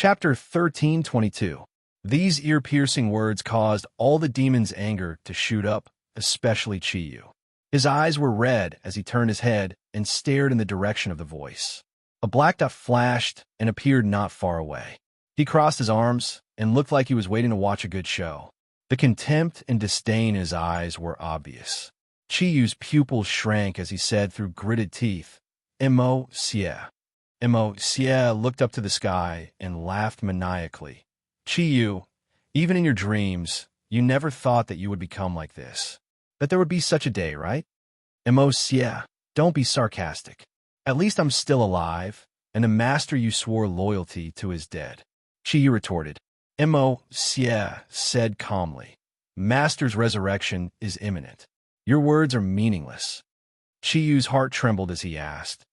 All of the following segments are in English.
Chapter 13:22. These ear-piercing words caused all the demon's anger to shoot up, especially Chiyu. His eyes were red as he turned his head and stared in the direction of the voice. A black dot flashed and appeared not far away. He crossed his arms and looked like he was waiting to watch a good show. The contempt and disdain in his eyes were obvious. Chiyu's pupils shrank as he said through gritted teeth, "Mo Xie." Mo Xie looked up to the sky and laughed maniacally. "Chiyu, even in your dreams, you never thought that you would become like this. That there would be such a day, right? Mo Xie, don't be sarcastic. At least I'm still alive, and the master you swore loyalty to is dead." Chiyu retorted. Mo Xie said calmly, "Master's resurrection is imminent. Your words are meaningless." Chiyu's heart trembled as he asked,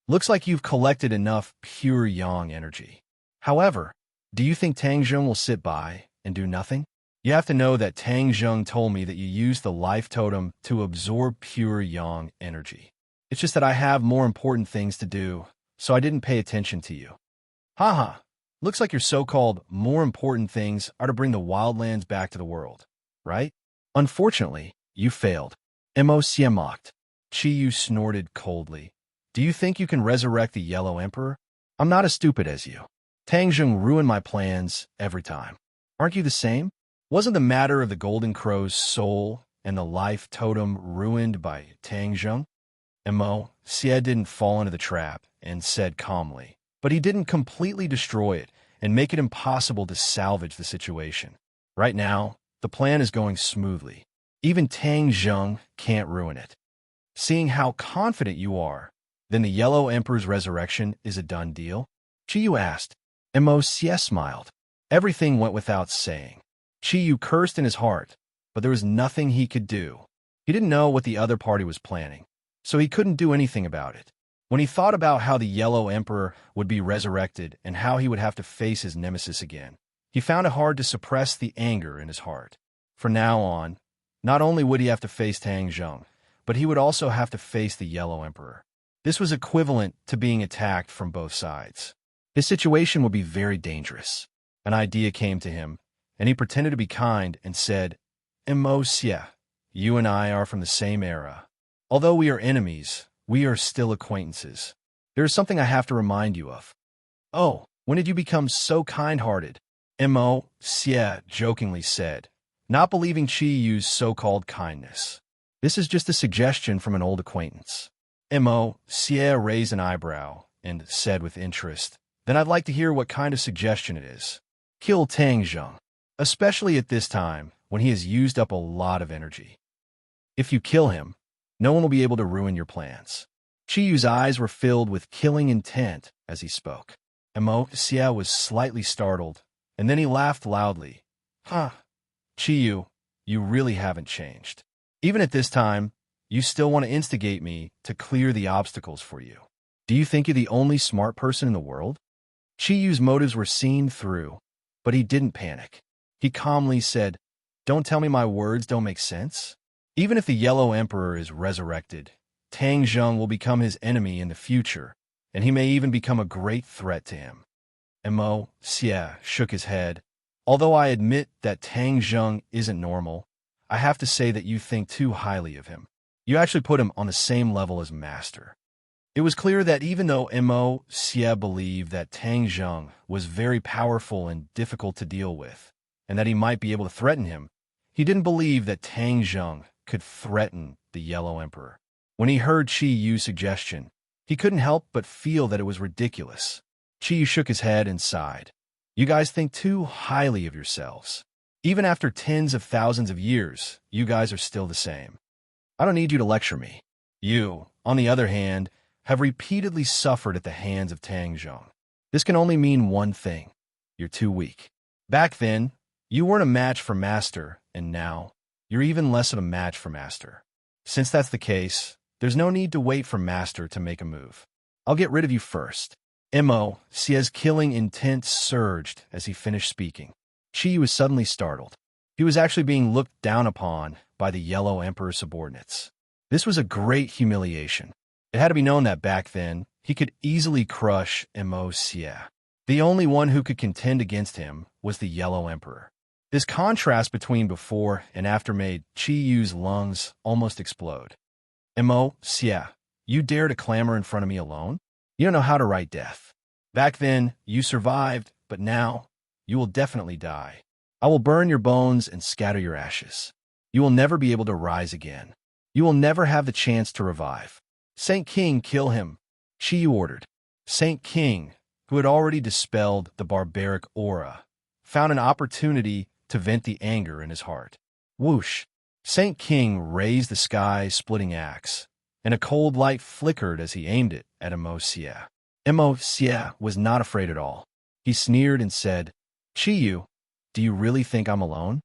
"Looks like you've collected enough pure yang energy. However, do you think Tang Zheng will sit by and do nothing? You have to know that Tang Zheng told me that you used the life totem to absorb pure yang energy. It's just that I have more important things to do, so I didn't pay attention to you." Haha, looks like your so-called more important things are to bring the wildlands back to the world, right? Unfortunately, you failed. Mo Xie mocked. Chiyu snorted coldly. "Do you think you can resurrect the Yellow Emperor? I'm not as stupid as you. Tang Zheng ruined my plans every time. Aren't you the same? Wasn't the matter of the Golden Crow's soul and the life totem ruined by Tang Zheng?" Mo Xie didn't fall into the trap and said calmly, "But he didn't completely destroy it and make it impossible to salvage the situation. Right now, the plan is going smoothly. Even Tang Zheng can't ruin it. Seeing how confident you are, then the Yellow Emperor's resurrection is a done deal?" Chiyu asked. Mo Xie smiled. Everything went without saying. Chiyu cursed in his heart, but there was nothing he could do. He didn't know what the other party was planning, so he couldn't do anything about it. When he thought about how the Yellow Emperor would be resurrected and how he would have to face his nemesis again, he found it hard to suppress the anger in his heart. From now on, not only would he have to face Tang Zheng, but he would also have to face the Yellow Emperor. This was equivalent to being attacked from both sides. His situation would be very dangerous. An idea came to him, and he pretended to be kind and said, "Mo Xie, you and I are from the same era. Although we are enemies, we are still acquaintances. There is something I have to remind you of." "Oh, when did you become so kind-hearted?" Mo Xie jokingly said, not believing Chiyu's so-called kindness. "This is just a suggestion from an old acquaintance." Mo Xie raised an eyebrow and said with interest, "Then I'd like to hear what kind of suggestion it is." "Kill Tang Zheng, especially at this time when he has used up a lot of energy. If you kill him, no one will be able to ruin your plans." Chiyu's eyes were filled with killing intent as he spoke. Mo Xie was slightly startled, and then he laughed loudly. "Huh, Chiyu, you really haven't changed. Even at this time, you still want to instigate me to clear the obstacles for you. Do you think you're the only smart person in the world?" Chiyu's motives were seen through, but he didn't panic. He calmly said, "Don't tell me my words don't make sense. Even if the Yellow Emperor is resurrected, Tang Zheng will become his enemy in the future, and he may even become a great threat to him." Mo Xie shook his head. "Although I admit that Tang Zheng isn't normal, I have to say that you think too highly of him. You actually put him on the same level as Master." It was clear that even though Mo Xie believed that Tang Zheng was very powerful and difficult to deal with, and that he might be able to threaten him, he didn't believe that Tang Zheng could threaten the Yellow Emperor. When he heard Chiyu's suggestion, he couldn't help but feel that it was ridiculous. Chiyu shook his head and sighed. "You guys think too highly of yourselves. Even after tens of thousands of years, you guys are still the same. I don't need you to lecture me. You, on the other hand, have repeatedly suffered at the hands of Tang Zheng. This can only mean one thing. You're too weak. Back then, you weren't a match for Master, and now, you're even less of a match for Master. Since that's the case, there's no need to wait for Master to make a move. I'll get rid of you first." Mo Xie's killing intent surged as he finished speaking. Chiyu was suddenly startled. He was actually being looked down upon by the Yellow Emperor's subordinates. This was a great humiliation. It had to be known that back then, he could easily crush Mo Xie. The only one who could contend against him was the Yellow Emperor. This contrast between before and after made Chi Yu's lungs almost explode. Mo, Xia, you dare to clamor in front of me alone? You don't know how to write death. Back then, you survived, but now, you will definitely die. I will burn your bones and scatter your ashes. You will never be able to rise again. You will never have the chance to revive. Saint King, kill him, Chi Yu ordered. Saint King, who had already dispelled the barbaric aura, found an opportunity to vent the anger in his heart. Whoosh! Saint King raised the sky-splitting axe, and a cold light flickered as he aimed it at Mo Xia. Mo Xia was not afraid at all. He sneered and said, Chi Yu, do you really think I'm alone?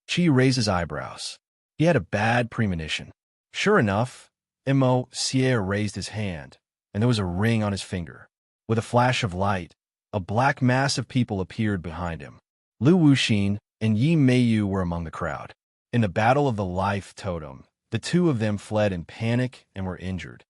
Chi Yu raised his eyebrows. He had a bad premonition. Sure enough, Mo Xia raised his hand, and there was a ring on his finger. With a flash of light, a black mass of people appeared behind him. Lu Wuxin and Yi Meiyu were among the crowd. In the Battle of the Life Totem, the two of them fled in panic and were injured.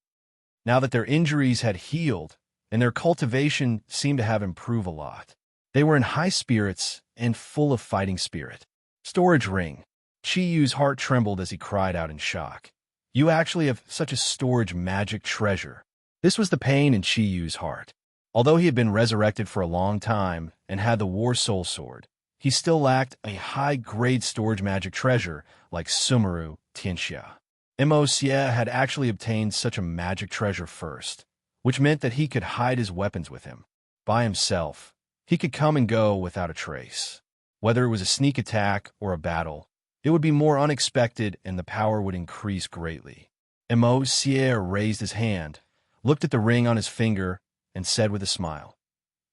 Now that their injuries had healed, and their cultivation seemed to have improved a lot, they were in high spirits and full of fighting spirit. Storage ring. Chi Yu's heart trembled as he cried out in shock. You actually have such a storage magic treasure. This was the pain in Chi Yu's heart. Although he had been resurrected for a long time and had the War Soul Sword, he still lacked a high-grade storage magic treasure like Sumeru Tianxia. Mo Xia had actually obtained such a magic treasure first, which meant that he could hide his weapons with him. By himself, he could come and go without a trace. Whether it was a sneak attack or a battle, it would be more unexpected and the power would increase greatly. Mo Xia raised his hand, looked at the ring on his finger, and said with a smile,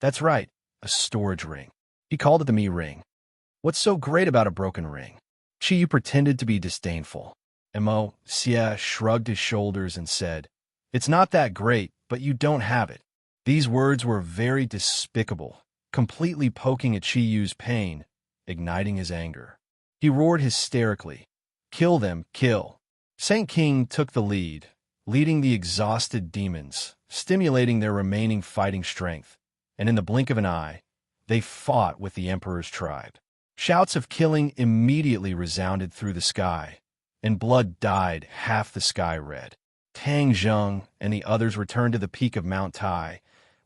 That's right, a storage ring. He called it the Mi ring. What's so great about a broken ring? Chi Yu pretended to be disdainful. Mo Xia shrugged his shoulders and said, It's not that great, but you don't have it. These words were very despicable, completely poking at Chi Yu's pain, igniting his anger. He roared hysterically, Kill them, kill. Saint King took the lead, leading the exhausted demons, stimulating their remaining fighting strength, and in the blink of an eye, they fought with the Emperor's tribe. Shouts of killing immediately resounded through the sky, and blood dyed half the sky red. Tang Zheng and the others returned to the peak of Mount Tai,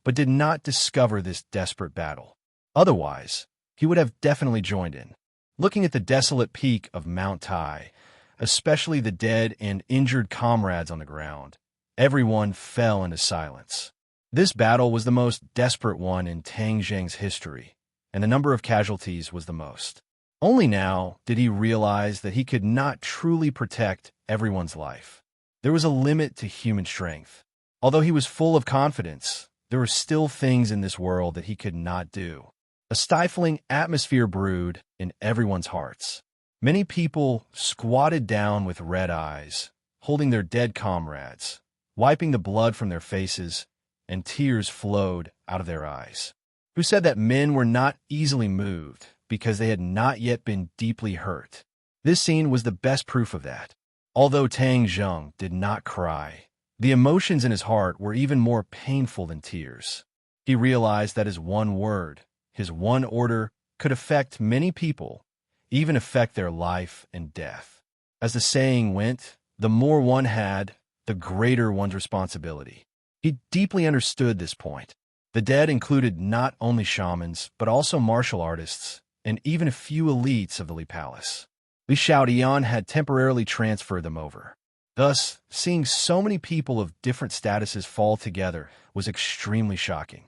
but did not discover this desperate battle. Otherwise, he would have definitely joined in. Looking at the desolate peak of Mount Tai, especially the dead and injured comrades on the ground, everyone fell into silence. This battle was the most desperate one in Tang Zheng's history, and the number of casualties was the most. Only now did he realize that he could not truly protect everyone's life. There was a limit to human strength. Although he was full of confidence, there were still things in this world that he could not do. A stifling atmosphere brewed in everyone's hearts. Many people squatted down with red eyes, holding their dead comrades, wiping the blood from their faces, and tears flowed out of their eyes. Who said that men were not easily moved because they had not yet been deeply hurt. This scene was the best proof of that. Although Tang Zheng did not cry, the emotions in his heart were even more painful than tears. He realized that his one word, his one order, could affect many people, even affect their life and death. As the saying went, the more one had, the greater one's responsibility. He deeply understood this point. The dead included not only shamans, but also martial artists, and even a few elites of the Li Palace. Li Xiaodian had temporarily transferred them over. Thus, seeing so many people of different statuses fall together was extremely shocking.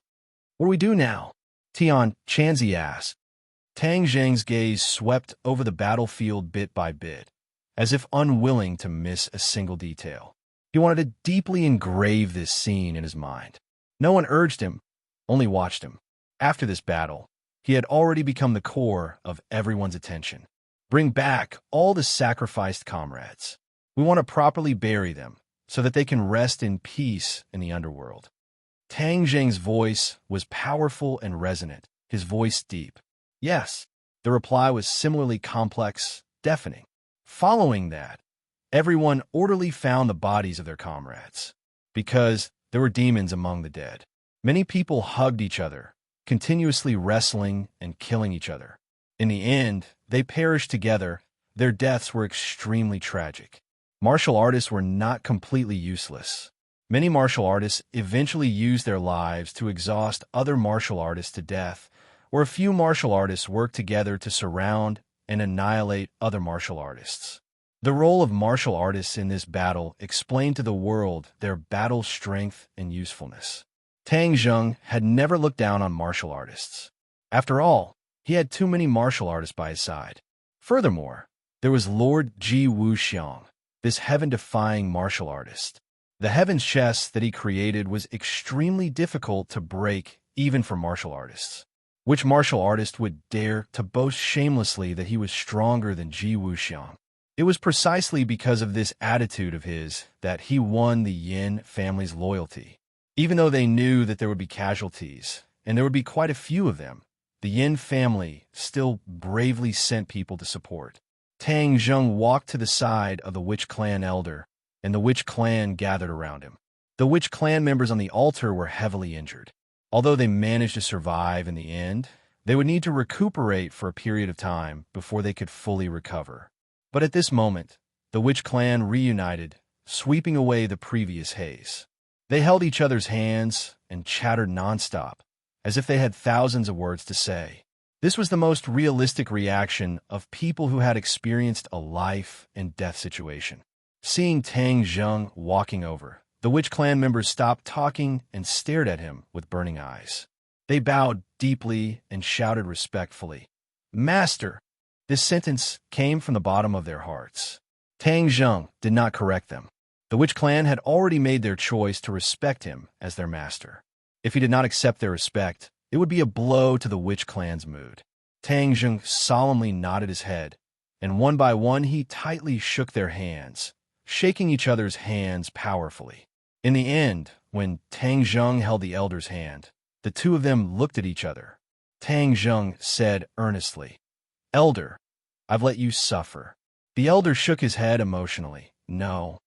What do we do now? Tian Chanzi asked. Tang Zheng's gaze swept over the battlefield bit by bit, as if unwilling to miss a single detail. He wanted to deeply engrave this scene in his mind. No one urged him, only watched him. After this battle, he had already become the core of everyone's attention. Bring back all the sacrificed comrades. We want to properly bury them, so that they can rest in peace in the underworld. Tang Zheng's voice was powerful and resonant, his voice deep. Yes, the reply was similarly complex, deafening. Following that, everyone orderly found the bodies of their comrades, because there were demons among the dead. Many people hugged each other, continuously wrestling and killing each other. In the end, they perished together. Their deaths were extremely tragic. Martial artists were not completely useless. Many martial artists eventually used their lives to exhaust other martial artists to death, or a few martial artists worked together to surround and annihilate other martial artists. The role of martial artists in this battle explained to the world their battle strength and usefulness. Tang Zheng had never looked down on martial artists. After all, he had too many martial artists by his side. Furthermore, there was Lord Ji Wuxiang, this heaven-defying martial artist. The heaven's chess that he created was extremely difficult to break even for martial artists. Which martial artist would dare to boast shamelessly that he was stronger than Ji Wuxiang? It was precisely because of this attitude of his that he won the Yin family's loyalty. Even though they knew that there would be casualties, and there would be quite a few of them, the Yin family still bravely sent people to support. Tang Zheng walked to the side of the Witch Clan elder, and the Witch Clan gathered around him. The Witch Clan members on the altar were heavily injured. Although they managed to survive in the end, they would need to recuperate for a period of time before they could fully recover. But at this moment, the Witch Clan reunited, sweeping away the previous haze. They held each other's hands and chattered nonstop, as if they had thousands of words to say. This was the most realistic reaction of people who had experienced a life and death situation. Seeing Tang Zheng walking over, the Witch Clan members stopped talking and stared at him with burning eyes. They bowed deeply and shouted respectfully, "Master!" This sentence came from the bottom of their hearts. Tang Zheng did not correct them. The Witch Clan had already made their choice to respect him as their master. If he did not accept their respect, it would be a blow to the Witch Clan's mood. Tang Zheng solemnly nodded his head, and one by one he tightly shook their hands, shaking each other's hands powerfully. In the end, when Tang Zheng held the elder's hand, the two of them looked at each other. Tang Zheng said earnestly, "Elder, I've let you suffer." The elder shook his head emotionally. "No.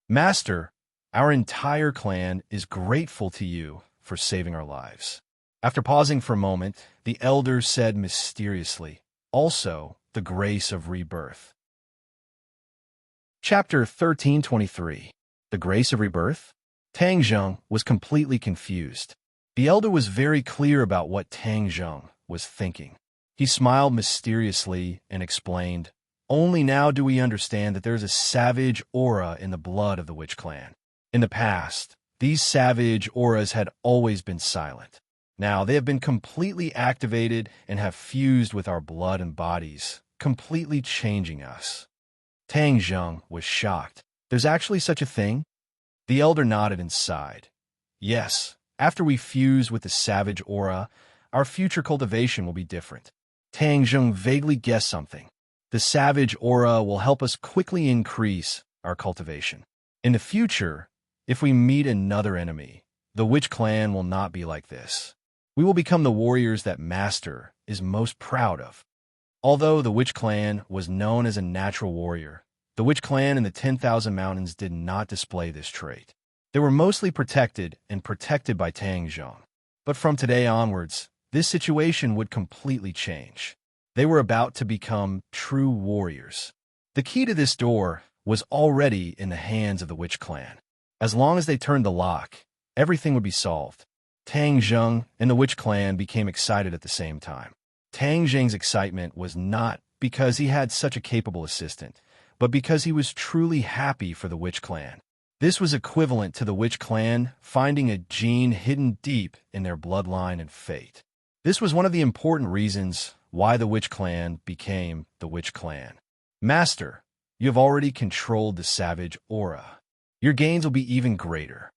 Master, our entire clan is grateful to you for saving our lives." After pausing for a moment, the elder said mysteriously, "Also, the grace of rebirth." Chapter 1323. The Grace of Rebirth? Tang Zheng was completely confused. The elder was very clear about what Tang Zheng was thinking. He smiled mysteriously and explained, "Only now do we understand that there is a savage aura in the blood of the Witch Clan. In the past, these savage auras had always been silent. Now they have been completely activated and have fused with our blood and bodies, completely changing us." Tang Zheng was shocked. "There's actually such a thing?" The elder nodded and sighed. "Yes, after we fuse with the savage aura, our future cultivation will be different." Tang Zheng vaguely guessed something. The savage aura will help us quickly increase our cultivation. In the future, if we meet another enemy, the Witch Clan will not be like this. We will become the warriors that Master is most proud of. Although the Witch Clan was known as a natural warrior, the Witch Clan in the 10,000 Mountains did not display this trait. They were mostly protected by Tang Zheng. But from today onwards, this situation would completely change. They were about to become true warriors. The key to this door was already in the hands of the Witch Clan. As long as they turned the lock, everything would be solved. Tang Zheng and the Witch Clan became excited at the same time. Tang Zheng's excitement was not because he had such a capable assistant, but because he was truly happy for the Witch Clan. This was equivalent to the Witch Clan finding a gene hidden deep in their bloodline and fate. This was one of the important reasons why the Witch Clan became the Witch Clan. "Master, you have already controlled the savage aura. Your gains will be even greater."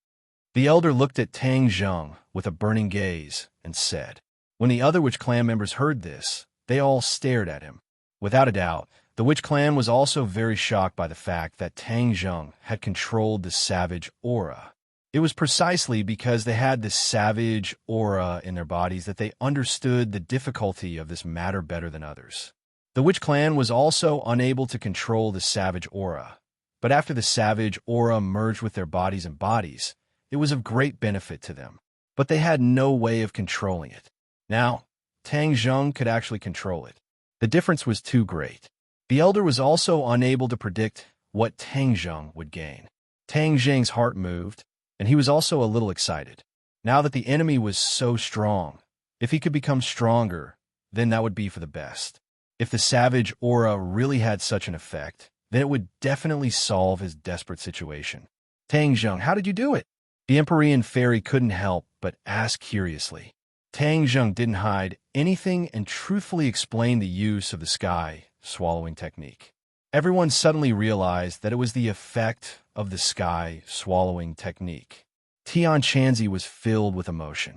The elder looked at Tang Zheng with a burning gaze and said. When the other Witch Clan members heard this, they all stared at him. Without a doubt, the Witch Clan was also very shocked by the fact that Tang Zheng had controlled the savage aura. It was precisely because they had this savage aura in their bodies that they understood the difficulty of this matter better than others. The Witch Clan was also unable to control the savage aura, but after the savage aura merged with their bodies and bodies, it was of great benefit to them. But they had no way of controlling it. Now, Tang Zheng could actually control it. The difference was too great. The elder was also unable to predict what Tang Zheng would gain. Tang Zheng's heart moved, and he was also a little excited. Now that the enemy was so strong, if he could become stronger, then that would be for the best. If the savage aura really had such an effect, then it would definitely solve his desperate situation. Tang Zheng, how did you do it? The Empyrean fairy couldn't help but ask curiously. Tang Zheng didn't hide anything and truthfully explained the use of the sky swallowing technique. Everyone suddenly realized that it was the effect of the sky swallowing technique. Tian Chanzi was filled with emotion.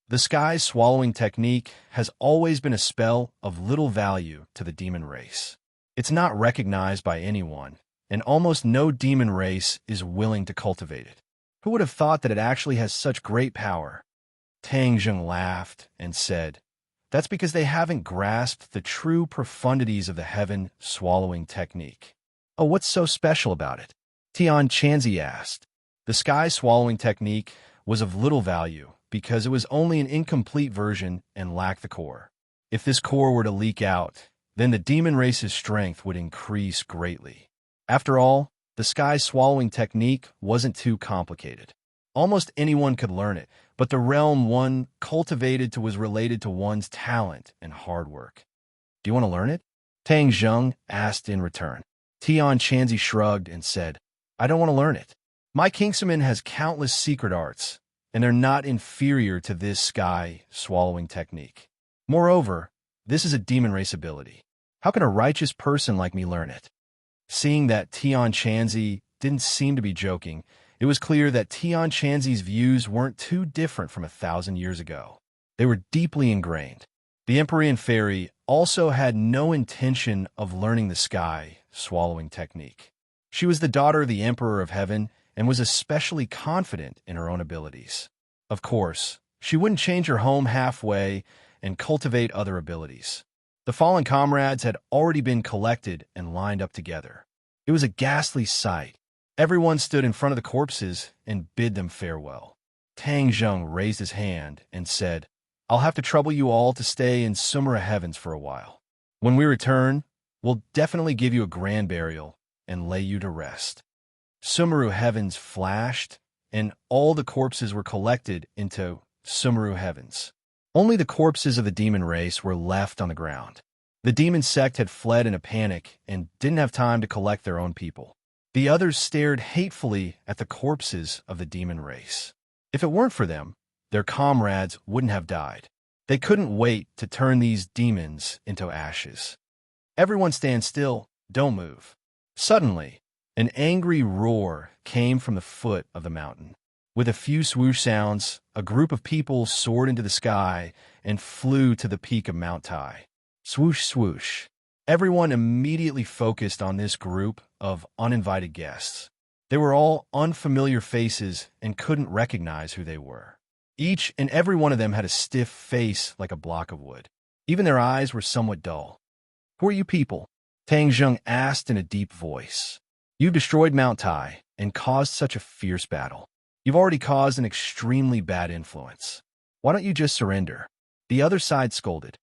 The sky swallowing technique has always been a spell of little value to the demon race. It's not recognized by anyone, and almost no demon race is willing to cultivate it. Who would have thought that it actually has such great power? Tang Zheng laughed and said, "That's because they haven't grasped the true profundities of the heaven swallowing technique." "Oh, what's so special about it?" Tian Chanzi asked. The sky swallowing technique was of little value because it was only an incomplete version and lacked the core. If this core were to leak out, then the demon race's strength would increase greatly. After all, the sky swallowing technique wasn't too complicated. Almost anyone could learn it, but the realm one cultivated to was related to one's talent and hard work. "Do you want to learn it?" Tang Zheng asked in return. Tian Chanzi shrugged and said, "I don't want to learn it. My Kingsaman has countless secret arts, and they're not inferior to this sky swallowing technique. Moreover, this is a demon race ability. How can a righteous person like me learn it?" Seeing that Tian Chanzi didn't seem to be joking, it was clear that Tian Chanzi's views weren't too different from 1,000 years ago. They were deeply ingrained. The Empyrean fairy also had no intention of learning the sky swallowing technique. She was the daughter of the Emperor of Heaven and was especially confident in her own abilities. Of course, she wouldn't change her home halfway and cultivate other abilities. The fallen comrades had already been collected and lined up together. It was a ghastly sight. Everyone stood in front of the corpses and bid them farewell. Tang Zheng raised his hand and said, "I'll have to trouble you all to stay in Sumera Heavens for a while. When we return, we'll definitely give you a grand burial and lay you to rest." Sumeru Heavens flashed, and all the corpses were collected into Sumeru Heavens. Only the corpses of the demon race were left on the ground. The demon sect had fled in a panic and didn't have time to collect their own people. The others stared hatefully at the corpses of the demon race. If it weren't for them, their comrades wouldn't have died. They couldn't wait to turn these demons into ashes. "Everyone stand still, don't move." Suddenly, an angry roar came from the foot of the mountain. With a few swoosh sounds, a group of people soared into the sky and flew to the peak of Mount Tai. Swoosh, swoosh. Everyone immediately focused on this group of uninvited guests. They were all unfamiliar faces and couldn't recognize who they were. Each and every one of them had a stiff face like a block of wood. Even their eyes were somewhat dull. "Who are you people?" Tang Zheng asked in a deep voice. "You've destroyed Mount Tai and caused such a fierce battle. You've already caused an extremely bad influence. Why don't you just surrender?" The other side scolded.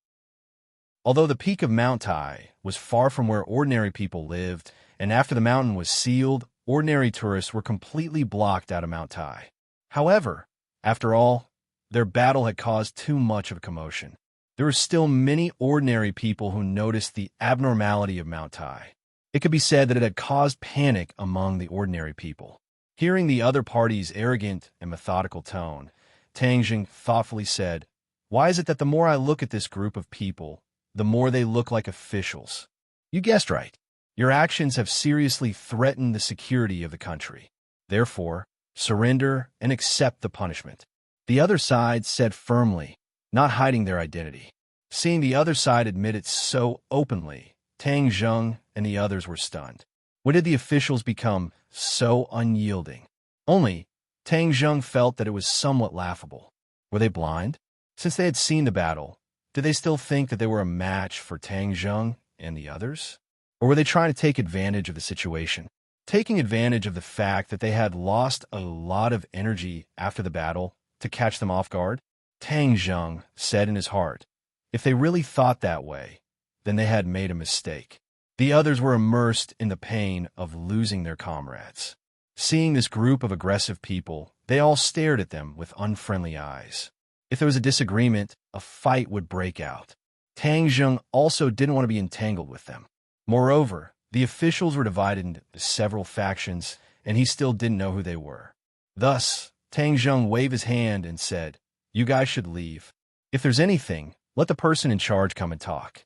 Although the peak of Mount Tai was far from where ordinary people lived, and after the mountain was sealed, ordinary tourists were completely blocked out of Mount Tai. However, after all, their battle had caused too much of a commotion. There were still many ordinary people who noticed the abnormality of Mount Tai. It could be said that it had caused panic among the ordinary people. Hearing the other party's arrogant and methodical tone, Tang Zheng thoughtfully said, "Why is it that the more I look at this group of people, the more they look like officials? You guessed right. Your actions have seriously threatened the security of the country. Therefore, surrender and accept the punishment." The other side said firmly, not hiding their identity. Seeing the other side admit it so openly, Tang Zheng and the others were stunned. When did the officials become so unyielding? Only, Tang Zheng felt that it was somewhat laughable. Were they blind? Since they had seen the battle, did they still think that they were a match for Tang Zheng and the others? Or were they trying to take advantage of the situation? Taking advantage of the fact that they had lost a lot of energy after the battle to catch them off guard? Tang Zheng said in his heart. If they really thought that way, then they had made a mistake. The others were immersed in the pain of losing their comrades. Seeing this group of aggressive people, they all stared at them with unfriendly eyes. If there was a disagreement, a fight would break out. Tang Zheng also didn't want to be entangled with them. Moreover, the officials were divided into several factions, and he still didn't know who they were. Thus, Tang Zheng waved his hand and said, "You guys should leave. If there's anything, let the person in charge come and talk."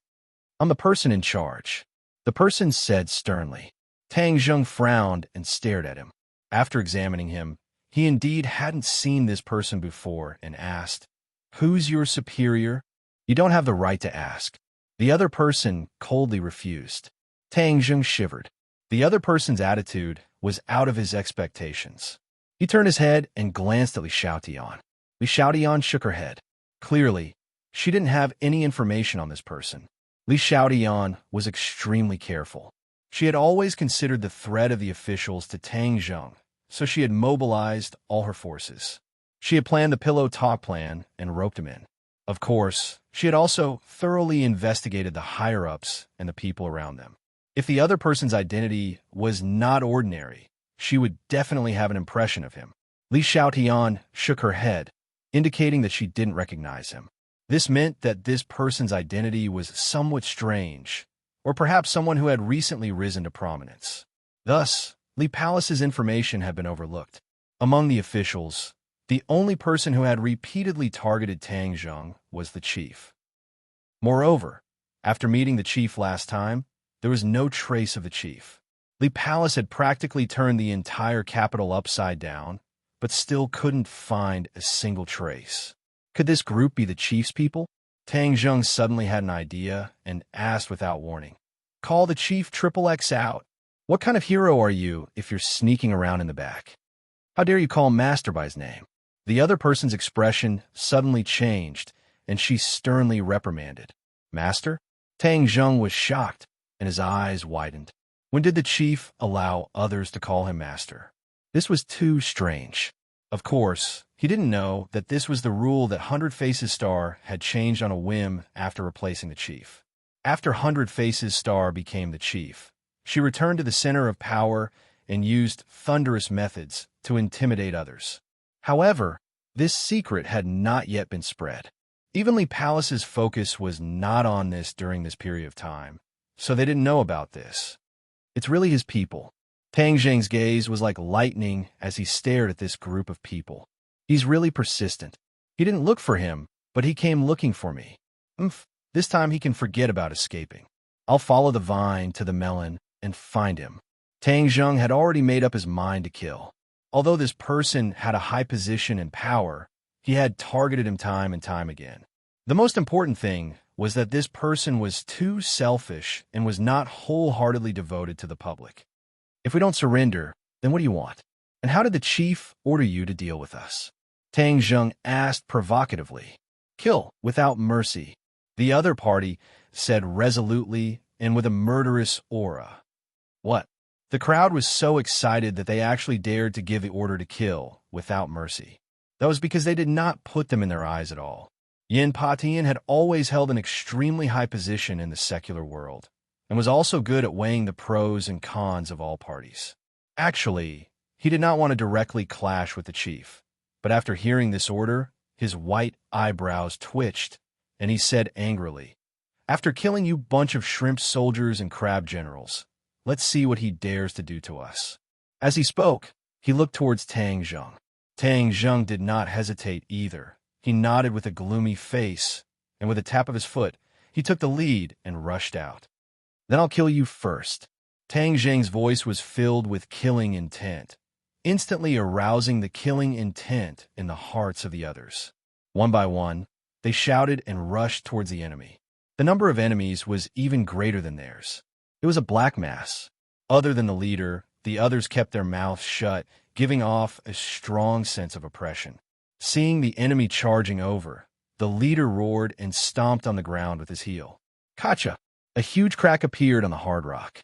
"I'm the person in charge," the person said sternly. Tang Zheng frowned and stared at him. After examining him, he indeed hadn't seen this person before and asked, "Who's your superior?" "You don't have the right to ask." The other person coldly refused. Tang Zheng shivered. The other person's attitude was out of his expectations. He turned his head and glanced at Li Xiaotian. Li Xiaotian shook her head. Clearly, she didn't have any information on this person. Li Xiaotian was extremely careful. She had always considered the threat of the officials to Tang Zheng, so she had mobilized all her forces. She had planned the pillow talk plan and roped him in. Of course, she had also thoroughly investigated the higher-ups and the people around them. If the other person's identity was not ordinary, she would definitely have an impression of him. Li Xiaotian shook her head, indicating that she didn't recognize him. This meant that this person's identity was somewhat strange, or perhaps someone who had recently risen to prominence. Thus, Li Palace's information had been overlooked. Among the officials, the only person who had repeatedly targeted Tang Zheng was the chief. Moreover, after meeting the chief last time, there was no trace of the chief. Li Palace had practically turned the entire capital upside down, but still couldn't find a single trace. Could this group be the chief's people? Tang Zheng suddenly had an idea and asked without warning, "Call the chief XXX out. What kind of hero are you if you're sneaking around in the back? How dare you call Master by his name?" The other person's expression suddenly changed, and she sternly reprimanded. "Master?" Tang Zheng was shocked, and his eyes widened. When did the chief allow others to call him master? This was too strange. Of course, he didn't know that this was the rule that Hundred Faces Star had changed on a whim after replacing the chief. After Hundred Faces Star became the chief, she returned to the center of power and used thunderous methods to intimidate others. However, this secret had not yet been spread. Even Li Palace's focus was not on this during this period of time, so they didn't know about this. It's really his people. Tang Zheng's gaze was like lightning as he stared at this group of people. He's really persistent. He didn't look for him, but he came looking for me. This time he can forget about escaping. I'll follow the vine to the melon and find him. Tang Zheng had already made up his mind to kill. Although this person had a high position and power, he had targeted him time and time again. The most important thing was that this person was too selfish and was not wholeheartedly devoted to the public. "If we don't surrender, then what do you want? And how did the chief order you to deal with us?" Tang Zheng asked provocatively. "Kill without mercy," the other party said resolutely and with a murderous aura. "What?" The crowd was so excited that they actually dared to give the order to kill without mercy. That was because they did not put them in their eyes at all. Yin Patian had always held an extremely high position in the secular world, and was also good at weighing the pros and cons of all parties. Actually, he did not want to directly clash with the chief, but after hearing this order, his white eyebrows twitched, and he said angrily, "After killing you bunch of shrimp soldiers and crab generals, let's see what he dares to do to us." As he spoke, he looked towards Tang Zheng. Tang Zheng did not hesitate either. He nodded with a gloomy face, and with a tap of his foot, he took the lead and rushed out. "Then I'll kill you first." Tang Zheng's voice was filled with killing intent, instantly arousing the killing intent in the hearts of the others. One by one, they shouted and rushed towards the enemy. The number of enemies was even greater than theirs. It was a black mass. Other than the leader, the others kept their mouths shut, giving off a strong sense of oppression. Seeing the enemy charging over, the leader roared and stomped on the ground with his heel. Kacha! A huge crack appeared on the hard rock.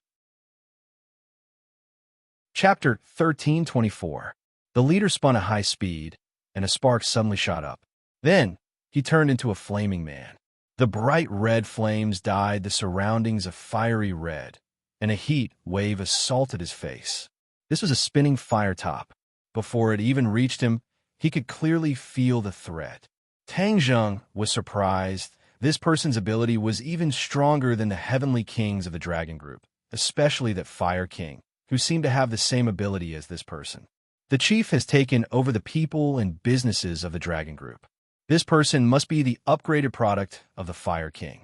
Chapter 1324. The leader spun at high speed, and a spark suddenly shot up. Then, he turned into a flaming man. The bright red flames dyed the surroundings a fiery red, and a heat wave assaulted his face. This was a spinning fire top. Before it even reached him, he could clearly feel the threat. Tang Zheng was surprised. This person's ability was even stronger than the heavenly kings of the dragon group, especially that Fire King, who seemed to have the same ability as this person. The chief has taken over the people and businesses of the dragon group. This person must be the upgraded product of the Fire King.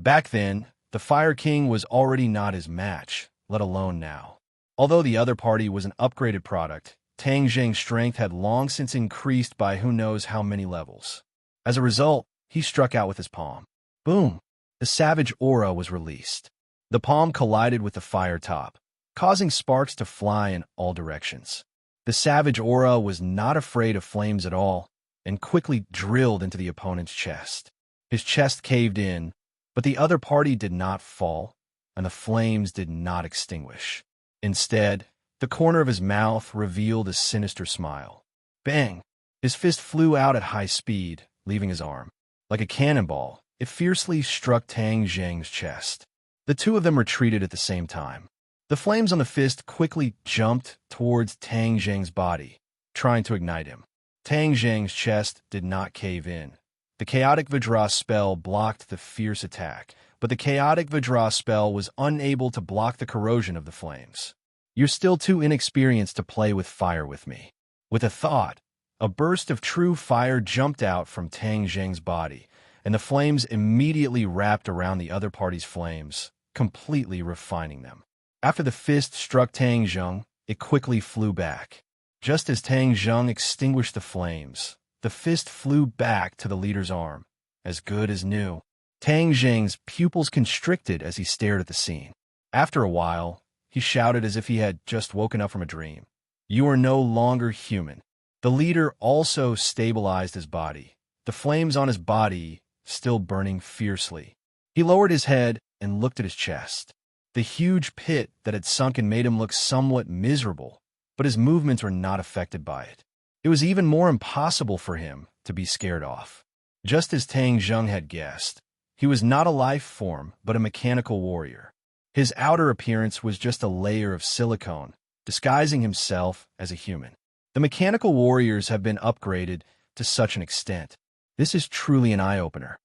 Back then, the Fire King was already not his match, let alone now. Although the other party was an upgraded product, Tang Zheng's strength had long since increased by who knows how many levels. As a result, he struck out with his palm. Boom! The savage aura was released. The palm collided with the fire top, causing sparks to fly in all directions. The savage aura was not afraid of flames at all and quickly drilled into the opponent's chest. His chest caved in, but the other party did not fall, and the flames did not extinguish. Instead, the corner of his mouth revealed a sinister smile. Bang! His fist flew out at high speed, leaving his arm. Like a cannonball, it fiercely struck Tang Zheng's chest. The two of them retreated at the same time. The flames on the fist quickly jumped towards Tang Zheng's body, trying to ignite him. Tang Zheng's chest did not cave in. The Chaotic Vajra spell blocked the fierce attack, but the Chaotic Vajra spell was unable to block the corrosion of the flames. You're still too inexperienced to play with fire with me. With a thought, a burst of true fire jumped out from Tang Zheng's body, and the flames immediately wrapped around the other party's flames, completely refining them. After the fist struck Tang Zheng, it quickly flew back. Just as Tang Zheng extinguished the flames, the fist flew back to the leader's arm, as good as new. Tang Zheng's pupils constricted as he stared at the scene. After a while, he shouted as if he had just woken up from a dream. You are no longer human. The leader also stabilized his body, the flames on his body still burning fiercely. He lowered his head and looked at his chest. The huge pit that had sunken made him look somewhat miserable, but his movements were not affected by it. It was even more impossible for him to be scared off. Just as Tang Zheng had guessed, he was not a life form, but a mechanical warrior. His outer appearance was just a layer of silicone, disguising himself as a human. The mechanical warriors have been upgraded to such an extent. This is truly an eye-opener.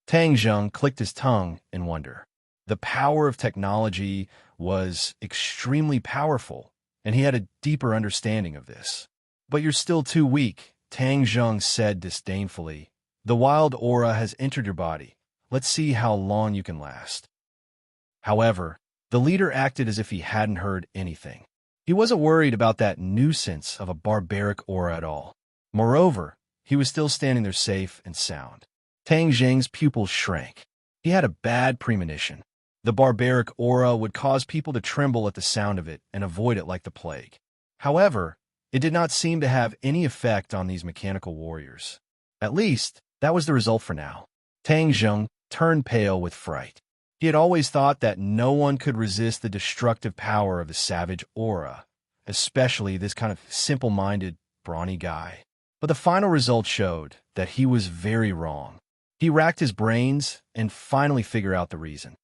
Tang Zheng clicked his tongue in wonder. The power of technology was extremely powerful, and he had a deeper understanding of this. But you're still too weak, Tang Zheng said disdainfully. The wild aura has entered your body. Let's see how long you can last. However, the leader acted as if he hadn't heard anything. He wasn't worried about that nuisance of a barbaric aura at all. Moreover, he was still standing there safe and sound. Tang Zheng's pupils shrank. He had a bad premonition. The barbaric aura would cause people to tremble at the sound of it and avoid it like the plague. However, it did not seem to have any effect on these mechanical warriors. At least, that was the result for now. Tang Zheng turned pale with fright. He had always thought that no one could resist the destructive power of the savage aura, especially this kind of simple-minded, brawny guy. But the final result showed that he was very wrong. He racked his brains and finally figured out the reason.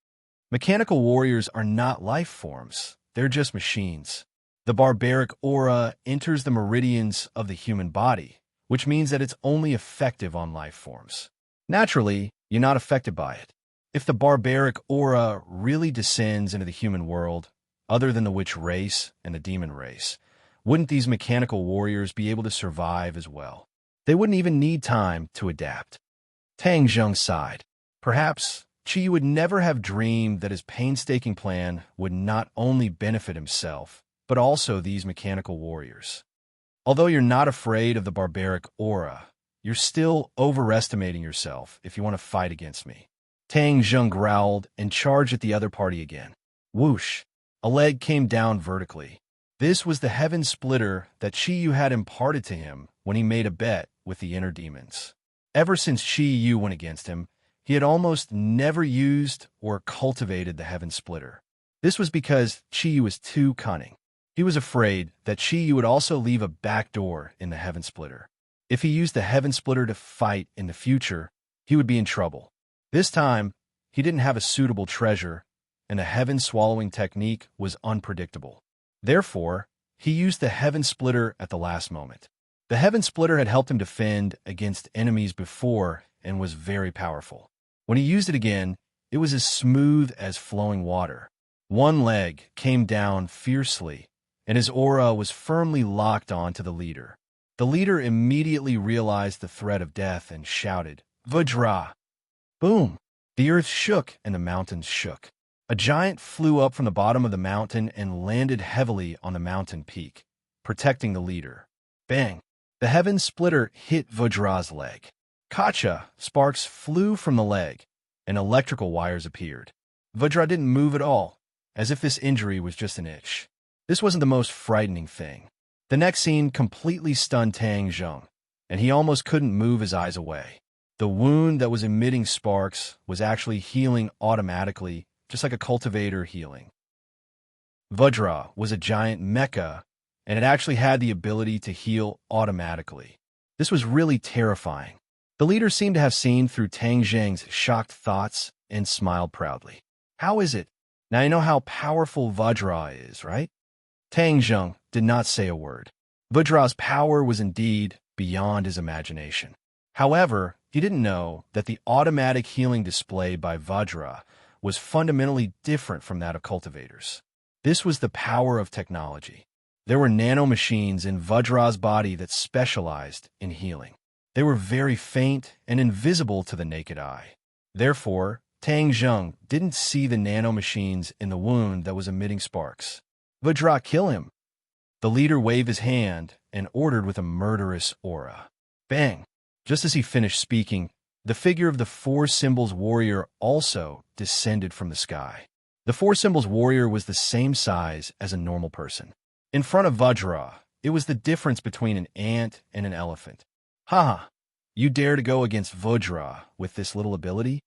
Mechanical warriors are not life forms, they're just machines. The barbaric aura enters the meridians of the human body, which means that it's only effective on life forms. Naturally, you're not affected by it. If the barbaric aura really descends into the human world, other than the witch race and the demon race, wouldn't these mechanical warriors be able to survive as well? They wouldn't even need time to adapt. Tang Zheng sighed. Perhaps Qi would never have dreamed that his painstaking plan would not only benefit himself, but also these mechanical warriors. Although you're not afraid of the barbaric aura, you're still overestimating yourself if you want to fight against me. Tang Zheng growled and charged at the other party again. Whoosh! A leg came down vertically. This was the heaven splitter that Qi Yu had imparted to him when he made a bet with the inner demons. Ever since Qi Yu went against him, he had almost never used or cultivated the heaven splitter. This was because Qi Yu was too cunning. He was afraid that Qi Yu would also leave a back door in the heaven splitter. If he used the Heaven Splitter to fight in the future, he would be in trouble. This time, he didn't have a suitable treasure, and the Heaven Swallowing technique was unpredictable. Therefore, he used the Heaven Splitter at the last moment. The Heaven Splitter had helped him defend against enemies before and was very powerful. When he used it again, it was as smooth as flowing water. One leg came down fiercely, and his aura was firmly locked onto the leader. The leader immediately realized the threat of death and shouted, "Vajra!" Boom! The earth shook and the mountains shook. A giant flew up from the bottom of the mountain and landed heavily on the mountain peak, protecting the leader. Bang! The Heaven Splitter hit Vajra's leg. Kacha! Sparks flew from the leg, and electrical wires appeared. Vajra didn't move at all, as if this injury was just an itch. This wasn't the most frightening thing. The next scene completely stunned Tang Zheng, and he almost couldn't move his eyes away. The wound that was emitting sparks was actually healing automatically, just like a cultivator healing. Vajra was a giant mecha, and it actually had the ability to heal automatically. This was really terrifying. The leader seemed to have seen through Tang Zheng's shocked thoughts and smiled proudly. How is it? Now you know how powerful Vajra is, right? Tang Zheng did not say a word. Vajra's power was indeed beyond his imagination. However, he didn't know that the automatic healing display by Vajra was fundamentally different from that of cultivators. This was the power of technology. There were nanomachines in Vajra's body that specialized in healing. They were very faint and invisible to the naked eye. Therefore, Tang Zheng didn't see the nanomachines in the wound that was emitting sparks. Vajra, kill him! The leader waved his hand and ordered with a murderous aura. Bang! Just as he finished speaking, the figure of the Four Symbols Warrior also descended from the sky. The Four Symbols Warrior was the same size as a normal person. In front of Vajra, it was the difference between an ant and an elephant. Haha, you dare to go against Vajra with this little ability?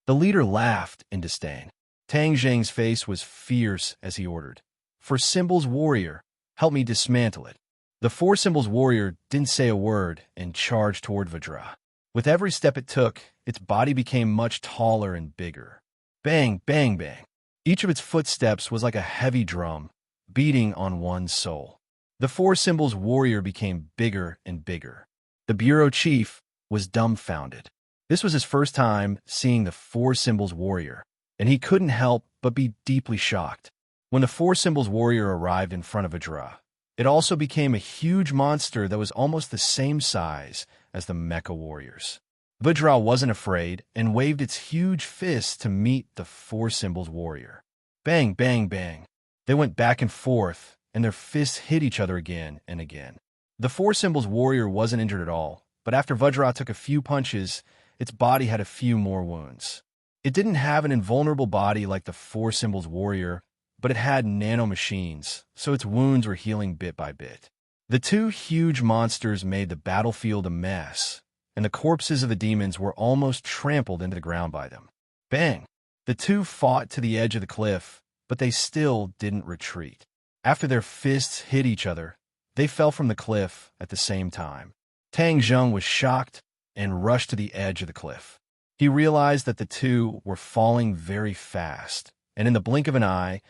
The leader laughed in disdain. Tang Zheng's face was fierce as he ordered, "For Symbols Warrior, help me dismantle it." The Four Symbols Warrior didn't say a word and charged toward Vajra. With every step it took, its body became much taller and bigger. Bang, bang, bang. Each of its footsteps was like a heavy drum, beating on one's soul. The Four Symbols Warrior became bigger and bigger. The bureau chief was dumbfounded. This was his first time seeing the Four Symbols Warrior, and he couldn't help but be deeply shocked. When the Four Symbols Warrior arrived in front of Vajra, it also became a huge monster that was almost the same size as the Mecha Warriors. Vajra wasn't afraid and waved its huge fist to meet the Four Symbols Warrior. Bang, bang, bang. They went back and forth, and their fists hit each other again and again. The Four Symbols Warrior wasn't injured at all, but after Vajra took a few punches, its body had a few more wounds. It didn't have an invulnerable body like the Four Symbols Warrior, but it had nanomachines, so its wounds were healing bit by bit. The two huge monsters made the battlefield a mess, and the corpses of the demons were almost trampled into the ground by them. Bang! The two fought to the edge of the cliff, but they still didn't retreat. After their fists hit each other, they fell from the cliff at the same time. Tang Zheng was shocked and rushed to the edge of the cliff. He realized that the two were falling very fast, and in the blink of an eye,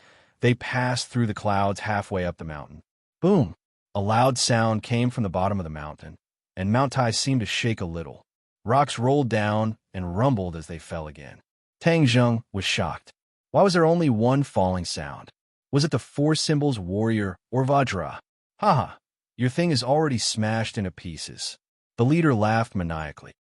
they passed through the clouds halfway up the mountain. Boom! A loud sound came from the bottom of the mountain, and Mount Tai seemed to shake a little. Rocks rolled down and rumbled as they fell again. Tang Zheng was shocked. Why was there only one falling sound? Was it the Four Symbols Warrior or Vajra? Haha, your thing is already smashed into pieces. The leader laughed maniacally.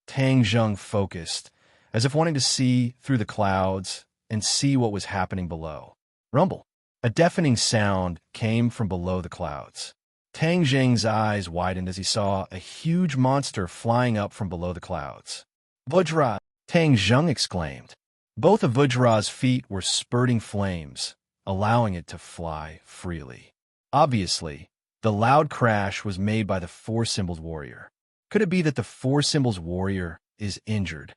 Tang Zheng focused, as if wanting to see through the clouds and see what was happening below. Rumble. A deafening sound came from below the clouds. Tang Zheng's eyes widened as he saw a huge monster flying up from below the clouds. Vajra! Tang Zheng exclaimed. Both of Vajra's feet were spurting flames, allowing it to fly freely. Obviously, the loud crash was made by the Four Symbols Warrior. Could it be that the Four Symbols Warrior is injured?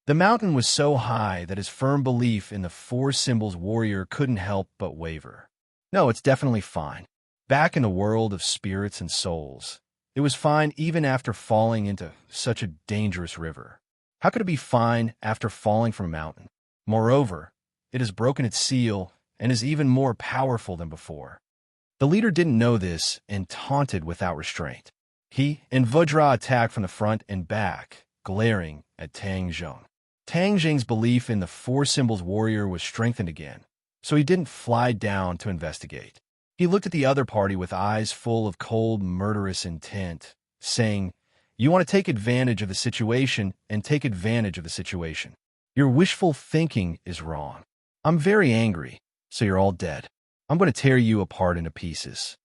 The mountain was so high that his firm belief in the Four Symbols Warrior couldn't help but waver. No, it's definitely fine. Back in the world of spirits and souls, It was fine even after falling into such a dangerous river. How could it be fine after falling from a mountain? Moreover, it has broken its seal and is even more powerful than before. The leader didn't know this and taunted without restraint. He and Vajra attacked from the front and back, glaring at Tang Zheng. Tang Zheng's belief in the four symbols warrior was strengthened again, so he didn't fly down to investigate. He looked at the other party with eyes full of cold, murderous intent, saying, "You want to take advantage of the situation and take advantage of the situation. Your wishful thinking is wrong. I'm very angry, so you're all dead. I'm going to tear you apart into pieces.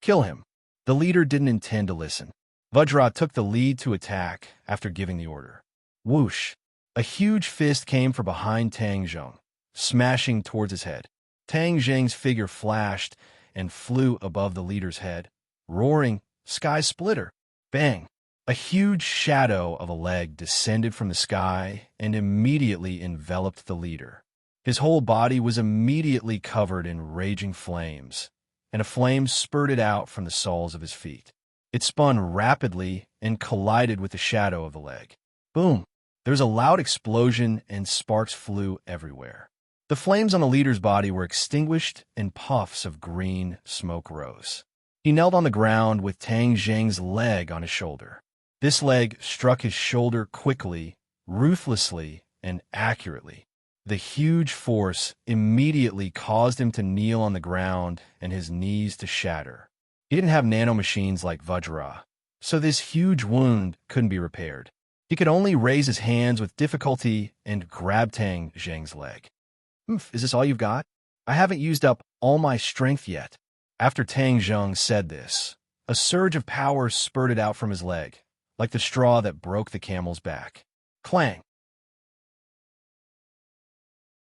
Kill him." The leader didn't intend to listen. Vajra took the lead to attack after giving the order. Whoosh! A huge fist came from behind Tang Zheng, smashing towards his head. Tang Zheng's figure flashed and flew above the leader's head, roaring, "Sky splitter!" Bang! A huge shadow of a leg descended from the sky and immediately enveloped the leader. His whole body was immediately covered in raging flames, and a flame spurted out from the soles of his feet. It spun rapidly and collided with the shadow of the leg. Boom! There was a loud explosion and sparks flew everywhere. The flames on the leader's body were extinguished and puffs of green smoke rose. He knelt on the ground with Tang Zheng's leg on his shoulder. This leg struck his shoulder quickly, ruthlessly, and accurately. The huge force immediately caused him to kneel on the ground and his knees to shatter. He didn't have nanomachines like Vajra, so this huge wound couldn't be repaired. He could only raise his hands with difficulty and grab Tang Zheng's leg. Is this all you've got? I haven't used up all my strength yet." After Tang Zheng said this, a surge of power spurted out from his leg, like the straw that broke the camel's back. Clang!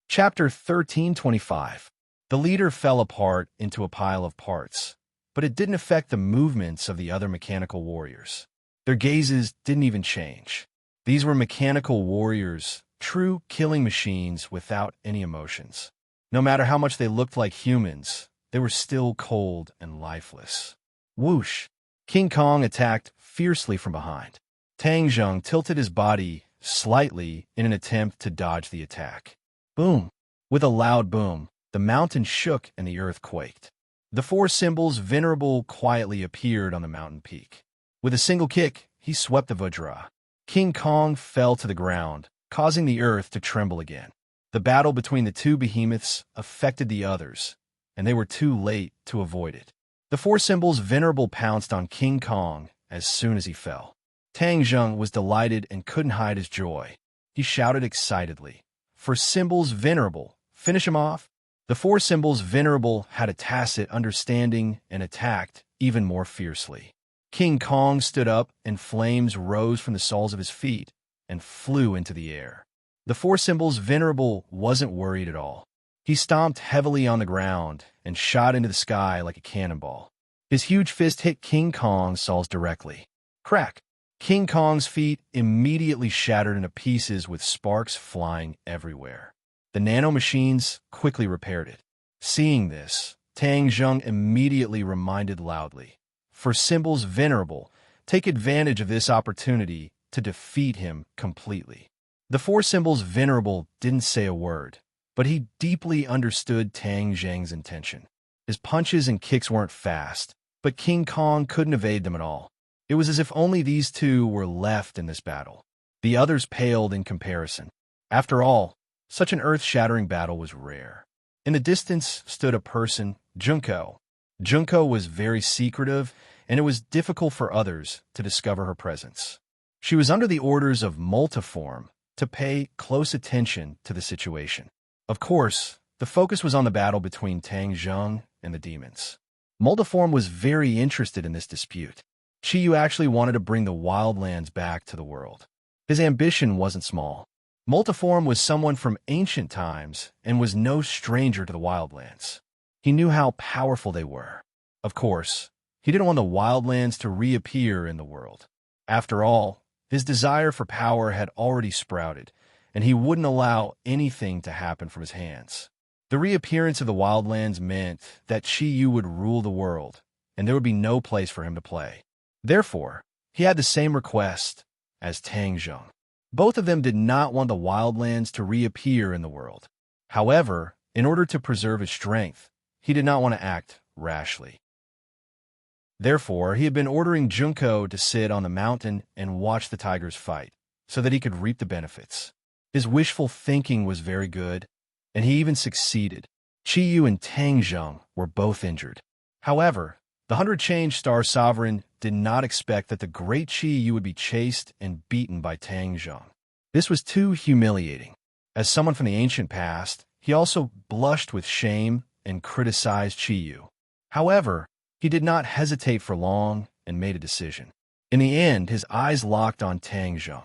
Chapter 1325. The leader fell apart into a pile of parts, but it didn't affect the movements of the other mechanical warriors. Their gazes didn't even change. These were mechanical warriors, true killing machines without any emotions. No matter how much they looked like humans, they were still cold and lifeless. Whoosh! King Kong attacked fiercely from behind. Tang Zheng tilted his body slightly in an attempt to dodge the attack. Boom! With a loud boom, the mountain shook and the earth quaked. The four symbols venerable quietly appeared on the mountain peak. With a single kick, he swept the Vajra. King Kong fell to the ground, causing the earth to tremble again. The battle between the two behemoths affected the others, and they were too late to avoid it. The four symbols venerable pounced on King Kong as soon as he fell. Tang Zheng was delighted and couldn't hide his joy. He shouted excitedly, "For symbols venerable, finish him off!" The four symbols venerable had a tacit understanding and attacked even more fiercely. King Kong stood up and flames rose from the soles of his feet and flew into the air. The four symbols venerable wasn't worried at all. He stomped heavily on the ground and shot into the sky like a cannonball. His huge fist hit King Kong's soles directly. Crack! King Kong's feet immediately shattered into pieces with sparks flying everywhere. The nanomachines quickly repaired it. Seeing this, Tang Zheng immediately reminded loudly, "For symbols venerable, take advantage of this opportunity to defeat him completely." The four symbols venerable didn't say a word, but he deeply understood Tang Zheng's intention. His punches and kicks weren't fast, but King Kong couldn't evade them at all. It was as if only these two were left in this battle. The others paled in comparison. After all, such an earth-shattering battle was rare. In the distance stood a person, Junko. Junko was very secretive, and it was difficult for others to discover her presence. She was under the orders of Multiform to pay close attention to the situation. Of course, the focus was on the battle between Tang Zheng and the demons. Multiform was very interested in this dispute. Chiyu actually wanted to bring the wildlands back to the world. His ambition wasn't small. Multiform was someone from ancient times and was no stranger to the wildlands. He knew how powerful they were. Of course, he didn't want the wildlands to reappear in the world. After all, his desire for power had already sprouted, and he wouldn't allow anything to happen from his hands. The reappearance of the wildlands meant that Chiyu would rule the world, and there would be no place for him to play. Therefore, he had the same request as Tang Zheng. Both of them did not want the wildlands to reappear in the world. However, in order to preserve his strength, he did not want to act rashly. Therefore, he had been ordering Junko to sit on the mountain and watch the tigers fight, so that he could reap the benefits. His wishful thinking was very good, and he even succeeded. Qiyu and Tang Zheng were both injured. However, the 100-change Star Sovereign did not expect that the great Qiyu would be chased and beaten by Tang Zheng. This was too humiliating. As someone from the ancient past, he also blushed with shame and criticized Qiyu. However, he did not hesitate for long and made a decision. In the end, his eyes locked on Tang Zheng.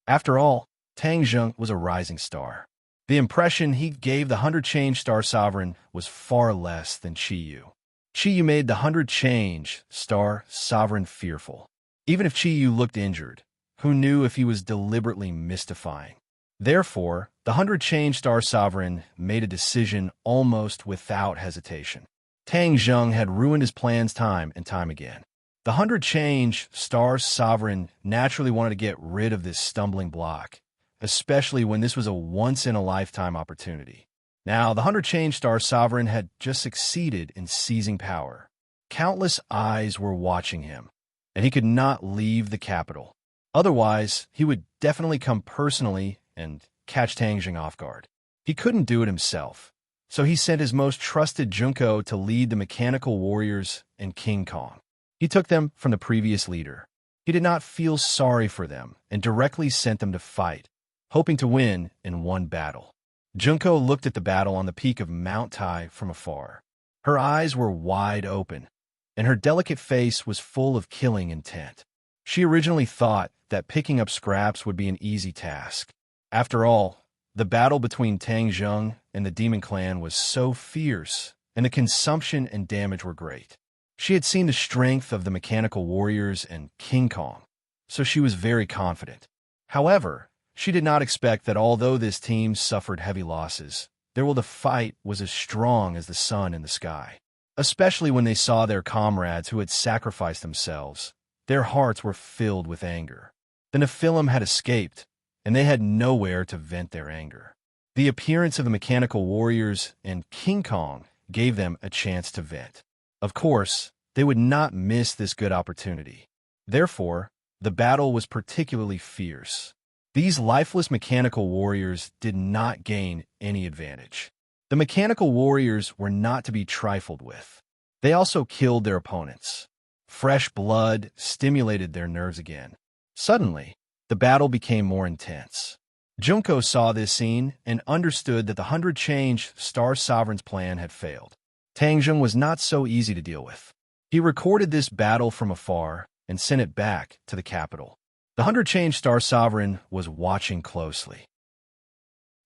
After all, Tang Zheng was a rising star. The impression he gave the 100-change Star Sovereign was far less than Qiyu. Qiyu made the 100-change Star Sovereign fearful. Even if Qiyu looked injured, who knew if he was deliberately mystifying? Therefore, the 100-change Star Sovereign made a decision almost without hesitation. Tang Zheng had ruined his plans time and time again. The 100-change Star Sovereign naturally wanted to get rid of this stumbling block, especially when this was a once-in-a-lifetime opportunity. Now, the 100-change Star Sovereign had just succeeded in seizing power. Countless eyes were watching him, and he could not leave the capital. Otherwise, he would definitely come personally and catch Tang Zheng off guard. He couldn't do it himself, so he sent his most trusted Junko to lead the mechanical warriors and King Kong. He took them from the previous leader. He did not feel sorry for them and directly sent them to fight, hoping to win in one battle. Junko looked at the battle on the peak of Mount Tai from afar. Her eyes were wide open, and her delicate face was full of killing intent. She originally thought that picking up scraps would be an easy task. After all, the battle between Tang Zheng and the Demon Clan was so fierce, and the consumption and damage were great. She had seen the strength of the mechanical warriors and King Kong, so she was very confident. However, she did not expect that although this team suffered heavy losses, their will to fight was as strong as the sun in the sky. Especially when they saw their comrades who had sacrificed themselves, their hearts were filled with anger. The Nephilim had escaped, and they had nowhere to vent their anger. The appearance of the mechanical warriors and King Kong gave them a chance to vent. Of course, they would not miss this good opportunity. Therefore, the battle was particularly fierce. These lifeless mechanical warriors did not gain any advantage. The mechanical warriors were not to be trifled with. They also killed their opponents. Fresh blood stimulated their nerves again. Suddenly, the battle became more intense. Junko saw this scene and understood that the 100-change Star Sovereign's plan had failed. Tang Zheng was not so easy to deal with. He recorded this battle from afar and sent it back to the capital. The 100-change Star Sovereign was watching closely.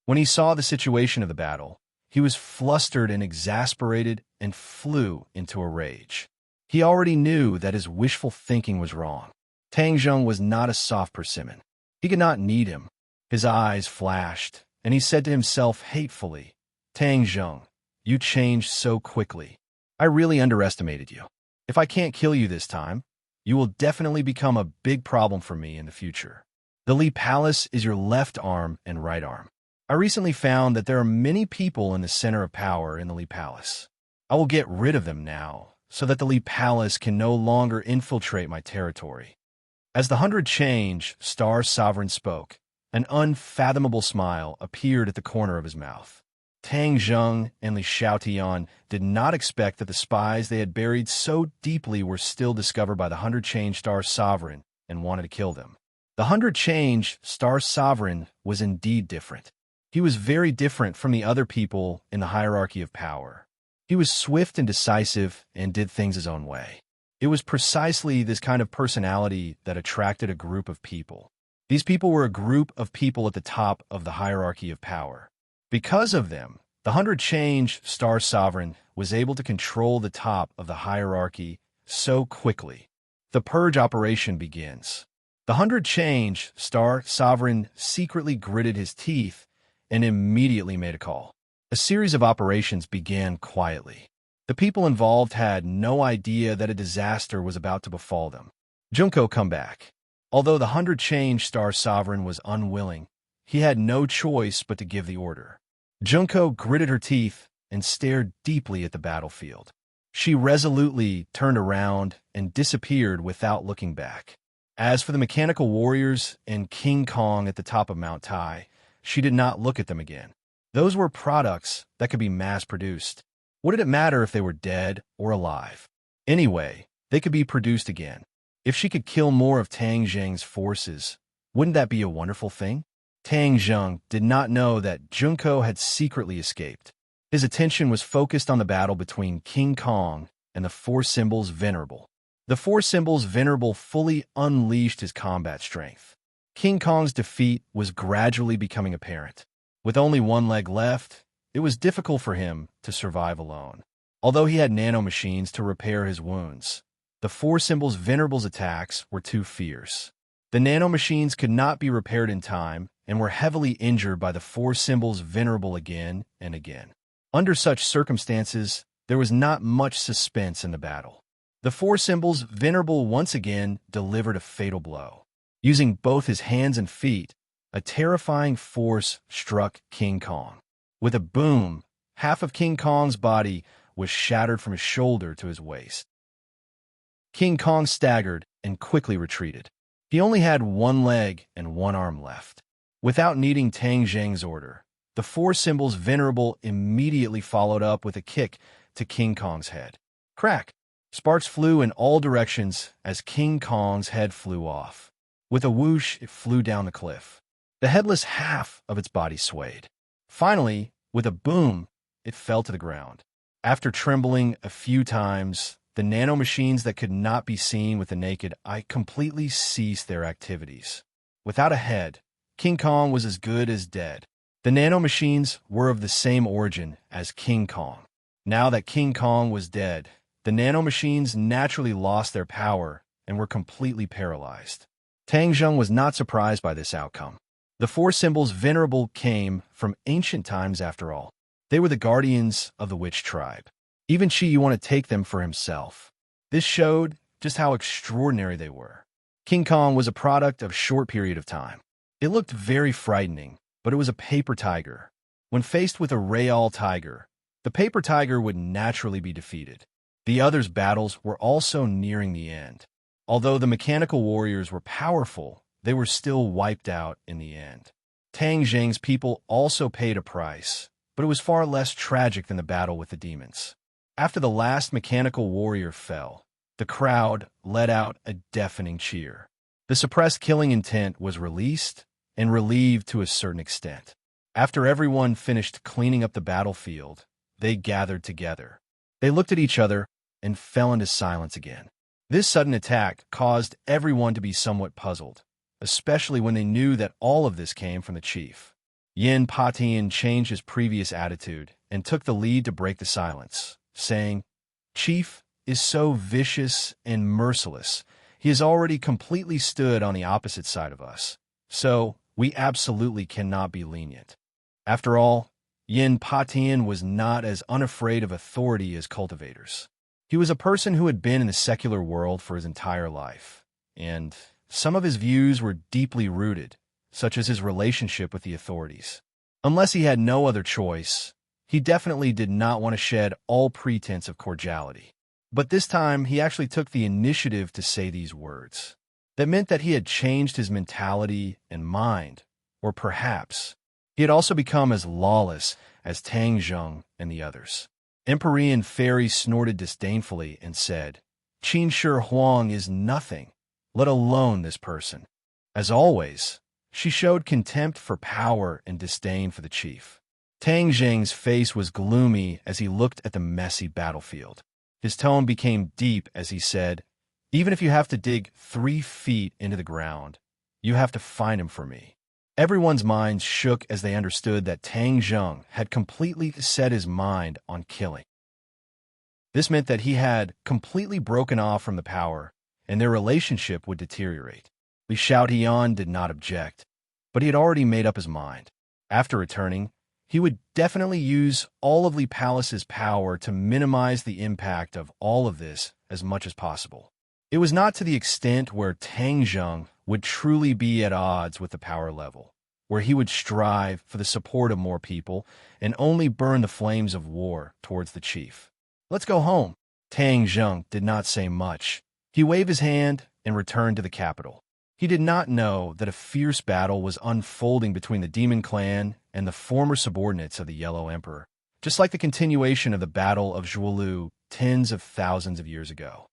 When he saw the situation of the battle, he was flustered and exasperated and flew into a rage. He already knew that his wishful thinking was wrong. Tang Zheng was not a soft persimmon. He could not need him. His eyes flashed, and he said to himself hatefully, "Tang Zheng, you changed so quickly. I really underestimated you. If I can't kill you this time, you will definitely become a big problem for me in the future. The Li Palace is your left arm and right arm. I recently found that there are many people in the center of power in the Li Palace. I will get rid of them now, so that the Li Palace can no longer infiltrate my territory." As the 100-change Star Sovereign spoke, an unfathomable smile appeared at the corner of his mouth. Tang Zheng and Li Xiaotian did not expect that the spies they had buried so deeply were still discovered by the 100-change Star Sovereign and wanted to kill them. The 100-change Star Sovereign was indeed different. He was very different from the other people in the hierarchy of power. He was swift and decisive and did things his own way. It was precisely this kind of personality that attracted a group of people. These people were a group of people at the top of the hierarchy of power. Because of them, the 100-change Star Sovereign was able to control the top of the hierarchy so quickly. The purge operation begins. The 100-change Star Sovereign secretly gritted his teeth and immediately made a call. A series of operations began quietly. The people involved had no idea that a disaster was about to befall them. Junko come back. Although the 100 Change Star Sovereign was unwilling, he had no choice but to give the order. Junko gritted her teeth and stared deeply at the battlefield. She resolutely turned around and disappeared without looking back. As for the mechanical warriors and King Kong at the top of Mount Tai, she did not look at them again. Those were products that could be mass-produced. What did it matter if they were dead or alive? Anyway, they could be produced again. If she could kill more of Tang Zheng's forces, wouldn't that be a wonderful thing? Tang Zheng did not know that Junko had secretly escaped. His attention was focused on the battle between King Kong and the Four Symbols Venerable. The Four Symbols Venerable fully unleashed his combat strength. King Kong's defeat was gradually becoming apparent. With only one leg left, it was difficult for him to survive alone. Although he had nanomachines to repair his wounds, the Four Symbols Venerable's attacks were too fierce. The nanomachines could not be repaired in time and were heavily injured by the Four Symbols Venerable again and again. Under such circumstances, there was not much suspense in the battle. The Four Symbols Venerable once again delivered a fatal blow. Using both his hands and feet, a terrifying force struck King Kong. With a boom, half of King Kong's body was shattered from his shoulder to his waist. King Kong staggered and quickly retreated. He only had one leg and one arm left. Without needing Tang Zheng's order, the Four Symbols Venerable immediately followed up with a kick to King Kong's head. Crack! Sparks flew in all directions as King Kong's head flew off. With a whoosh, it flew down the cliff. The headless half of its body swayed. Finally, with a boom, it fell to the ground. After trembling a few times, the nanomachines that could not be seen with the naked eye completely ceased their activities. Without a head, King Kong was as good as dead. The nanomachines were of the same origin as King Kong. Now that King Kong was dead, the nanomachines naturally lost their power and were completely paralyzed. Tang Zheng was not surprised by this outcome. The Four Symbols Venerable came from ancient times after all. They were the guardians of the witch tribe. Even Qi wanted to take them for himself. This showed just how extraordinary they were. King Kong was a product of a short period of time. It looked very frightening, but it was a paper tiger. When faced with a real tiger, the paper tiger would naturally be defeated. The others' battles were also nearing the end. Although the mechanical warriors were powerful, they were still wiped out in the end. Tang Zheng's people also paid a price, but it was far less tragic than the battle with the demons. After the last mechanical warrior fell, the crowd let out a deafening cheer. The suppressed killing intent was released and relieved to a certain extent. After everyone finished cleaning up the battlefield, they gathered together. They looked at each other and fell into silence again. This sudden attack caused everyone to be somewhat puzzled, especially when they knew that all of this came from the chief. Yin Patian changed his previous attitude and took the lead to break the silence, saying, "Chief is so vicious and merciless. He has already completely stood on the opposite side of us. So, we absolutely cannot be lenient." After all, Yin Patian was not as unafraid of authority as Cultivators. He was a person who had been in the secular world for his entire life, and some of his views were deeply rooted, such as his relationship with the authorities. Unless he had no other choice, he definitely did not want to shed all pretense of cordiality. But this time, he actually took the initiative to say these words. That meant that he had changed his mentality and mind, or perhaps he had also become as lawless as Tang Zheng and the others. Empyrean Fairy snorted disdainfully and said, "Qin Shi Huang is nothing, let alone this person." As always, she showed contempt for power and disdain for the chief. Tang Zheng's face was gloomy as he looked at the messy battlefield. His tone became deep as he said, "Even if you have to dig 3 feet into the ground, you have to find him for me." Everyone's minds shook as they understood that Tang Zheng had completely set his mind on killing. This meant that he had completely broken off from the power, and their relationship would deteriorate. Li Xiaotian did not object, but he had already made up his mind. After returning, he would definitely use all of Li Palace's power to minimize the impact of all of this as much as possible. It was not to the extent where Tang Zheng would truly be at odds with the power level, where he would strive for the support of more people and only burn the flames of war towards the chief. "Let's go home." Tang Zheng did not say much. He waved his hand and returned to the capital. He did not know that a fierce battle was unfolding between the Demon Clan and the former subordinates of the Yellow Emperor, just like the continuation of the Battle of Zhuolu tens of thousands of years ago.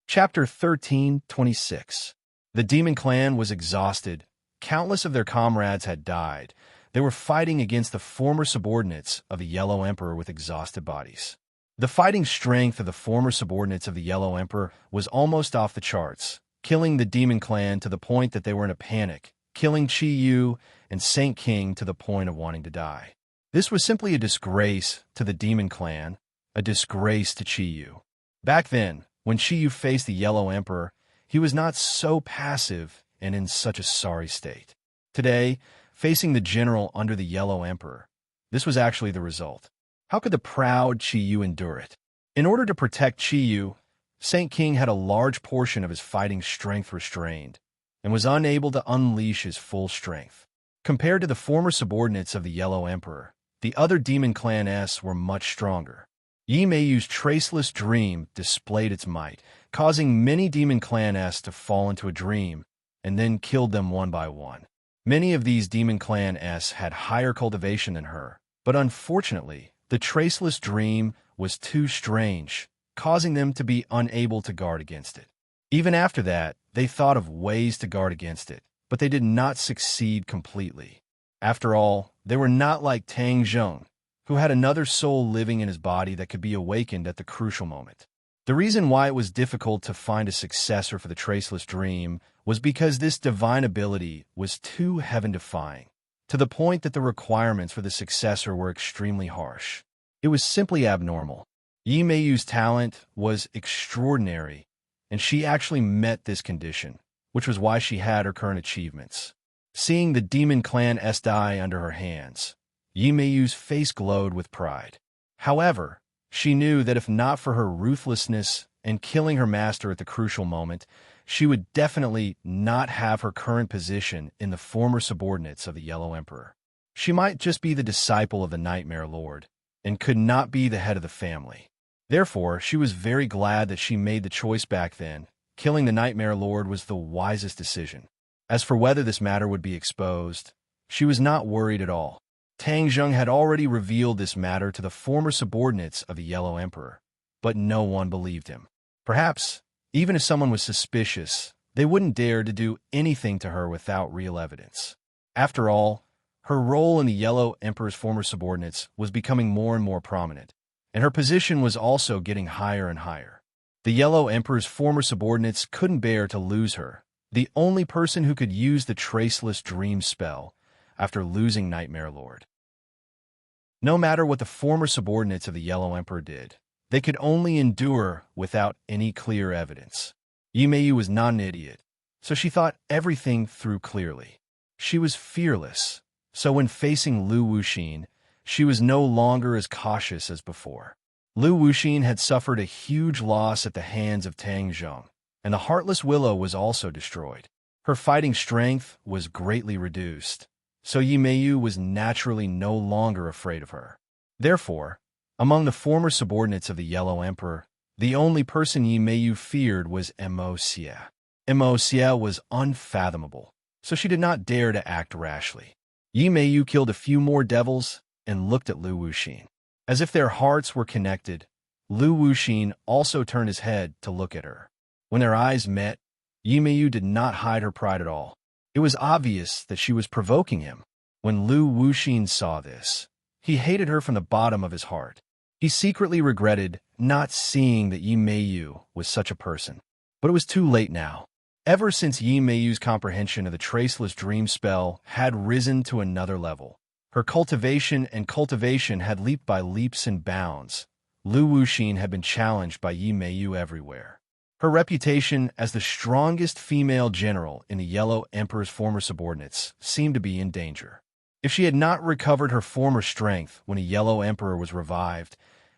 Chapter 13:26. The Demon Clan was exhausted. Countless of their comrades had died. They were fighting against the former subordinates of the Yellow Emperor with exhausted bodies. The fighting strength of the former subordinates of the Yellow Emperor was almost off the charts, killing the Demon Clan to the point that they were in a panic, killing Qi Yu and Saint King to the point of wanting to die. This was simply a disgrace to the Demon Clan, a disgrace to Qi Yu. Back then, when Qi Yu faced the Yellow Emperor, he was not so passive and in such a sorry state. Today, facing the general under the Yellow Emperor, this was actually the result. How could the proud Qi Yu endure it? In order to protect Qi Yu, Saint King had a large portion of his fighting strength restrained and was unable to unleash his full strength. Compared to the former subordinates of the Yellow Emperor, the other Demon Clan-s were much stronger. Yi Meiyu's traceless dream displayed its might, causing many Demon Clan-s to fall into a dream and then killed them one by one. Many of these Demon Clan-s had higher cultivation than her, but unfortunately, the traceless dream was too strange, causing them to be unable to guard against it. Even after that, they thought of ways to guard against it, but they did not succeed completely. After all, they were not like Tang Zheng, who had another soul living in his body that could be awakened at the crucial moment. The reason why it was difficult to find a successor for the traceless dream was because this divine ability was too heaven-defying, to the point that the requirements for the successor were extremely harsh. It was simply abnormal. Yi Meiyu's talent was extraordinary, and she actually met this condition, which was why she had her current achievements. Seeing the Demon Clan-s die under her hands, Yi Meiyu's face glowed with pride. However, she knew that if not for her ruthlessness and killing her master at the crucial moment, she would definitely not have her current position in the former subordinates of the Yellow Emperor. She might just be the disciple of the Nightmare Lord, and could not be the head of the family. Therefore, she was very glad that she made the choice back then. Killing the Nightmare Lord was the wisest decision. As for whether this matter would be exposed, she was not worried at all. Tang Zheng had already revealed this matter to the former subordinates of the Yellow Emperor, but no one believed him. Perhaps, even if someone was suspicious, they wouldn't dare to do anything to her without real evidence. After all, her role in the Yellow Emperor's former subordinates was becoming more and more prominent, and her position was also getting higher and higher. The Yellow Emperor's former subordinates couldn't bear to lose her, the only person who could use the traceless dream spell after losing Nightmare Lord. No matter what the former subordinates of the Yellow Emperor did, they could only endure without any clear evidence. Yi Meiyu was not an idiot, so she thought everything through clearly. She was fearless, so when facing Lu Wuxin, she was no longer as cautious as before. Lu Wuxin had suffered a huge loss at the hands of Tang Zheng, and the Heartless Willow was also destroyed. Her fighting strength was greatly reduced, so Yi Meiyu was naturally no longer afraid of her. Therefore, among the former subordinates of the Yellow Emperor, the only person Yi Meiyu feared was Mo Xie. Mo Xie was unfathomable, so she did not dare to act rashly. Yi Meiyu killed a few more devils and looked at Lu Wuxin. As if their hearts were connected, Lu Wuxin also turned his head to look at her. When their eyes met, Yi Meiyu did not hide her pride at all. It was obvious that she was provoking him. When Lu Wuxin saw this, he hated her from the bottom of his heart. He secretly regretted not seeing that Yi Meiyu was such a person. But it was too late now. Ever since Yi Meiyu's comprehension of the traceless dream spell had risen to another level, her cultivation had leaped by leaps and bounds. Lu Wuxin had been challenged by Yi Meiyu everywhere. Her reputation as the strongest female general in the Yellow Emperor's former subordinates seemed to be in danger. If she had not recovered her former strength when a Yellow Emperor was revived,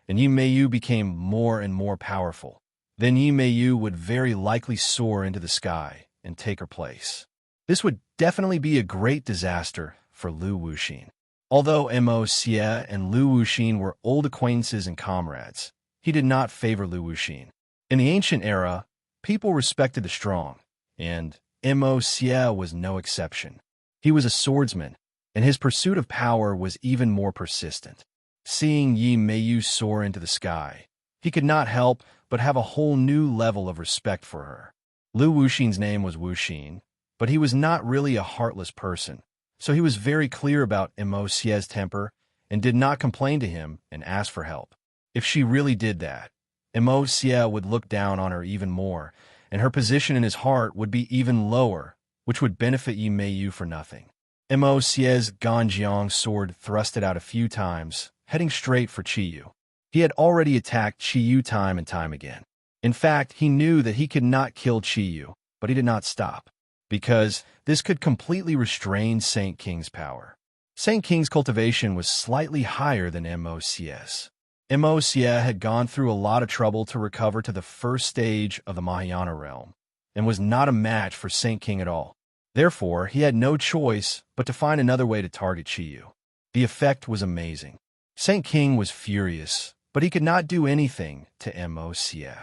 and Yi Meiyu became more and more powerful. Then Yi Meiyu would very likely soar into the sky and take her place. This would definitely be a great disaster for Lu Wuxin. Although Mo Xie and Lu Wuxin were old acquaintances and comrades, he did not favor Lu Wuxin. In the ancient era, people respected the strong, and Mo Xie was no exception. He was a swordsman, and his pursuit of power was even more persistent. Seeing Yi Meiyu soar into the sky, he could not help but have a whole new level of respect for her. Lu Wuxin's name was Wuxin, but he was not really a heartless person, so he was very clear about Mo Xie's temper and did not complain to him and ask for help. If she really did that, Mo Xie would look down on her even more, and her position in his heart would be even lower, which would benefit Yi Meiyu for nothing. Mo Xie's Ganjiang sword thrusted out a few times, heading straight for Qiyu. He had already attacked Qiyu time and time again. In fact, he knew that he could not kill Qiyu, but he did not stop, because this could completely restrain Saint King's power. Saint King's cultivation was slightly higher than Mo Xie's. Mo Xie had gone through a lot of trouble to recover to the first stage of the Mahayana realm, and was not a match for Saint King at all. Therefore, he had no choice but to find another way to target Qiyu. The effect was amazing. Saint King was furious, but he could not do anything to Mo Xie.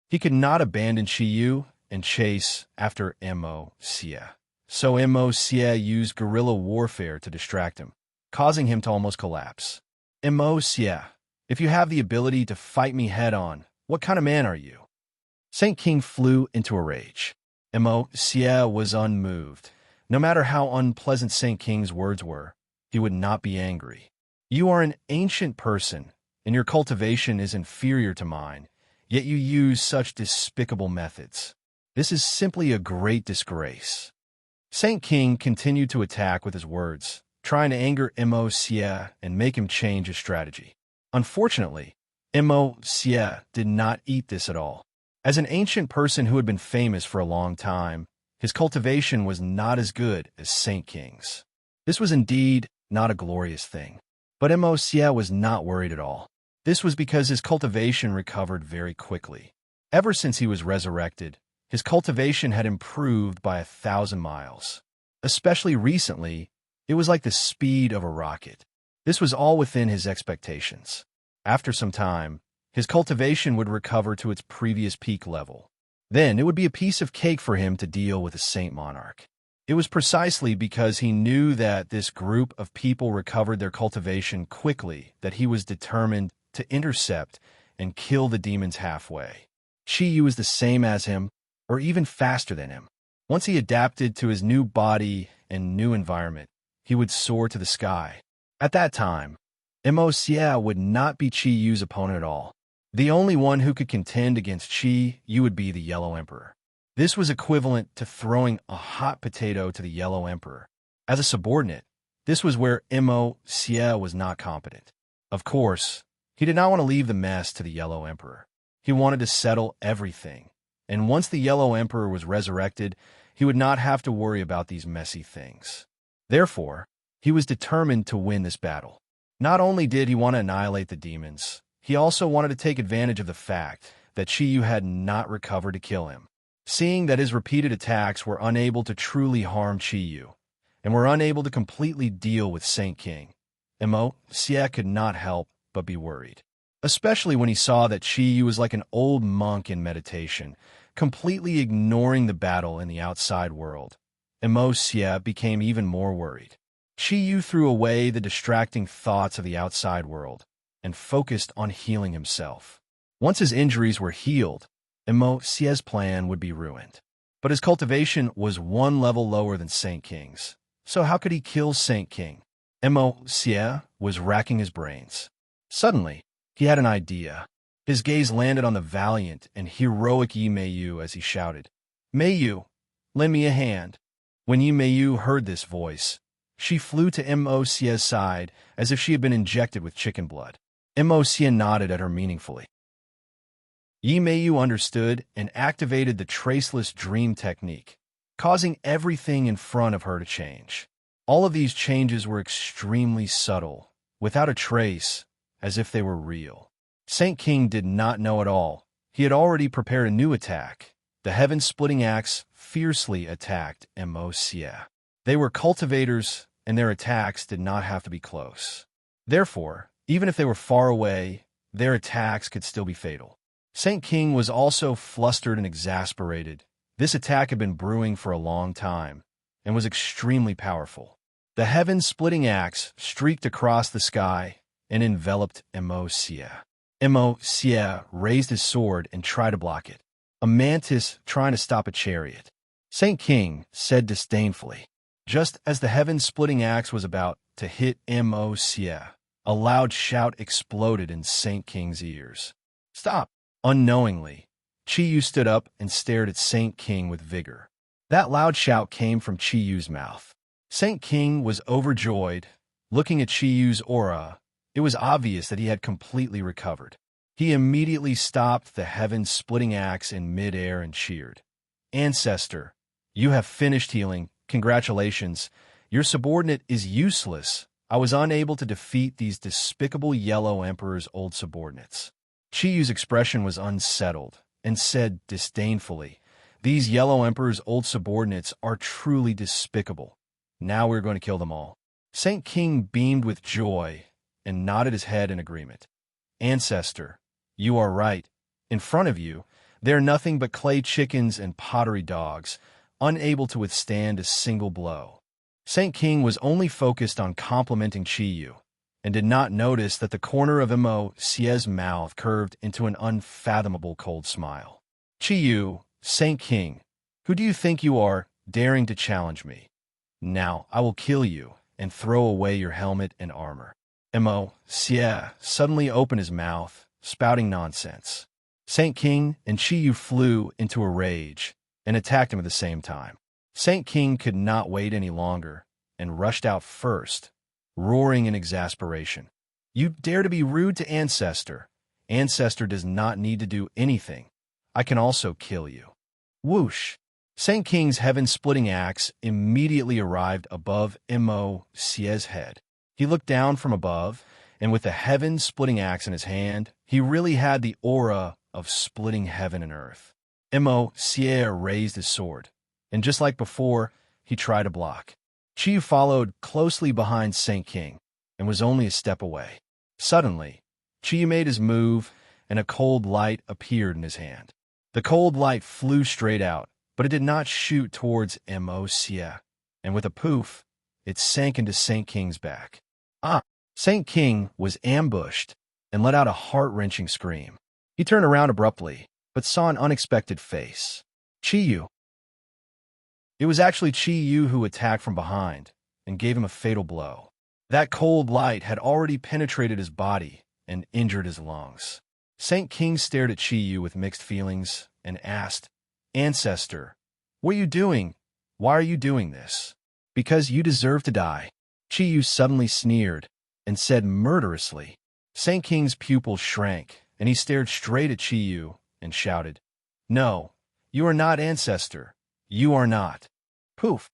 He could not abandon Qiyu and chase after Mo Xie. So Mo Xie used guerrilla warfare to distract him, causing him to almost collapse. Mo Xie, if you have the ability to fight me head-on, what kind of man are you? Saint King flew into a rage. Mo Xie was unmoved. No matter how unpleasant Saint King's words were, he would not be angry. You are an ancient person, and your cultivation is inferior to mine, yet you use such despicable methods. This is simply a great disgrace. Saint King continued to attack with his words, trying to anger Mo Xie and make him change his strategy. Unfortunately, Mo Xie did not eat this at all. As an ancient person who had been famous for a long time, his cultivation was not as good as Saint King's. This was indeed not a glorious thing. But Mo Xie was not worried at all. This was because his cultivation recovered very quickly. Ever since he was resurrected, his cultivation had improved by 1,000 miles. Especially recently, it was like the speed of a rocket. This was all within his expectations. After some time, his cultivation would recover to its previous peak level. Then it would be a piece of cake for him to deal with a Saint Monarch. It was precisely because he knew that this group of people recovered their cultivation quickly that he was determined to intercept and kill the demons halfway. Qiyu was the same as him, or even faster than him. Once he adapted to his new body and new environment, he would soar to the sky. At that time, Mo Xie would not be Qiyu's opponent at all. The only one who could contend against Qiyu would be the Yellow Emperor. This was equivalent to throwing a hot potato to the Yellow Emperor. As a subordinate, this was where Mo Xie was not competent. Of course, he did not want to leave the mess to the Yellow Emperor. He wanted to settle everything, and once the Yellow Emperor was resurrected, he would not have to worry about these messy things. Therefore, he was determined to win this battle. Not only did he want to annihilate the demons, he also wanted to take advantage of the fact that Qiyu had not recovered to kill him. Seeing that his repeated attacks were unable to truly harm Qiyu, and were unable to completely deal with Saint King, Mo Xie could not help but be worried. Especially when he saw that Qiyu was like an old monk in meditation, completely ignoring the battle in the outside world. Mo Xie became even more worried. Qiyu threw away the distracting thoughts of the outside world and focused on healing himself. Once his injuries were healed, Mo Xie's plan would be ruined. But his cultivation was one level lower than Saint King's. So how could he kill Saint King? Mo Xie was racking his brains. Suddenly, he had an idea. His gaze landed on the valiant and heroic Yi Meiyu as he shouted, "Meiyu, lend me a hand." When Yi Meiyu heard this voice, she flew to Mo Xie's side as if she had been injected with chicken blood. Mo Xie nodded at her meaningfully. Yi Meiyu understood and activated the traceless dream technique, causing everything in front of her to change. All of these changes were extremely subtle, without a trace, as if they were real. Saint King did not know at all. He had already prepared a new attack. The heaven-splitting axe fiercely attacked Emocia. They were cultivators, and their attacks did not have to be close. Therefore, even if they were far away, their attacks could still be fatal. Saint King was also flustered and exasperated. This attack had been brewing for a long time, and was extremely powerful. The heaven-splitting axe streaked across the sky and enveloped Emocia. Emocia raised his sword and tried to block it. A mantis trying to stop a chariot. Saint King said disdainfully. Just as the heaven-splitting axe was about to hit Emocia, a loud shout exploded in Saint King's ears. "Stop!" Unknowingly, Chiyu stood up and stared at Saint King with vigor. That loud shout came from Chiyu's mouth. Saint King was overjoyed. Looking at Chiyu's aura, it was obvious that he had completely recovered. He immediately stopped the heaven-splitting axe in midair and cheered. "Ancestor, you have finished healing. Congratulations. Your subordinate is useless. I was unable to defeat these despicable Yellow Emperor's old subordinates." Chiyu's expression was unsettled, and said disdainfully, "These Yellow Emperor's old subordinates are truly despicable. Now we're going to kill them all." Saint King beamed with joy and nodded his head in agreement. "Ancestor, you are right. In front of you, they're nothing but clay chickens and pottery dogs, unable to withstand a single blow." Saint King was only focused on complimenting Chiyu, and did not notice that the corner of Emocia's mouth curved into an unfathomable cold smile. "Chiyu, Saint King, who do you think you are, daring to challenge me? Now I will kill you and throw away your helmet and armor." Emocia suddenly opened his mouth, spouting nonsense. Saint King and Chiyu flew into a rage and attacked him at the same time. Saint King could not wait any longer and rushed out first, roaring in exasperation. "You dare to be rude to Ancestor. Ancestor does not need to do anything. I can also kill you." Whoosh! Saint King's heaven-splitting axe immediately arrived above Emocia's head. He looked down from above, and with the heaven-splitting axe in his hand, he really had the aura of splitting heaven and earth. Emocia raised his sword, and just like before, he tried to block. Chiyu followed closely behind Saint King, and was only a step away. Suddenly, Chiyu made his move, and a cold light appeared in his hand. The cold light flew straight out, but it did not shoot towards Emocia, and with a poof, it sank into Saint King's back. Ah! Saint King was ambushed, and let out a heart-wrenching scream. He turned around abruptly, but saw an unexpected face. Chiyu. It was actually Chiyu who attacked from behind, and gave him a fatal blow. That cold light had already penetrated his body, and injured his lungs. Saint King stared at Chiyu with mixed feelings, and asked, "Ancestor, what are you doing? Why are you doing this?" "Because you deserve to die." Chiyu suddenly sneered, and said murderously. Saint King's pupils shrank, and he stared straight at Chiyu, and shouted, "No, you are not Ancestor. You are not." Poof.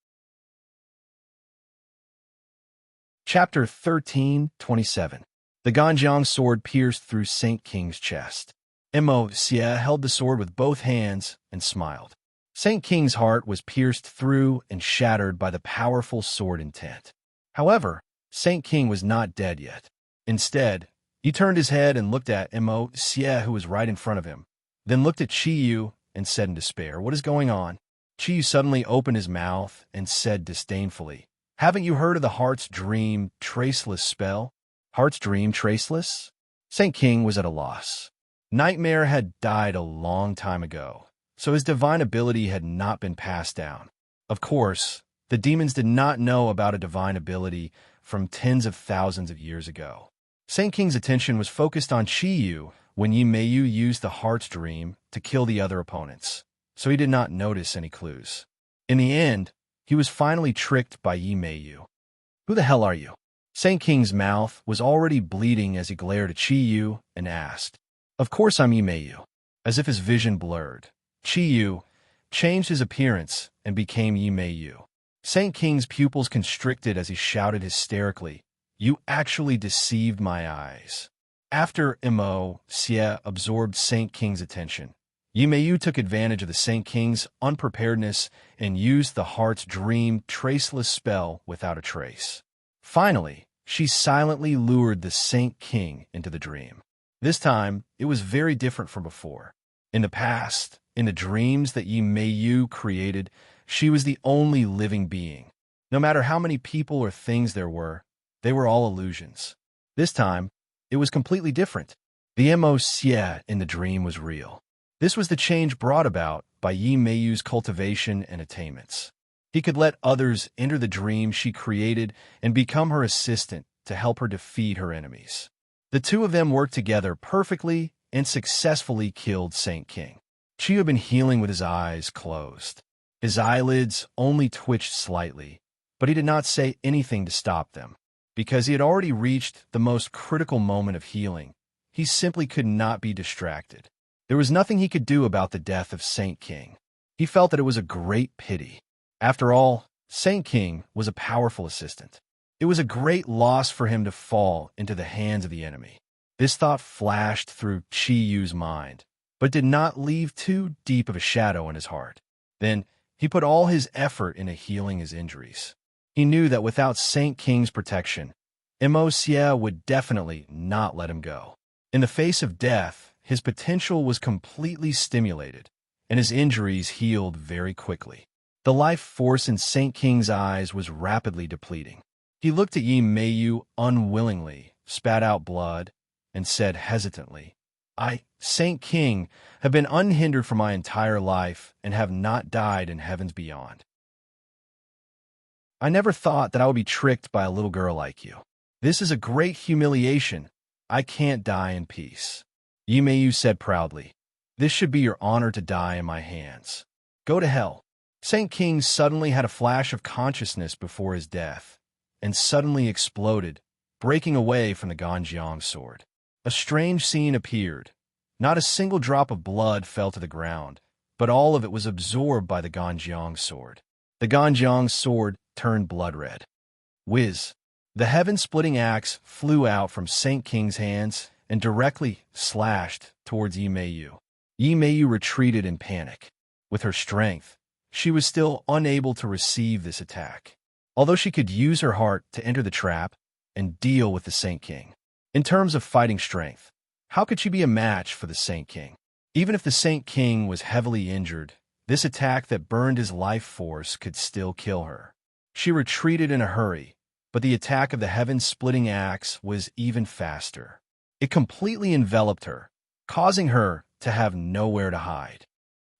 Chapter 13:27. The Ganjiang sword pierced through Saint King's chest. Emocia held the sword with both hands and smiled. Saint King's heart was pierced through and shattered by the powerful sword intent. However, Saint King was not dead yet. Instead, he turned his head and looked at Emocia, who was right in front of him, then looked at Chiyu and said in despair, "What is going on?" Chiyu suddenly opened his mouth and said disdainfully, "Haven't you heard of the Heart's Dream Traceless spell?" Heart's Dream Traceless? Saint King was at a loss. Nightmare had died a long time ago, so his divine ability had not been passed down. Of course, the demons did not know about a divine ability from tens of thousands of years ago. Saint King's attention was focused on Chiyu when Yimeyu used the Heart's Dream to kill the other opponents, so he did not notice any clues. In the end, he was finally tricked by Yimeyu. "Who the hell are you?" Saint King's mouth was already bleeding as he glared at Chiyu and asked. "Of course I'm Yimeyu." As if his vision blurred, Chiyu changed his appearance and became Yimeyu. Saint King's pupils constricted as he shouted hysterically, "You actually deceived my eyes." After Mo Xie absorbed Saint King's attention, Yimeyu took advantage of the Saint King's unpreparedness and used the heart's dream traceless spell without a trace. Finally, she silently lured the Saint King into the dream. This time, it was very different from before. In the past, in the dreams that Yimeyu created, she was the only living being. No matter how many people or things there were, they were all illusions. This time, it was completely different. The Mo Xie in the dream was real. This was the change brought about by Yimeyu's cultivation and attainments. He could let others enter the dream she created and become her assistant to help her defeat her enemies. The two of them worked together perfectly and successfully killed Saint King. Chi had been healing with his eyes closed. His eyelids only twitched slightly, but he did not say anything to stop them. Because he had already reached the most critical moment of healing, he simply could not be distracted. There was nothing he could do about the death of Saint King. He felt that it was a great pity. After all, Saint King was a powerful assistant. It was a great loss for him to fall into the hands of the enemy. This thought flashed through Chi Yu's mind, but did not leave too deep of a shadow in his heart. Then, he put all his effort into healing his injuries. He knew that without Saint King's protection, Mo Xie would definitely not let him go. In the face of death, his potential was completely stimulated, and his injuries healed very quickly. The life force in Saint King's eyes was rapidly depleting. He looked at Yimeyu unwillingly, spat out blood, and said hesitantly, "I, Saint King, have been unhindered for my entire life and have not died in heavens beyond. I never thought that I would be tricked by a little girl like you. This is a great humiliation. I can't die in peace." Yimeyu said proudly, "This should be your honor to die in my hands. Go to hell." Saint King suddenly had a flash of consciousness before his death, and suddenly exploded, breaking away from the Ganjiang sword. A strange scene appeared. Not a single drop of blood fell to the ground, but all of it was absorbed by the Ganjiang sword. The Ganjiang sword turned blood red. Whiz! The heaven-splitting axe flew out from Saint King's hands and directly slashed towards Yimeyu. Yimeyu retreated in panic. With her strength, she was still unable to receive this attack, although she could use her heart to enter the trap and deal with the Saint King. In terms of fighting strength, how could she be a match for the Saint King? Even if the Saint King was heavily injured, this attack that burned his life force could still kill her. She retreated in a hurry, but the attack of the heaven-splitting axe was even faster. It completely enveloped her, causing her to have nowhere to hide.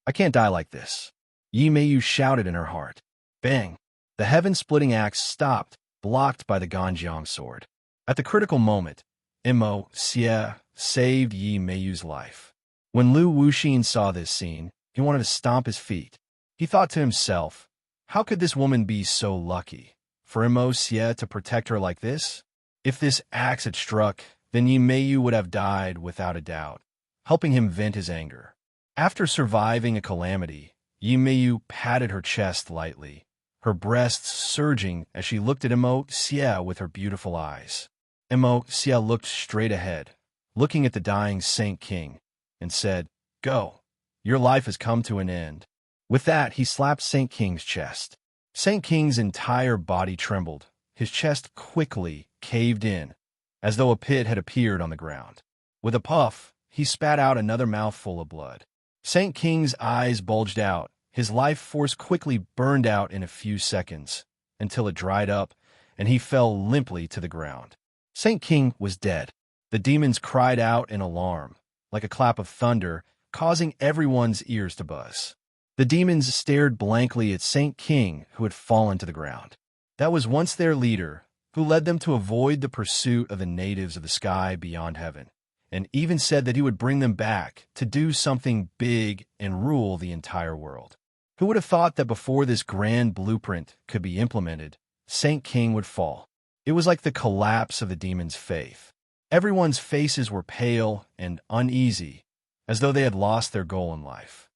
"I can't die like this," Yimeyu shouted in her heart. Bang! The heaven-splitting axe stopped, blocked by the Ganjiang sword. At the critical moment, Mo Xie saved Yimeyu's life. When Lu Wuxin saw this scene, he wanted to stomp his feet. He thought to himself, how could this woman be so lucky for Mo Xie to protect her like this? If this axe had struck, then Yimeyu would have died without a doubt, helping him vent his anger. After surviving a calamity, Yimeyu patted her chest lightly, her breasts surging as she looked at Mo Xie with her beautiful eyes. Mo Xie looked straight ahead, looking at the dying Saint King, and said, "Go. Your life has come to an end." With that, he slapped Saint King's chest. Saint King's entire body trembled. His chest quickly caved in, as though a pit had appeared on the ground. With a puff, he spat out another mouthful of blood. Saint King's eyes bulged out. His life force quickly burned out in a few seconds, until it dried up, and he fell limply to the ground. Saint King was dead. The demons cried out in alarm, like a clap of thunder, causing everyone's ears to buzz. The demons stared blankly at Saint King, who had fallen to the ground. That was once their leader, who led them to avoid the pursuit of the natives of the sky beyond heaven, and even said that he would bring them back to do something big and rule the entire world. Who would have thought that before this grand blueprint could be implemented, Saint King would fall? It was like the collapse of the demons' faith. Everyone's faces were pale and uneasy, as though they had lost their goal in life.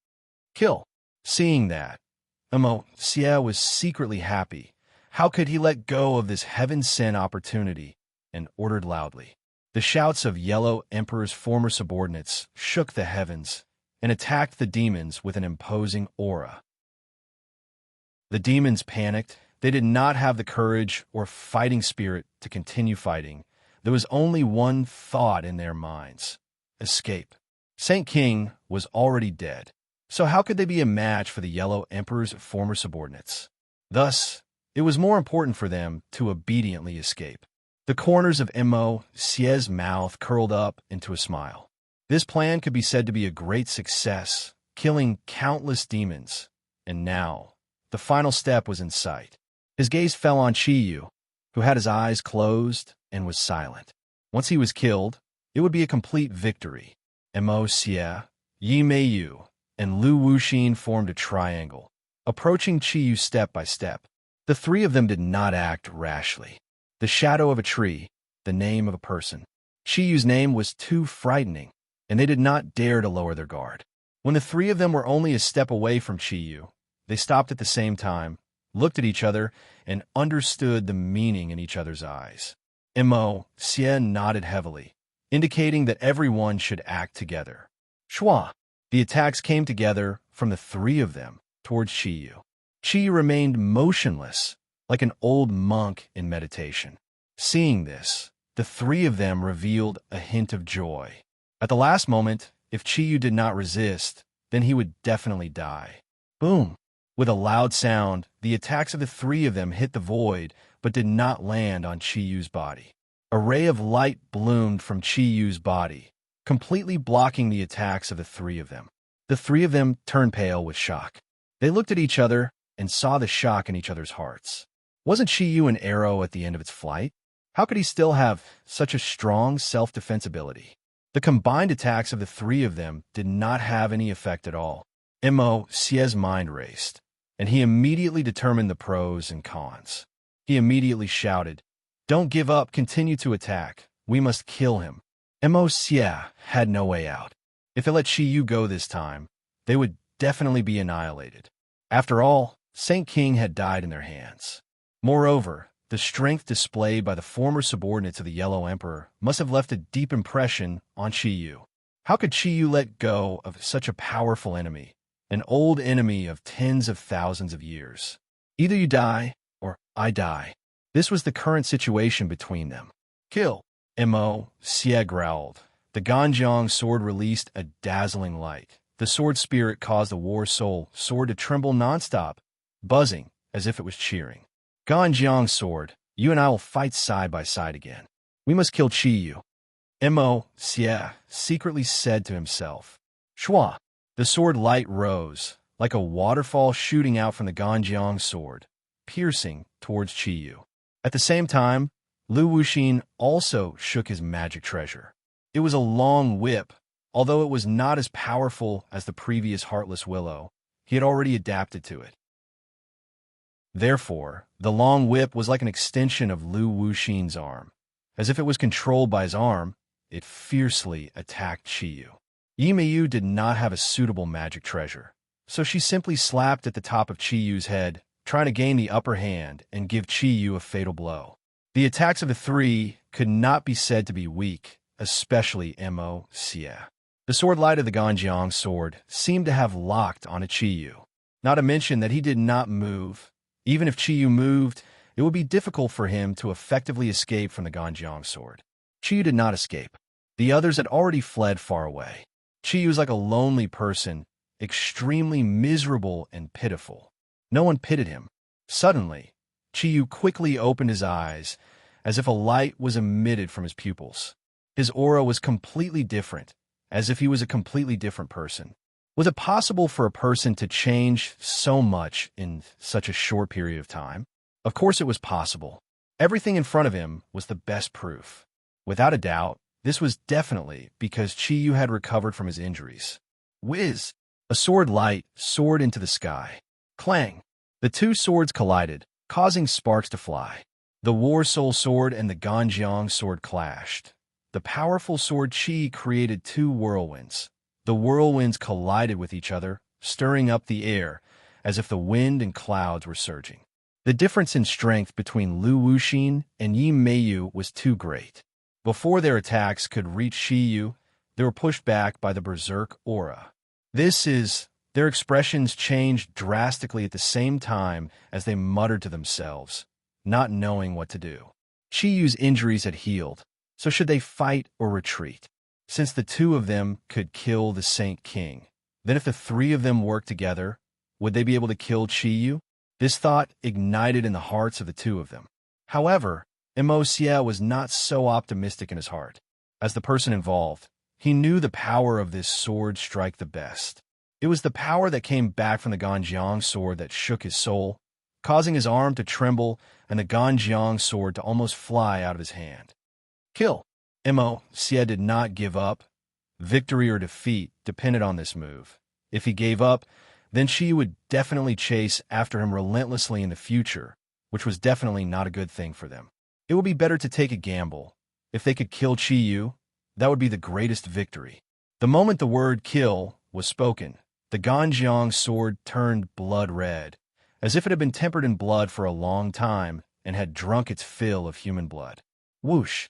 Kill. Seeing that, Mo Xie was secretly happy. How could he let go of this heaven-sent opportunity, and ordered loudly, The shouts of Yellow Emperor's former subordinates shook the heavens and attacked the demons with an imposing aura. The demons panicked. They did not have the courage or fighting spirit to continue fighting. There was only one thought in their minds: escape. Saint King was already dead, so how could they be a match for the Yellow Emperor's former subordinates? Thus, it was more important for them to obediently escape. The corners of Mo Xie's mouth curled up into a smile. This plan could be said to be a great success, killing countless demons. And now, the final step was in sight. His gaze fell on Qiyu, who had his eyes closed and was silent. Once he was killed, it would be a complete victory. Mo Xie, Yi Meiyu, and Lu Wuxin formed a triangle, approaching Qiyu step by step. The three of them did not act rashly. The shadow of a tree, the name of a person. Qiyu's name was too frightening, and they did not dare to lower their guard. When the three of them were only a step away from Qiyu, they stopped at the same time, looked at each other, and understood the meaning in each other's eyes. Mo Xie nodded heavily, indicating that everyone should act together. Shua. The attacks came together from the three of them towards Qiyu. Qiyu remained motionless, like an old monk in meditation. Seeing this, the three of them revealed a hint of joy. At the last moment, if Qiyu did not resist, then he would definitely die. Boom! With a loud sound, the attacks of the three of them hit the void, but did not land on Qiyu's body. A ray of light bloomed from Qiyu's body, completely blocking the attacks of the three of them. The three of them turned pale with shock. They looked at each other and saw the shock in each other's hearts. Wasn't Qiyu an arrow at the end of its flight? How could he still have such a strong self-defense ability? The combined attacks of the three of them did not have any effect at all. Mo Xie's mind raced, and he immediately determined the pros and cons. He immediately shouted, "Don't give up, continue to attack. We must kill him." Mo Xie had no way out. If they let Qiyu go this time, they would definitely be annihilated. After all, Saint King had died in their hands. Moreover, the strength displayed by the former subordinates of the Yellow Emperor must have left a deep impression on Qiyu. How could Qiyu let go of such a powerful enemy, an old enemy of tens of thousands of years? Either you die, or I die. This was the current situation between them. Kill! Mo Xie growled. The Ganjiang sword released a dazzling light. The sword spirit caused the war soul sword to tremble nonstop, buzzing as if it was cheering. Ganjiang sword, you and I will fight side by side again. We must kill Qiyu. Mo Xie secretly said to himself. Shua. The sword light rose, like a waterfall shooting out from the Ganjiang sword, piercing towards Qiyu. At the same time, Lu Wuxin also shook his magic treasure. It was a long whip. Although it was not as powerful as the previous Heartless Willow, he had already adapted to it. Therefore, the long whip was like an extension of Lu Wuxin's arm. As if it was controlled by his arm, it fiercely attacked Qiyu. Yi Meiyu did not have a suitable magic treasure, so she simply slapped at the top of Qiyu's head, trying to gain the upper hand and give Qiyu a fatal blow. The attacks of the three could not be said to be weak, especially Mo Xie. The sword light of the Ganjiang sword seemed to have locked on a Qiyu. Not to mention that he did not move. Even if Qiyu moved, it would be difficult for him to effectively escape from the Ganjiang sword. Qiyu did not escape. The others had already fled far away. Qiyu was like a lonely person, extremely miserable and pitiful. No one pitied him. Suddenly, Qiyu quickly opened his eyes, as if a light was emitted from his pupils. His aura was completely different, as if he was a completely different person. Was it possible for a person to change so much in such a short period of time? Of course it was possible. Everything in front of him was the best proof. Without a doubt, this was definitely because Qiyu had recovered from his injuries. Whiz! A sword light soared into the sky. Clang! The two swords collided, causing sparks to fly. The War Soul sword and the Ganjiang sword clashed. The powerful sword Qi created two whirlwinds. The whirlwinds collided with each other, stirring up the air, as if the wind and clouds were surging. The difference in strength between Lu Wuxin and Yi Meiyu was too great. Before their attacks could reach Shiyu, they were pushed back by the berserk aura. Their expressions changed drastically at the same time as they muttered to themselves, not knowing what to do. Chiyu's injuries had healed, so should they fight or retreat? Since the two of them could kill the Saint King, then if the three of them worked together, would they be able to kill Chiyu? This thought ignited in the hearts of the two of them. However, Xie was not so optimistic in his heart. As the person involved, he knew the power of this sword strike the best. It was the power that came back from the Ganjiang sword that shook his soul, causing his arm to tremble and the Ganjiang sword to almost fly out of his hand. Kill. Xie did not give up. Victory or defeat depended on this move. If he gave up, then she would definitely chase after him relentlessly in the future, which was definitely not a good thing for them. It would be better to take a gamble. If they could kill Chiyu, that would be the greatest victory. The moment the word kill was spoken, the Ganjiang sword turned blood red, as if it had been tempered in blood for a long time and had drunk its fill of human blood. Whoosh.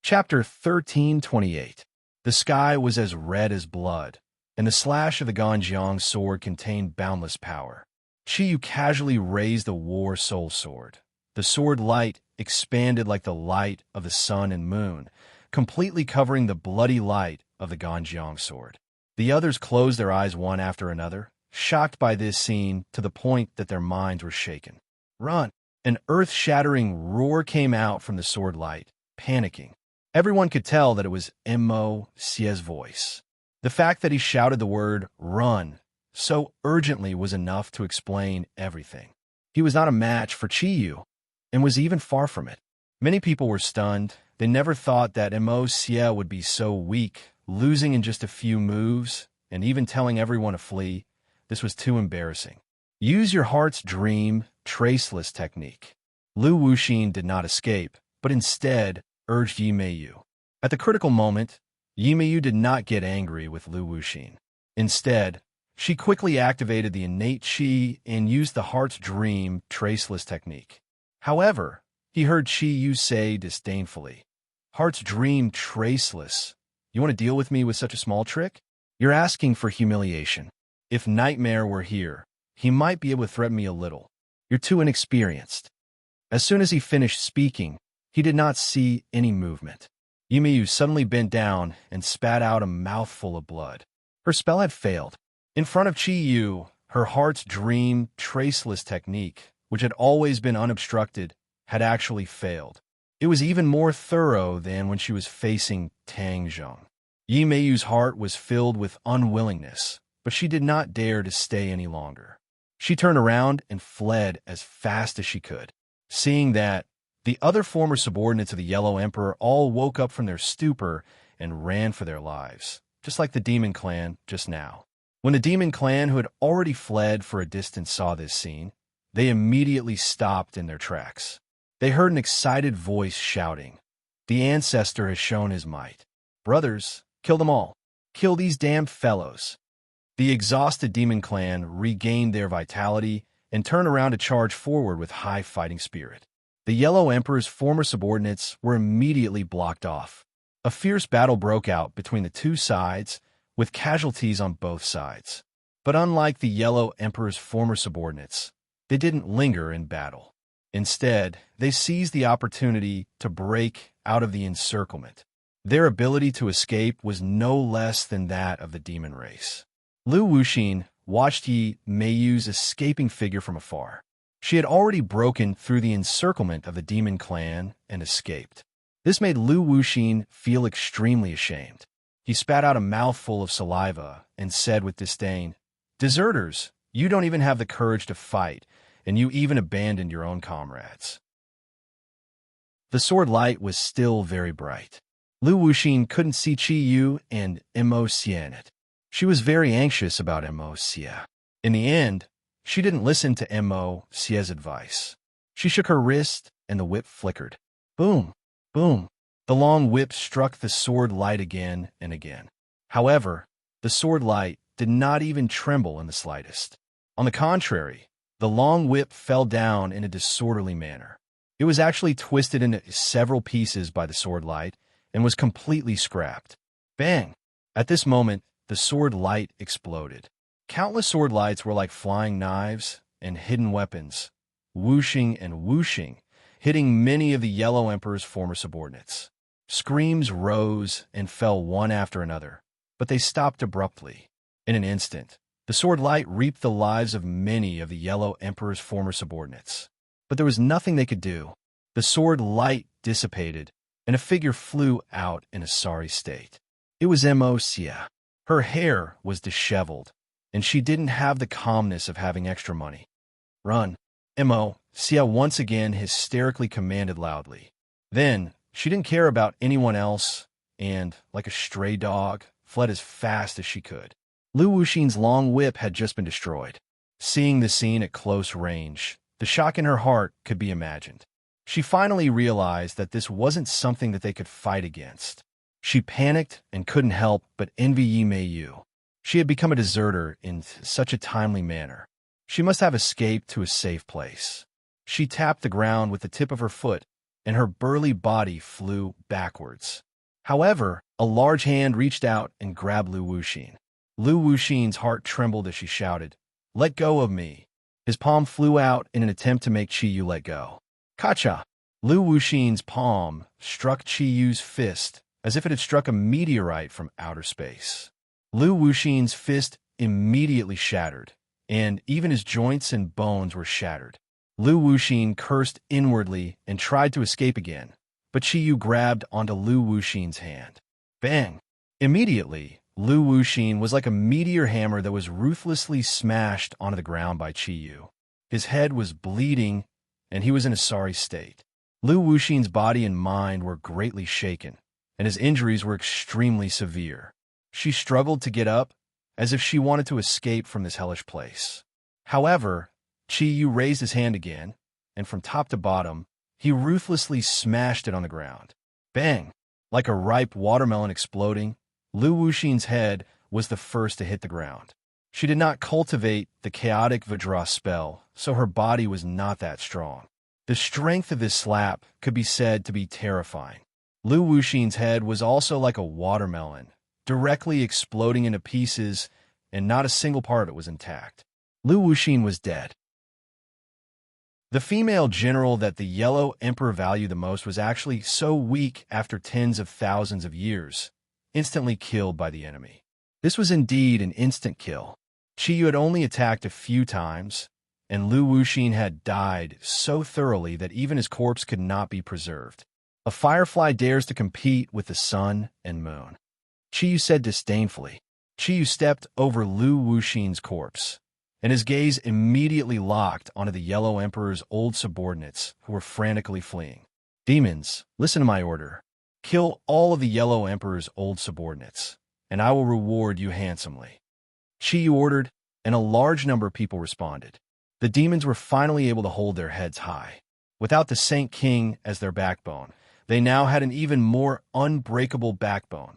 Chapter 1328. The sky was as red as blood, and the slash of the Ganjiang sword contained boundless power. Chiyu casually raised the war soul sword. The sword light expanded like the light of the sun and moon, completely covering the bloody light of the Ganjiang sword. The others closed their eyes one after another, shocked by this scene to the point that their minds were shaken. Run! An earth-shattering roar came out from the sword light, panicking. Everyone could tell that it was Xie's voice. The fact that he shouted the word run so urgently was enough to explain everything. He was not a match for Chiyu, and was even far from it. Many people were stunned. They never thought that Xie would be so weak, losing in just a few moves, and even telling everyone to flee. This was too embarrassing. Use your heart's dream, traceless technique. Lu Wuxin did not escape, but instead urged Yi Meiyu. At the critical moment, Yi Meiyu did not get angry with Lu Wuxin. Instead, she quickly activated the innate Qi and used the heart's dream, traceless technique. However, he heard Chiyu say disdainfully, "Heart's dream traceless. You want to deal with me with such a small trick? You're asking for humiliation. If Nightmare were here, he might be able to threaten me a little. You're too inexperienced." As soon as he finished speaking, he did not see any movement. Yumiyu suddenly bent down and spat out a mouthful of blood. Her spell had failed. In front of Chiyu, her heart's dream, traceless technique, which had always been unobstructed, had actually failed. It was even more thorough than when she was facing Tang Zheng. Yi Meiyu's heart was filled with unwillingness, but she did not dare to stay any longer. She turned around and fled as fast as she could. Seeing that, the other former subordinates of the Yellow Emperor all woke up from their stupor and ran for their lives, just like the Demon Clan just now. When the Demon Clan, who had already fled for a distance, saw this scene, they immediately stopped in their tracks. They heard an excited voice shouting, "The Ancestor has shown his might. Brothers, kill them all. Kill these damned fellows." The exhausted Demon Clan regained their vitality and turned around to charge forward with high fighting spirit. The Yellow Emperor's former subordinates were immediately blocked off. A fierce battle broke out between the two sides, with casualties on both sides. But unlike the Yellow Emperor's former subordinates, they didn't linger in battle. Instead, they seized the opportunity to break out of the encirclement. Their ability to escape was no less than that of the demon race. Lu Wuxin watched Yi Meiyu's escaping figure from afar. She had already broken through the encirclement of the Demon Clan and escaped. This made Lu Wuxin feel extremely ashamed. He spat out a mouthful of saliva and said with disdain, "Deserters, you don't even have the courage to fight, and you even abandoned your own comrades." The sword light was still very bright. Lu Wuxin couldn't see Chiyu and Xie in it. She was very anxious about Xie. In the end, she didn't listen to Xie's advice. She shook her wrist, and the whip flickered. Boom! Boom! The long whip struck the sword light again and again. However, the sword light did not even tremble in the slightest. On the contrary, the long whip fell down in a disorderly manner. It was actually twisted into several pieces by the sword light and was completely scrapped. Bang! At this moment, the sword light exploded. Countless sword lights were like flying knives and hidden weapons, whooshing and whooshing, hitting many of the Yellow Emperor's former subordinates. Screams rose and fell one after another, but they stopped abruptly. In an instant, the sword light reaped the lives of many of the Yellow Emperor's former subordinates. But there was nothing they could do. The sword light dissipated, and a figure flew out in a sorry state. It was Emosia. Her hair was disheveled, and she didn't have the calmness of having extra money. Run! Emosia once again hysterically commanded loudly. Then, she didn't care about anyone else, and, like a stray dog, fled as fast as she could. Lu Wuxin's long whip had just been destroyed. Seeing the scene at close range, the shock in her heart could be imagined. She finally realized that this wasn't something that they could fight against. She panicked and couldn't help but envy Yi Mei Yu. She had become a deserter in such a timely manner. She must have escaped to a safe place. She tapped the ground with the tip of her foot, and her burly body flew backwards. However, a large hand reached out and grabbed Lu Wuxin. Lu Wuxin's heart trembled as she shouted, "Let go of me!" His palm flew out in an attempt to make Chi Yu let go. Kacha! Lu Wuxin's palm struck Chi Yu's fist as if it had struck a meteorite from outer space. Lu Wuxin's fist immediately shattered, and even his joints and bones were shattered. Lu Wuxin cursed inwardly and tried to escape again, but Chi Yu grabbed onto Lu Wuxin's hand. Bang! Immediately, Lu Wuxin was like a meteor hammer that was ruthlessly smashed onto the ground by Chi Yu. His head was bleeding, and he was in a sorry state. Lu Wuxin's body and mind were greatly shaken, and his injuries were extremely severe. She struggled to get up, as if she wanted to escape from this hellish place. However, Chi Yu raised his hand again, and from top to bottom, he ruthlessly smashed it on the ground. Bang! Like a ripe watermelon exploding, Lu Wuxin's head was the first to hit the ground. She did not cultivate the chaotic Vajra spell, so her body was not that strong. The strength of this slap could be said to be terrifying. Lu Wuxin's head was also like a watermelon, directly exploding into pieces, and not a single part of it was intact. Lu Wuxin was dead. The female general that the Yellow Emperor valued the most was actually so weak after tens of thousands of years, instantly killed by the enemy. This was indeed an instant kill. Chi Yu had only attacked a few times, and Lu Wuxin had died so thoroughly that even his corpse could not be preserved. A firefly dares to compete with the sun and moon. Chi Yu said disdainfully. Chi Yu stepped over Lu Wuxin's corpse, and his gaze immediately locked onto the Yellow Emperor's old subordinates who were frantically fleeing. Demons, listen to my order. Kill all of the Yellow Emperor's old subordinates, and I will reward you handsomely. Chi Yu ordered, and a large number of people responded. The demons were finally able to hold their heads high. Without the Saint King as their backbone, they now had an even more unbreakable backbone.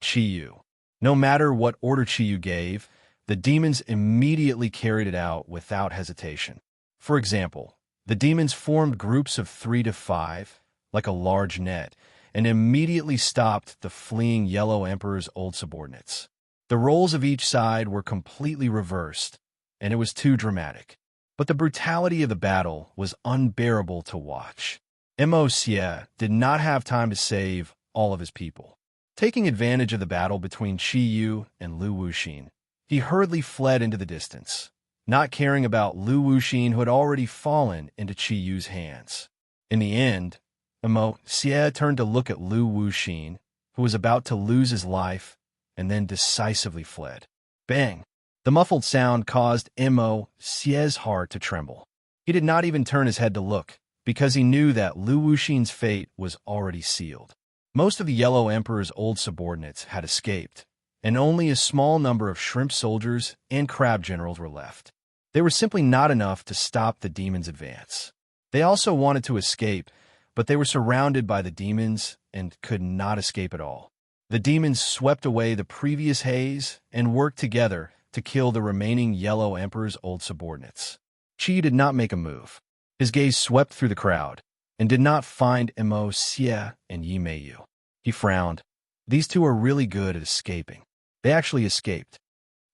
Chi Yu. No matter what order Chi Yu gave, the demons immediately carried it out without hesitation. For example, the demons formed groups of 3 to 5, like a large net, and immediately stopped the fleeing Yellow Emperor's old subordinates. The roles of each side were completely reversed, and it was too dramatic. But the brutality of the battle was unbearable to watch. Emosia did not have time to save all of his people. Taking advantage of the battle between Chi Yu and Lu Wuxin, he hurriedly fled into the distance, not caring about Lu Wuxin who had already fallen into Chi Yu's hands. In the end, Emosia turned to look at Lu Wuxin, who was about to lose his life, and then decisively fled. Bang! The muffled sound caused Emosia's heart to tremble. He did not even turn his head to look, because he knew that Lu Wuxin's fate was already sealed. Most of the Yellow Emperor's old subordinates had escaped, and only a small number of shrimp soldiers and crab generals were left. They were simply not enough to stop the demons' advance. They also wanted to escape, but they were surrounded by the demons and could not escape at all. The demons swept away the previous haze and worked together to kill the remaining Yellow Emperor's old subordinates. Chi did not make a move. His gaze swept through the crowd, and did not find Mo Xie and Yi Meiyu. He frowned. These two are really good at escaping. They actually escaped.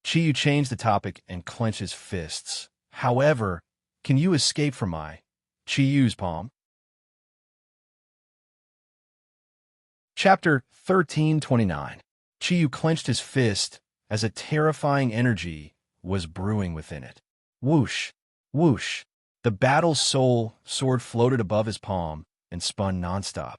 Qiyu changed the topic and clenched his fists. However, can you escape from my Qiyu's palm? Chapter 1329. Qiyu clenched his fist as a terrifying energy was brewing within it. Whoosh! Whoosh! The battle soul sword floated above his palm and spun nonstop.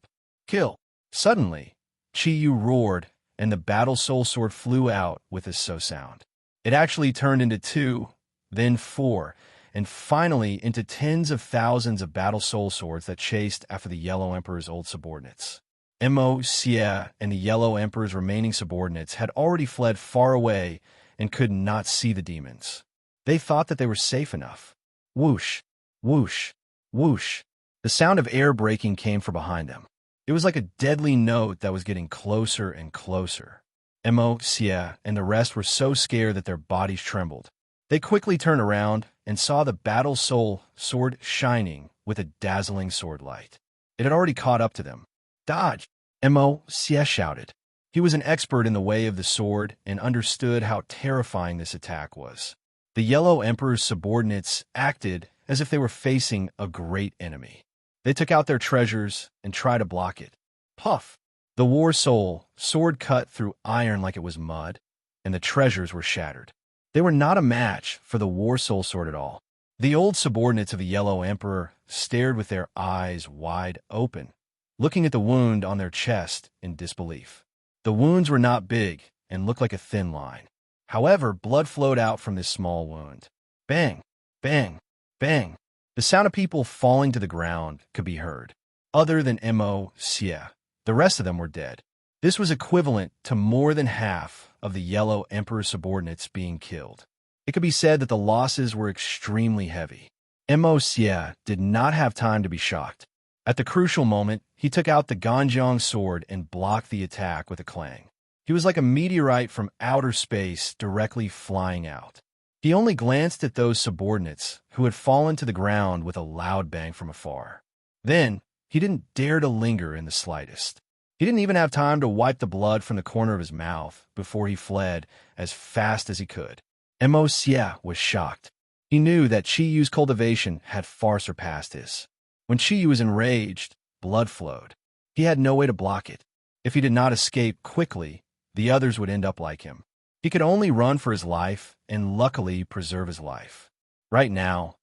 Kill! Suddenly, Qiyu roared, and the battle soul sword flew out with a so sound. It actually turned into 2, then 4, and finally into tens of thousands of battle soul swords that chased after the Yellow Emperor's old subordinates. Mo Xie and the Yellow Emperor's remaining subordinates had already fled far away and could not see the demons. They thought that they were safe enough. Whoosh! Whoosh! Whoosh! The sound of air breaking came from behind them. It was like a deadly note that was getting closer and closer. Mo Xie and the rest were so scared that their bodies trembled. They quickly turned around and saw the battle soul sword shining with a dazzling sword light. It had already caught up to them. Dodge! Mo Xie shouted. He was an expert in the way of the sword and understood how terrifying this attack was. The Yellow Emperor's subordinates acted as if they were facing a great enemy. They took out their treasures and tried to block it. Puff! The war soul sword cut through iron like it was mud, and the treasures were shattered. They were not a match for the war soul sword at all. The old subordinates of the Yellow Emperor stared with their eyes wide open, looking at the wound on their chest in disbelief. The wounds were not big and looked like a thin line. However, blood flowed out from this small wound. Bang! Bang! Bang! The sound of people falling to the ground could be heard. Other than Mo Xie, the rest of them were dead. This was equivalent to more than half of the Yellow Emperor subordinates being killed. It could be said that the losses were extremely heavy. Mo Xie did not have time to be shocked. At the crucial moment, he took out the Ganjiang sword and blocked the attack with a clang. He was like a meteorite from outer space directly flying out. He only glanced at those subordinates who had fallen to the ground with a loud bang from afar. Then, he didn't dare to linger in the slightest. He didn't even have time to wipe the blood from the corner of his mouth before he fled as fast as he could. Mo Xie was shocked. He knew that Qiyu's cultivation had far surpassed his. When Qiyu was enraged, blood flowed. He had no way to block it. If he did not escape quickly, the others would end up like him. He could only run for his life and luckily preserve his life. Right now,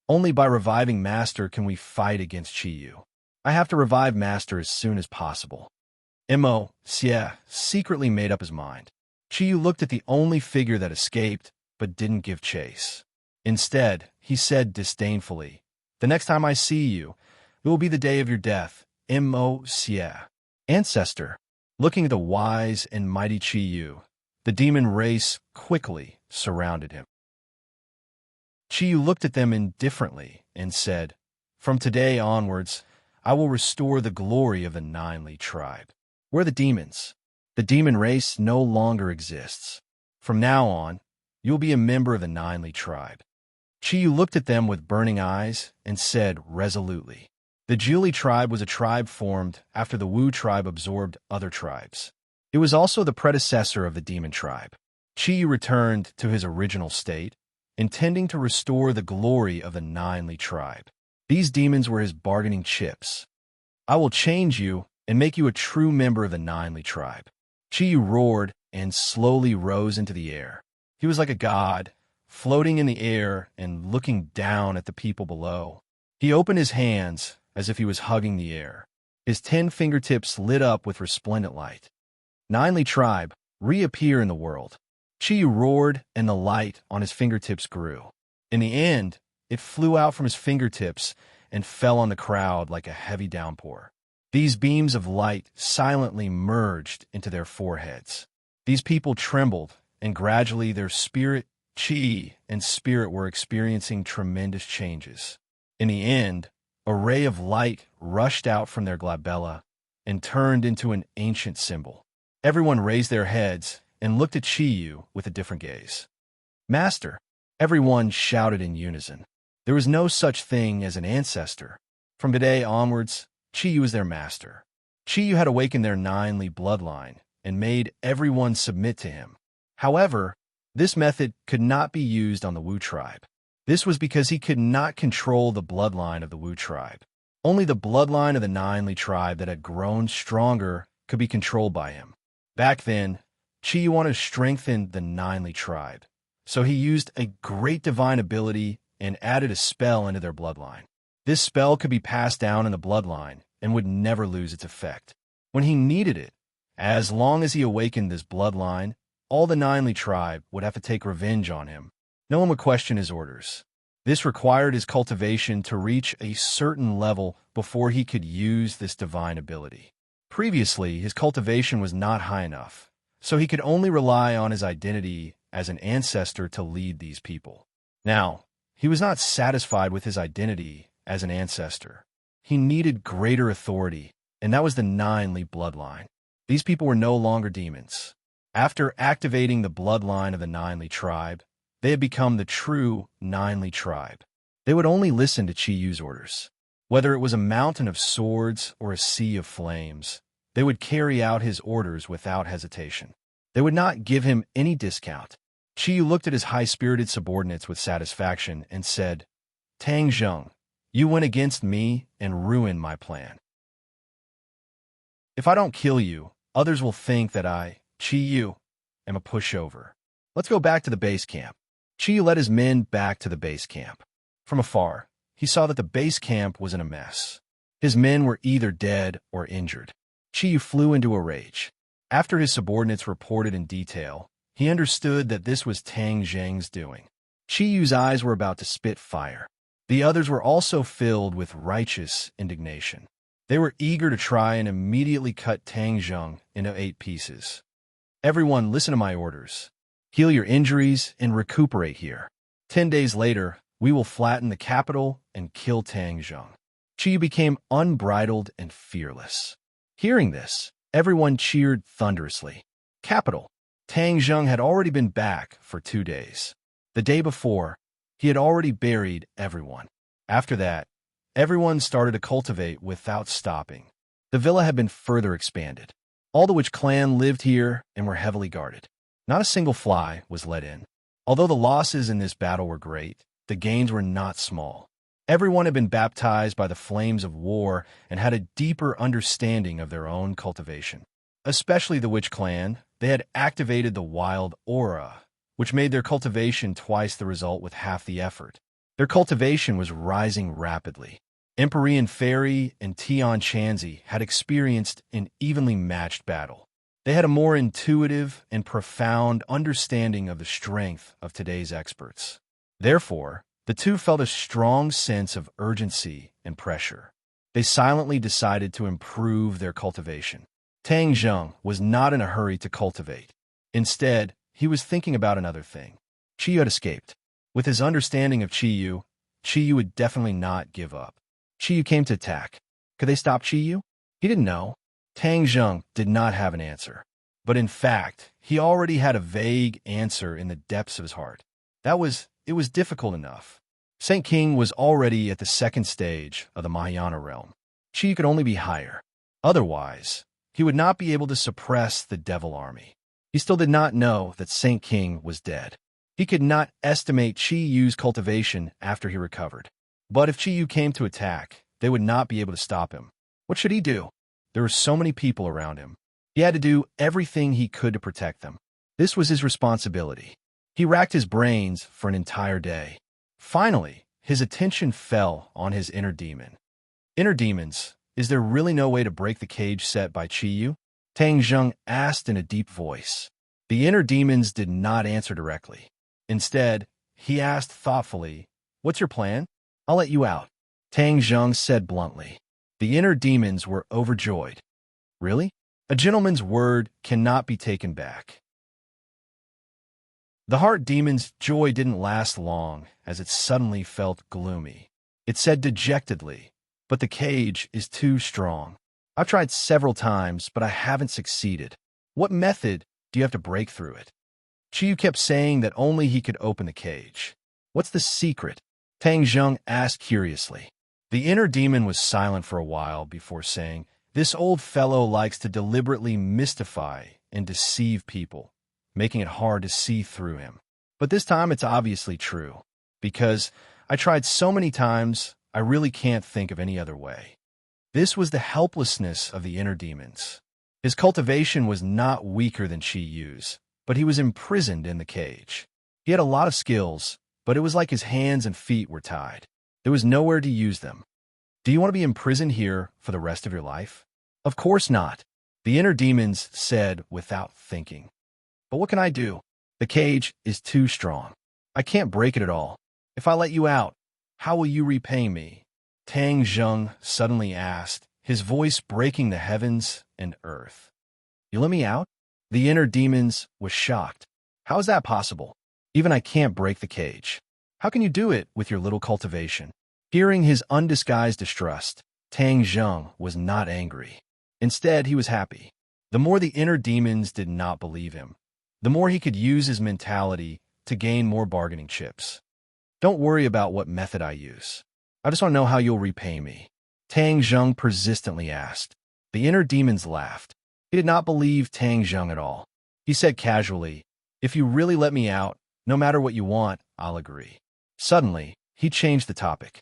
only by reviving Master can we fight against Qiyu. I have to revive Master as soon as possible. Mo Xie secretly made up his mind. Qiyu looked at the only figure that escaped, but didn't give chase. Instead, he said disdainfully, "The next time I see you, it will be the day of your death, Mo Xie." Ancestor, looking at the wise and mighty Qiyu, the demon race quickly surrounded him. Qiyu looked at them indifferently and said, "From today onwards, I will restore the glory of the Ninely tribe. We're the demons. The demon race no longer exists. From now on, you will be a member of the Ninely tribe." Qiyu looked at them with burning eyes and said resolutely, "The Jiuli tribe was a tribe formed after the Wu tribe absorbed other tribes. It was also the predecessor of the demon tribe." Qiyu returned to his original state, intending to restore the glory of the Ninely tribe. These demons were his bargaining chips. "I will change you and make you a true member of the Ninely tribe." Qiyu roared and slowly rose into the air. He was like a god, floating in the air and looking down at the people below. He opened his hands as if he was hugging the air. His 10 fingertips lit up with resplendent light. "Ninely tribe, reappear in the world." Qiyu roared and the light on his fingertips grew. In the end, it flew out from his fingertips and fell on the crowd like a heavy downpour. These beams of light silently merged into their foreheads. These people trembled, and gradually their spirit, qi, and spirit were experiencing tremendous changes. In the end, a ray of light rushed out from their glabella and turned into an ancient symbol. Everyone raised their heads and looked at Qiyu with a different gaze. "Master!" everyone shouted in unison. There was no such thing as an ancestor. From today onwards, Chiyu was their master. Chiyu had awakened their nine-li bloodline and made everyone submit to him. However, this method could not be used on the Wu tribe. This was because he could not control the bloodline of the Wu tribe. Only the bloodline of the nine-li tribe that had grown stronger could be controlled by him. Back then, Chiyu wanted to strengthen the nine-li tribe, so he used a great divine ability and added a spell into their bloodline. This spell could be passed down in the bloodline and would never lose its effect. When he needed it, as long as he awakened this bloodline, all the nine-li tribe would have to take revenge on him. No one would question his orders. This required his cultivation to reach a certain level before he could use this divine ability. Previously, his cultivation was not high enough, so he could only rely on his identity as an ancestor to lead these people. Now, he was not satisfied with his identity as an ancestor. He needed greater authority, and that was the nine-li bloodline. These people were no longer demons. After activating the bloodline of the nine-li tribe, they had become the true nine-li tribe. They would only listen to Chiyu's orders. Whether it was a mountain of swords or a sea of flames, they would carry out his orders without hesitation. They would not give him any discount. Chiyu looked at his high-spirited subordinates with satisfaction and said, "Tang Zheng, you went against me and ruined my plan. If I don't kill you, others will think that I, Chiyu, am a pushover. Let's go back to the base camp." Chiyu led his men back to the base camp. From afar, he saw that the base camp was in a mess. His men were either dead or injured. Chiyu flew into a rage. After his subordinates reported in detail, he understood that this was Tang Zheng's doing. Chiyu's eyes were about to spit fire. The others were also filled with righteous indignation. They were eager to try and immediately cut Tang Zheng into 8 pieces. "Everyone, listen to my orders. Heal your injuries and recuperate here. 10 days later, we will flatten the capital and kill Tang Zheng." Chiyu became unbridled and fearless. Hearing this, everyone cheered thunderously. Capital. Tang Zheng had already been back for 2 days. The day before, he had already buried everyone. After that, everyone started to cultivate without stopping. The villa had been further expanded. All the witch clan lived here and were heavily guarded. Not a single fly was let in. Although the losses in this battle were great, the gains were not small. Everyone had been baptized by the flames of war and had a deeper understanding of their own cultivation. Especially the witch clan, they had activated the wild aura, which made their cultivation twice the result with half the effort. Their cultivation was rising rapidly. Empyrean Fairy and Tian Chanzi had experienced an evenly matched battle. They had a more intuitive and profound understanding of the strength of today's experts. Therefore, the two felt a strong sense of urgency and pressure. They silently decided to improve their cultivation. Tang Zheng was not in a hurry to cultivate. Instead, he was thinking about another thing. Chiyu had escaped. With his understanding of Chiyu, Chiyu would definitely not give up. Chiyu came to attack. Could they stop Chiyu? He didn't know. Tang Zheng did not have an answer. But in fact, he already had a vague answer in the depths of his heart. It was difficult enough. Saint King was already at the second stage of the Mahayana realm. Chiyu could only be higher. Otherwise, he would not be able to suppress the devil army. He still did not know that Saint King was dead. He could not estimate Chiyu's cultivation after he recovered. But if Chiyu came to attack, they would not be able to stop him. What should he do? There were so many people around him. He had to do everything he could to protect them. This was his responsibility. He racked his brains for an entire day. Finally, his attention fell on his inner demon. Inner demons, is there really no way to break the cage set by Chiyu? Tang Zheng asked in a deep voice. The inner demons did not answer directly. Instead, he asked thoughtfully, "What's your plan?" "I'll let you out," Tang Zheng said bluntly. The inner demons were overjoyed. Really? A gentleman's word cannot be taken back. The heart demon's joy didn't last long, as it suddenly felt gloomy. It said dejectedly, "But the cage is too strong. I've tried several times, but I haven't succeeded. What method do you have to break through it?" Chiyu kept saying that only he could open the cage. "What's the secret?" Tang Zheng asked curiously. The inner demon was silent for a while before saying, "This old fellow likes to deliberately mystify and deceive people, making it hard to see through him. But this time it's obviously true, because I tried so many times, I really can't think of any other way." This was the helplessness of the inner demons. His cultivation was not weaker than Chi Yu's, but he was imprisoned in the cage. He had a lot of skills, but it was like his hands and feet were tied. There was nowhere to use them. Do you want to be imprisoned here for the rest of your life? Of course not, the inner demons said without thinking. But what can I do? The cage is too strong. I can't break it at all. If I let you out, how will you repay me? Tang Zheng suddenly asked, his voice breaking the heavens and earth. You let me out? The inner demons was shocked. How is that possible? Even I can't break the cage. How can you do it with your little cultivation? Hearing his undisguised distrust, Tang Zheng was not angry. Instead, he was happy. The more the inner demons did not believe him, the more he could use his mentality to gain more bargaining chips. Don't worry about what method I use. I just want to know how you'll repay me. Tang Zheng persistently asked. The inner demons laughed. He did not believe Tang Zheng at all. He said casually, "If you really let me out, no matter what you want, I'll agree." Suddenly, he changed the topic.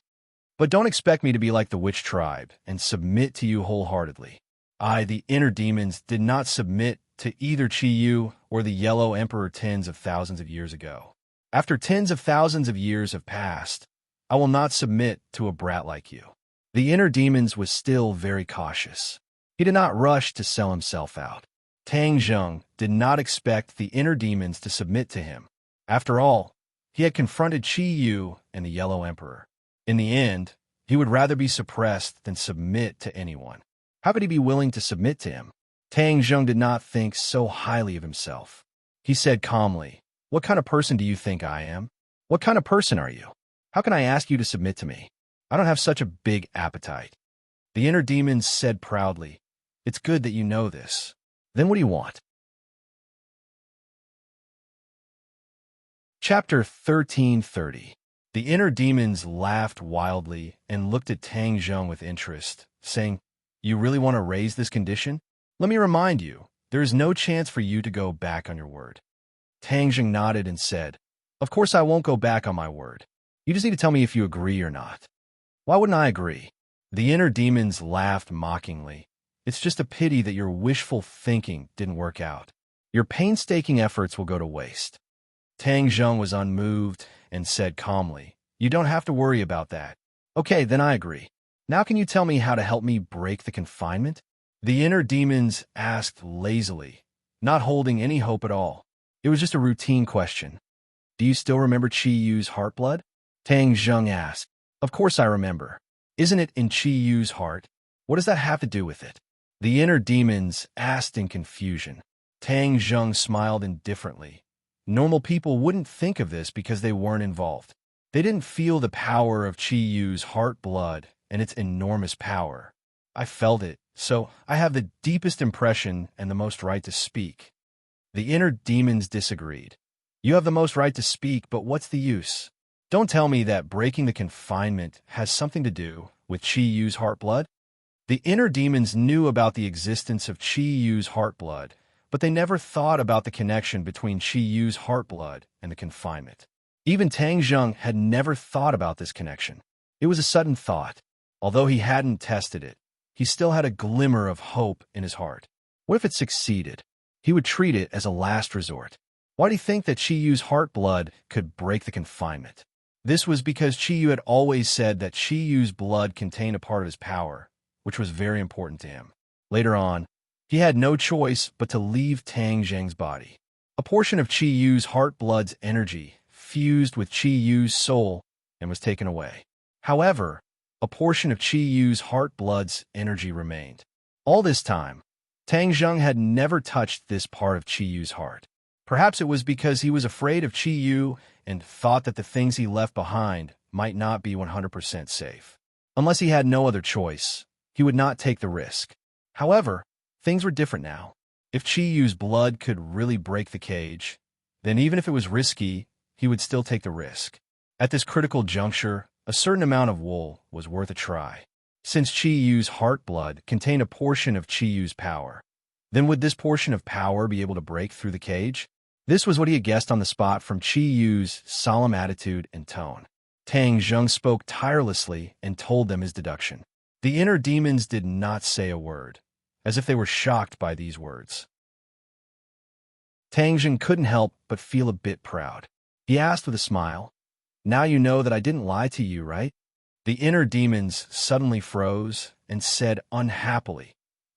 But don't expect me to be like the witch tribe and submit to you wholeheartedly. I, the inner demons, did not submit to either Chi Yu or the Yellow Emperor tens of thousands of years ago. After tens of thousands of years have passed, I will not submit to a brat like you. The inner demons was still very cautious. He did not rush to sell himself out. Tang Zheng did not expect the inner demons to submit to him. After all, he had confronted Chi Yu and the Yellow Emperor. In the end, he would rather be suppressed than submit to anyone. How could he be willing to submit to him? Tang Zheng did not think so highly of himself. He said calmly, "What kind of person do you think I am? What kind of person are you? How can I ask you to submit to me? I don't have such a big appetite." The inner demons said proudly, "It's good that you know this. Then what do you want?" Chapter 1330. The inner demons laughed wildly and looked at Tang Zheng with interest, saying, "You really want to raise this condition? Let me remind you, there is no chance for you to go back on your word." Tang Zheng nodded and said, "Of course I won't go back on my word. You just need to tell me if you agree or not." "Why wouldn't I agree?" The inner demons laughed mockingly. "It's just a pity that your wishful thinking didn't work out. Your painstaking efforts will go to waste." Tang Zheng was unmoved and said calmly, "You don't have to worry about that." "Okay, then I agree. Now can you tell me how to help me break the confinement?" The inner demons asked lazily, not holding any hope at all. It was just a routine question. "Do you still remember Chi Yu's heartblood?" Tang Zheng asked. "Of course I remember. Isn't it in Chi Yu's heart? What does that have to do with it?" The inner demons asked in confusion. Tang Zheng smiled indifferently. Normal people wouldn't think of this because they weren't involved. They didn't feel the power of Chi Yu's heart blood and its enormous power. "I felt it, so I have the deepest impression and the most right to speak." The inner demons disagreed. "You have the most right to speak, but what's the use? Don't tell me that breaking the confinement has something to do with Chi Yu's heart blood." The inner demons knew about the existence of Chi Yu's heart blood, but they never thought about the connection between Chi Yu's heart blood and the confinement. Even Tang Zheng had never thought about this connection. It was a sudden thought. Although he hadn't tested it, he still had a glimmer of hope in his heart. What if it succeeded? He would treat it as a last resort. Why did he think that Chi Yu's heart blood could break the confinement? This was because Chi Yu had always said that Chi Yu's blood contained a part of his power, which was very important to him. Later on, he had no choice but to leave Tang Zheng's body. A portion of Chi Yu's heart blood's energy fused with Chi Yu's soul and was taken away. However, a portion of Chi Yu's heart blood's energy remained. All this time, Tang Zheng had never touched this part of Chi Yu's heart. Perhaps it was because he was afraid of Chi Yu and thought that the things he left behind might not be 100% safe. Unless he had no other choice, he would not take the risk. However, things were different now. If Chi Yu's blood could really break the cage, then even if it was risky, he would still take the risk. At this critical juncture, a a certain amount of wool was worth a try. Since Chi Yu's heart blood contained a portion of Chi Yu's power, then would this portion of power be able to break through the cage? This was what he had guessed on the spot from Chi Yu's solemn attitude and tone. Tang Zheng spoke tirelessly and told them his deduction. The inner demons did not say a word, as if they were shocked by these words. Tang Zheng couldn't help but feel a bit proud. He asked with a smile, "Now you know that I didn't lie to you, right?" The inner demons suddenly froze and said unhappily,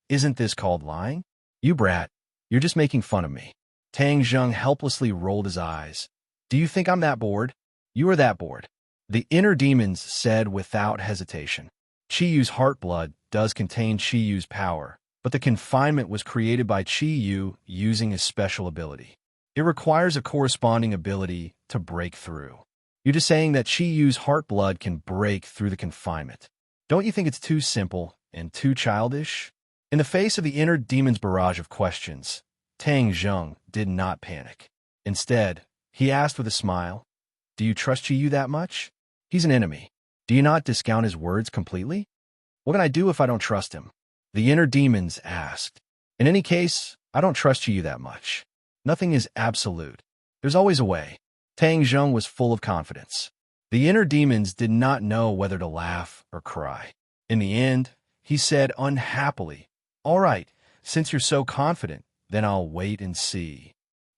"Isn't this called lying? You brat, you're just making fun of me." Tang Zheng helplessly rolled his eyes. "Do you think I'm that bored? You are that bored." The inner demons said without hesitation, "Chi Yu's heart blood does contain Chi Yu's power, but the confinement was created by Chi Yu using his special ability. It requires a corresponding ability to break through. You're just saying that Chi Yu's heart blood can break through the confinement. Don't you think it's too simple and too childish?" In the face of the inner demon's barrage of questions, Tang Zheng did not panic. Instead, he asked with a smile, "Do you trust Chi Yu that much? He's an enemy. Do you not discount his words completely?" "What can I do if I don't trust him?" the inner demons asked. "In any case, I don't trust Chi Yu that much. Nothing is absolute. There's always a way." Tang Zheng was full of confidence. The inner demons did not know whether to laugh or cry. In the end, he said unhappily, "All right, since you're so confident, then I'll wait and see."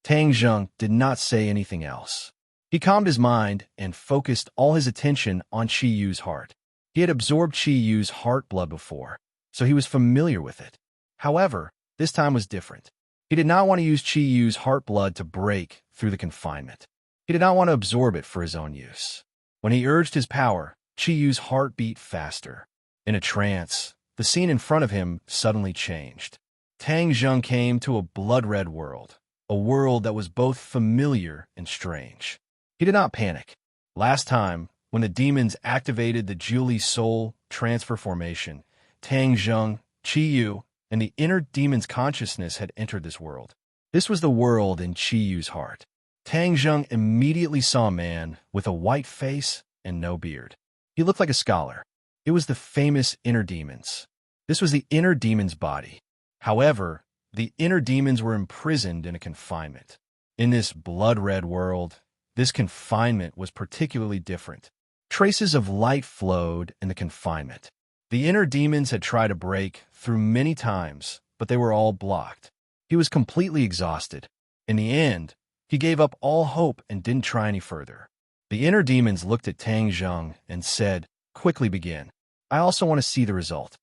Tang Zheng did not say anything else. He calmed his mind and focused all his attention on Chi Yu's heart. He had absorbed Chi Yu's heart blood before, so he was familiar with it. However, this time was different. He did not want to use Chi Yu's heart blood to break through the confinement. He did not want to absorb it for his own use. When he urged his power, Chi Yu's heart beat faster. In a trance, the scene in front of him suddenly changed. Tang Zheng came to a blood-red world, a world that was both familiar and strange. He did not panic. Last time, when the demons activated the Julie Soul transfer formation, Tang Zheng, Chi Yu, and the inner demon's consciousness had entered this world. This was the world in Chi Yu's heart. Tang Zheng immediately saw a man with a white face and no beard. He looked like a scholar. It was the famous inner demons. This was the inner demon's body. However, the inner demons were imprisoned in a confinement. In this blood-red world, this confinement was particularly different. Traces of light flowed in the confinement. The inner demons had tried to break through many times, but they were all blocked. He was completely exhausted. In the end, he gave up all hope and didn't try any further. The inner demons looked at Tang Zheng and said, "Quickly begin. I also want to see the result."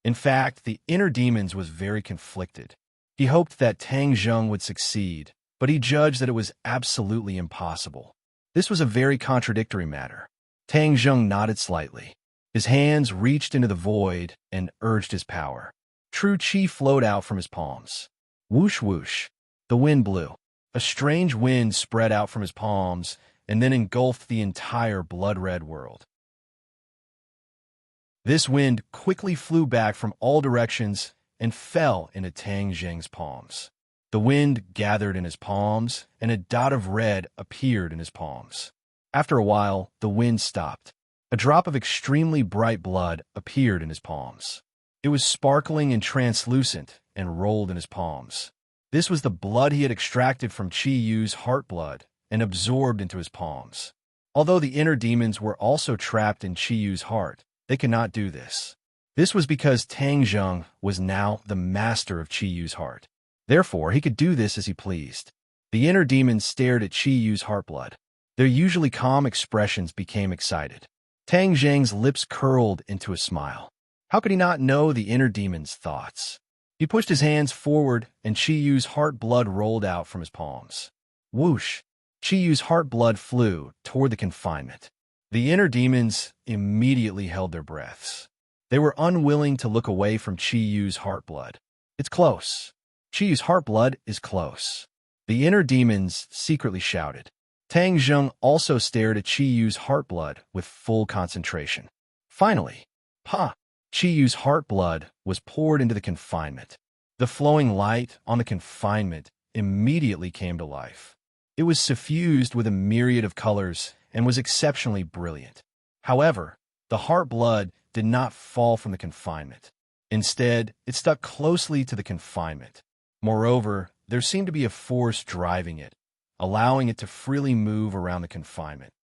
In fact, the inner demons was very conflicted. He hoped that Tang Zheng would succeed, but he judged that it was absolutely impossible. This was a very contradictory matter. Tang Zheng nodded slightly. His hands reached into the void and urged his power. True Qi flowed out from his palms. Whoosh whoosh. The wind blew. A strange wind spread out from his palms and then engulfed the entire blood-red world. This wind quickly flew back from all directions and fell into Tang Zheng's palms. The wind gathered in his palms, and a dot of red appeared in his palms. After a while, the wind stopped. A drop of extremely bright blood appeared in his palms. It was sparkling and translucent and rolled in his palms. This was the blood he had extracted from Chi Yu's heart blood and absorbed into his palms. Although the inner demons were also trapped in Chi Yu's heart, they could not do this. This was because Tang Zheng was now the master of Chi Yu's heart. Therefore, he could do this as he pleased. The inner demons stared at Chi Yu's heart blood. Their usually calm expressions became excited. Tang Zheng's lips curled into a smile. How could he not know the inner demon's thoughts? He pushed his hands forward, and Chi Yu's heart blood rolled out from his palms. Whoosh! Chi Yu's heart blood flew toward the confinement. The inner demons immediately held their breaths. They were unwilling to look away from Chi Yu's heart blood. It's close. Chi Yu's heart blood is close. The inner demons secretly shouted. Tang Zheng also stared at Chi Yu's heart blood with full concentration. Finally, Chi Yu's heart blood was poured into the confinement. The flowing light on the confinement immediately came to life. It was suffused with a myriad of colors and was exceptionally brilliant. However, the heart blood did not fall from the confinement. Instead, it stuck closely to the confinement. Moreover, there seemed to be a force driving it, allowing it to freely move around the confinement.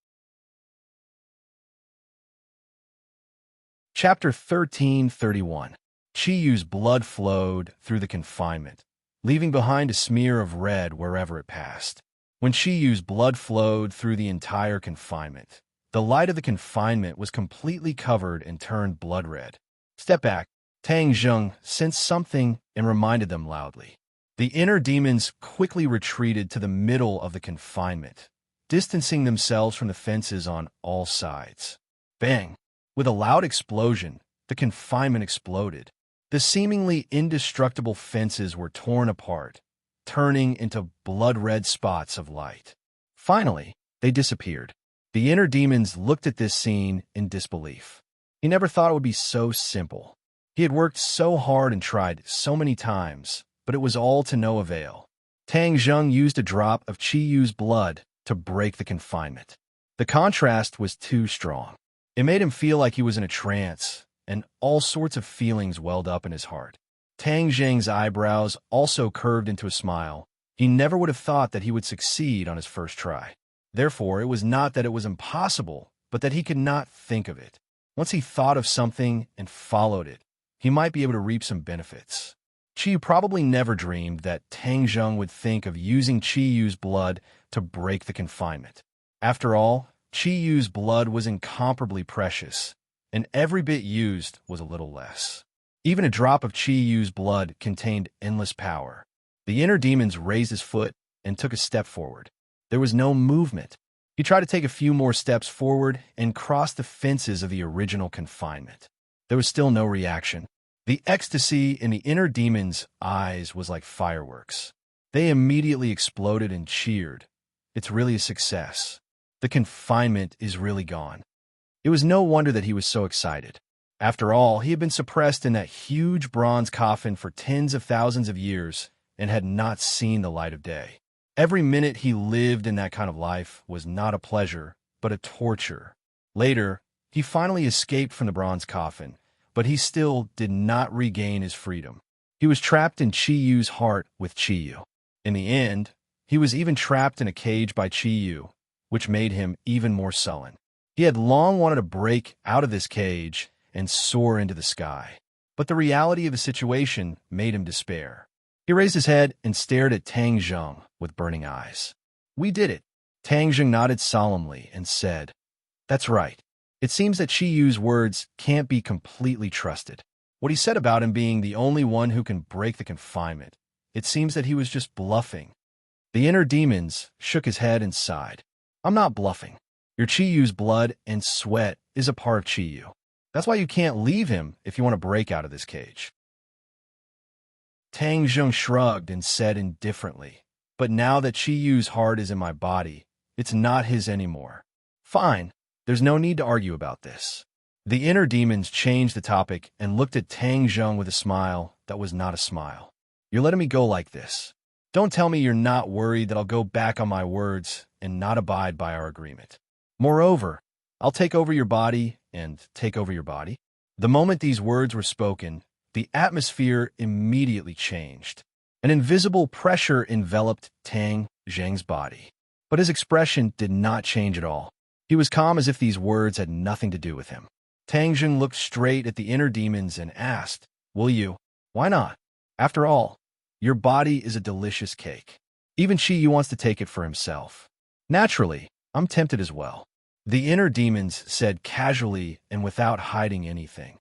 Chapter 13:31. Chiyu's blood flowed through the confinement, leaving behind a smear of red wherever it passed. When Chiyu's blood flowed through the entire confinement, the light of the confinement was completely covered and turned blood red. Step back. Tang Zheng sensed something and reminded them loudly. The inner demons quickly retreated to the middle of the confinement, distancing themselves from the fences on all sides. Bang! With a loud explosion, the confinement exploded. The seemingly indestructible fences were torn apart, turning into blood-red spots of light. Finally, they disappeared. The inner demons looked at this scene in disbelief. He never thought it would be so simple. He had worked so hard and tried so many times, but it was all to no avail. Tang Zheng used a drop of Chiyu's blood to break the confinement. The contrast was too strong. It made him feel like he was in a trance, and all sorts of feelings welled up in his heart. Tang Zheng's eyebrows also curved into a smile. He never would have thought that he would succeed on his first try. Therefore, it was not that it was impossible, but that he could not think of it. Once he thought of something and followed it, he might be able to reap some benefits. Chiyu probably never dreamed that Tang Zheng would think of using Chiyu's blood to break the confinement. After all, Chiyu's blood was incomparably precious, and every bit used was a little less. Even a drop of Chiyu's blood contained endless power. The inner demons raised his foot and took a step forward. There was no movement. He tried to take a few more steps forward and cross the fences of the original confinement. There was still no reaction. The ecstasy in the inner demon's eyes was like fireworks. They immediately exploded and cheered. It's really a success. The confinement is really gone. It was no wonder that he was so excited. After all, he had been suppressed in that huge bronze coffin for tens of thousands of years and had not seen the light of day. Every minute he lived in that kind of life was not a pleasure, but a torture. Later, he finally escaped from the bronze coffin, but he still did not regain his freedom. He was trapped in Chiyu's heart with Chiyu. In the end, he was even trapped in a cage by Chiyu, which made him even more sullen. He had long wanted to break out of this cage and soar into the sky, but the reality of the situation made him despair. He raised his head and stared at Tang Zheng with burning eyes. "We did it." Tang Zheng nodded solemnly and said, "That's right. It seems that Chiyu's words can't be completely trusted. What he said about him being the only one who can break the confinement, it seems that he was just bluffing." The inner demons shook his head and sighed. "I'm not bluffing. Your Chiyu's blood and sweat is a part of Chiyu. That's why you can't leave him if you want to break out of this cage." Tang Zheng shrugged and said indifferently, "But now that Chiyu's heart is in my body, it's not his anymore. Fine. There's no need to argue about this." The inner demons changed the topic and looked at Tang Zheng with a smile that was not a smile. "You're letting me go like this. Don't tell me you're not worried that I'll go back on my words and not abide by our agreement. Moreover, I'll take over your body and take over your body." The moment these words were spoken, the atmosphere immediately changed. An invisible pressure enveloped Tang Zheng's body. But his expression did not change at all. He was calm as if these words had nothing to do with him. Tang Zheng looked straight at the inner demons and asked, "Will you? Why not? After all, your body is a delicious cake. Even Chiyu wants to take it for himself. Naturally, I'm tempted as well." The inner demons said casually and without hiding anything.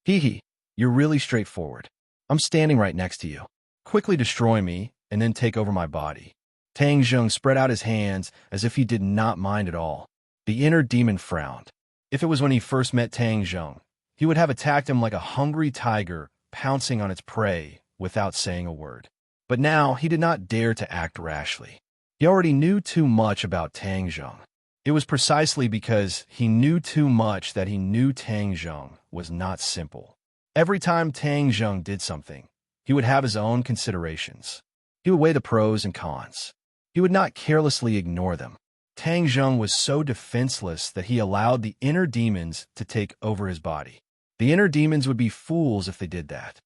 "Hee, you're really straightforward. I'm standing right next to you. Quickly destroy me and then take over my body." Tang Zheng spread out his hands as if he did not mind at all. The inner demon frowned. If it was when he first met Tang Zheng, he would have attacked him like a hungry tiger pouncing on its prey without saying a word. But now he did not dare to act rashly. He already knew too much about Tang Zheng. It was precisely because he knew too much that he knew Tang Zheng was not simple. Every time Tang Zheng did something, he would have his own considerations. He would weigh the pros and cons. He would not carelessly ignore them. Tang Zheng was so defenseless that he allowed the inner demons to take over his body. The inner demons would be fools if they did that.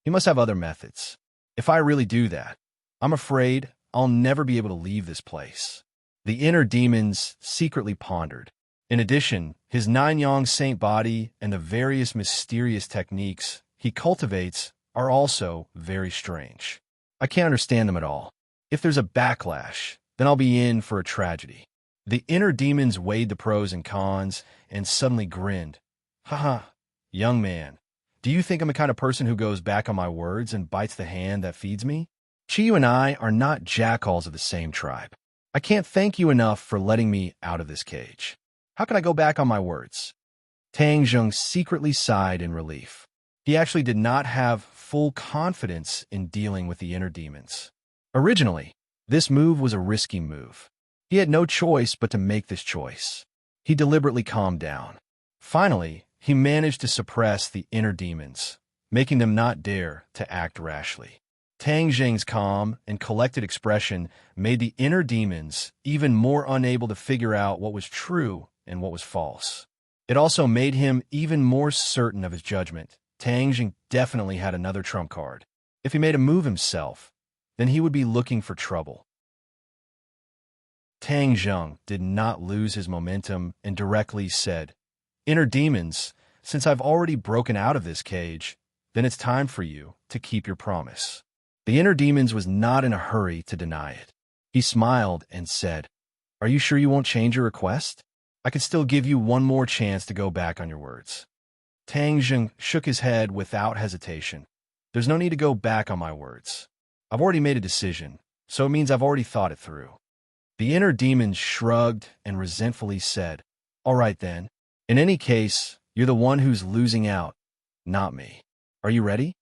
He must have other methods. If I really do that, I'm afraid I'll never be able to leave this place. The inner demons secretly pondered. In addition, his nine-yang saint body and the various mysterious techniques he cultivates are also very strange. I can't understand them at all. If there's a backlash, then I'll be in for a tragedy. The inner demons weighed the pros and cons and suddenly grinned. Haha, young man, do you think I'm the kind of person who goes back on my words and bites the hand that feeds me? Chiyu and I are not jackals of the same tribe. I can't thank you enough for letting me out of this cage. How can I go back on my words? Tang Zheng secretly sighed in relief. He actually did not have full confidence in dealing with the inner demons. Originally, this move was a risky move. He had no choice but to make this choice. He deliberately calmed down. Finally, he managed to suppress the inner demons, making them not dare to act rashly. Tang Zheng's calm and collected expression made the inner demons even more unable to figure out what was true and what was false. It also made him even more certain of his judgment. Tang Zheng definitely had another trump card. If he made a move himself, then he would be looking for trouble. Tang Zheng did not lose his momentum and directly said, "Inner demons, since I've already broken out of this cage, then it's time for you to keep your promise." The inner demons was not in a hurry to deny it. He smiled and said, "Are you sure you won't change your request? I can still give you one more chance to go back on your words." Tang Zheng shook his head without hesitation. "There's no need to go back on my words. I've already made a decision, so it means I've already thought it through." The inner demons shrugged and resentfully said, "All right then. In any case, you're the one who's losing out, not me. Are you ready?"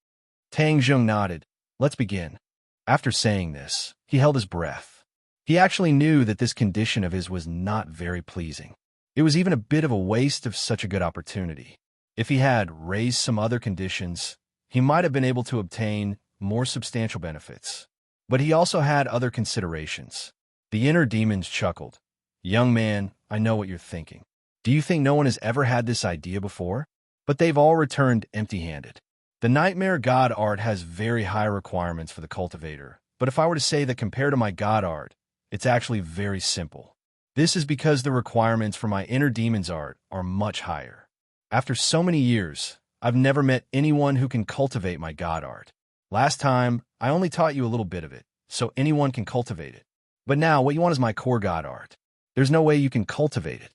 Tang Zheng nodded. "Let's begin." After saying this, he held his breath. He actually knew that this condition of his was not very pleasing. It was even a bit of a waste of such a good opportunity. If he had raised some other conditions, he might have been able to obtain more substantial benefits. But he also had other considerations. The inner demons chuckled. "Young man, I know what you're thinking. Do you think no one has ever had this idea before? But they've all returned empty-handed. The Nightmare God art has very high requirements for the cultivator, but if I were to say that compared to my God art, it's actually very simple. This is because the requirements for my inner demons art are much higher. After so many years, I've never met anyone who can cultivate my God art. Last time, I only taught you a little bit of it, so anyone can cultivate it. But now what you want is my core God art. There's no way you can cultivate it."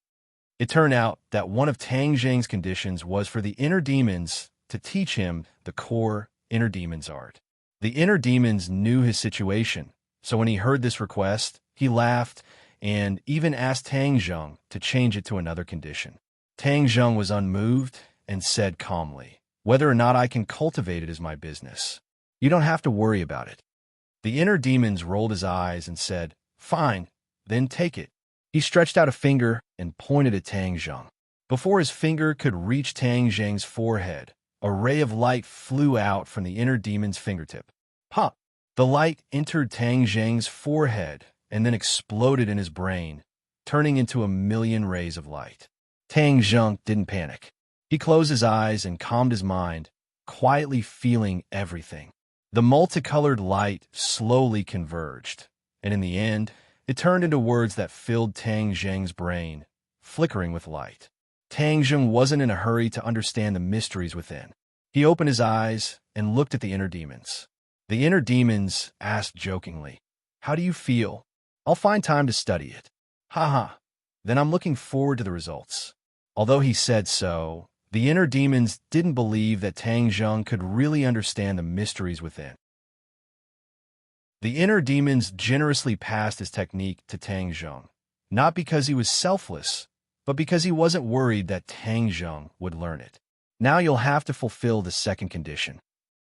It turned out that one of Tang Zheng's conditions was for the inner demons to teach him the core inner demons art. The inner demons knew his situation, so when he heard this request, he laughed and even asked Tang Zheng to change it to another condition. Tang Zheng was unmoved and said calmly, "Whether or not I can cultivate it is my business. You don't have to worry about it." The inner demons rolled his eyes and said, "Fine, then take it." He stretched out a finger and pointed at Tang Zheng. Before his finger could reach Tang Zheng's forehead, a ray of light flew out from the inner demon's fingertip. Pop! The light entered Tang Zheng's forehead and then exploded in his brain, turning into a million rays of light. Tang Zheng didn't panic. He closed his eyes and calmed his mind, quietly feeling everything. The multicolored light slowly converged, and in the end, it turned into words that filled Tang Zheng's brain, flickering with light. Tang Zheng wasn't in a hurry to understand the mysteries within. He opened his eyes and looked at the inner demons. The inner demons asked jokingly, "How do you feel? I'll find time to study it." Haha, then I'm looking forward to the results. Although he said so, the inner demons didn't believe that Tang Zheng could really understand the mysteries within. The inner demons generously passed his technique to Tang Zheng, not because he was selfless, but because he wasn't worried that Tang Zheng would learn it. "Now you'll have to fulfill the second condition."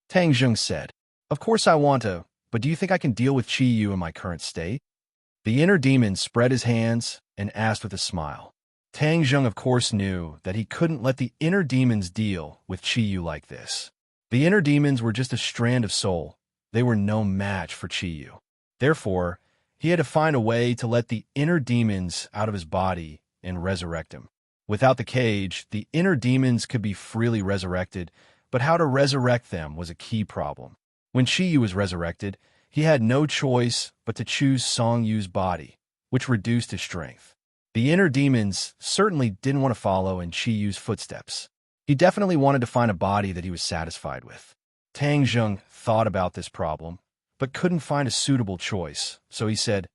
Tang Zheng said, "Of course I want to, but do you think I can deal with Chi-Yu in my current state?" The inner demon spread his hands and asked with a smile. Tang Zheng of course knew that he couldn't let the inner demons deal with Chi-Yu like this. The inner demons were just a strand of soul. They were no match for Chi-Yu. Therefore, He had to find a way to let the inner demons out of his body and resurrect him. Without the cage, the inner demons could be freely resurrected, but how to resurrect them was a key problem. When Chiyu was resurrected, he had no choice but to choose Song Yu's body, which reduced his strength. The inner demons certainly didn't want to follow in Chiyu's footsteps. He definitely wanted to find a body that he was satisfied with. Tang Zheng thought about this problem, but couldn't find a suitable choice, so he said,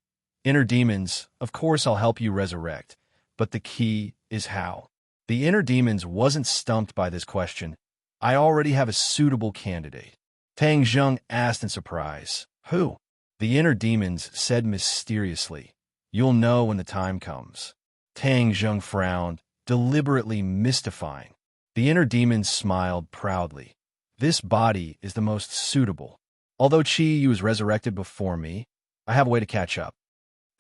"Inner demons, of course I'll help you resurrect, but the key is how." The inner demons wasn't stumped by this question. "I already have a suitable candidate." Tang Zheng asked in surprise. "Who?" The inner demons said mysteriously, "You'll know when the time comes." Tang Zheng frowned, deliberately mystifying. The inner demons smiled proudly. "This body is the most suitable. Although Chi was resurrected before me, I have a way to catch up.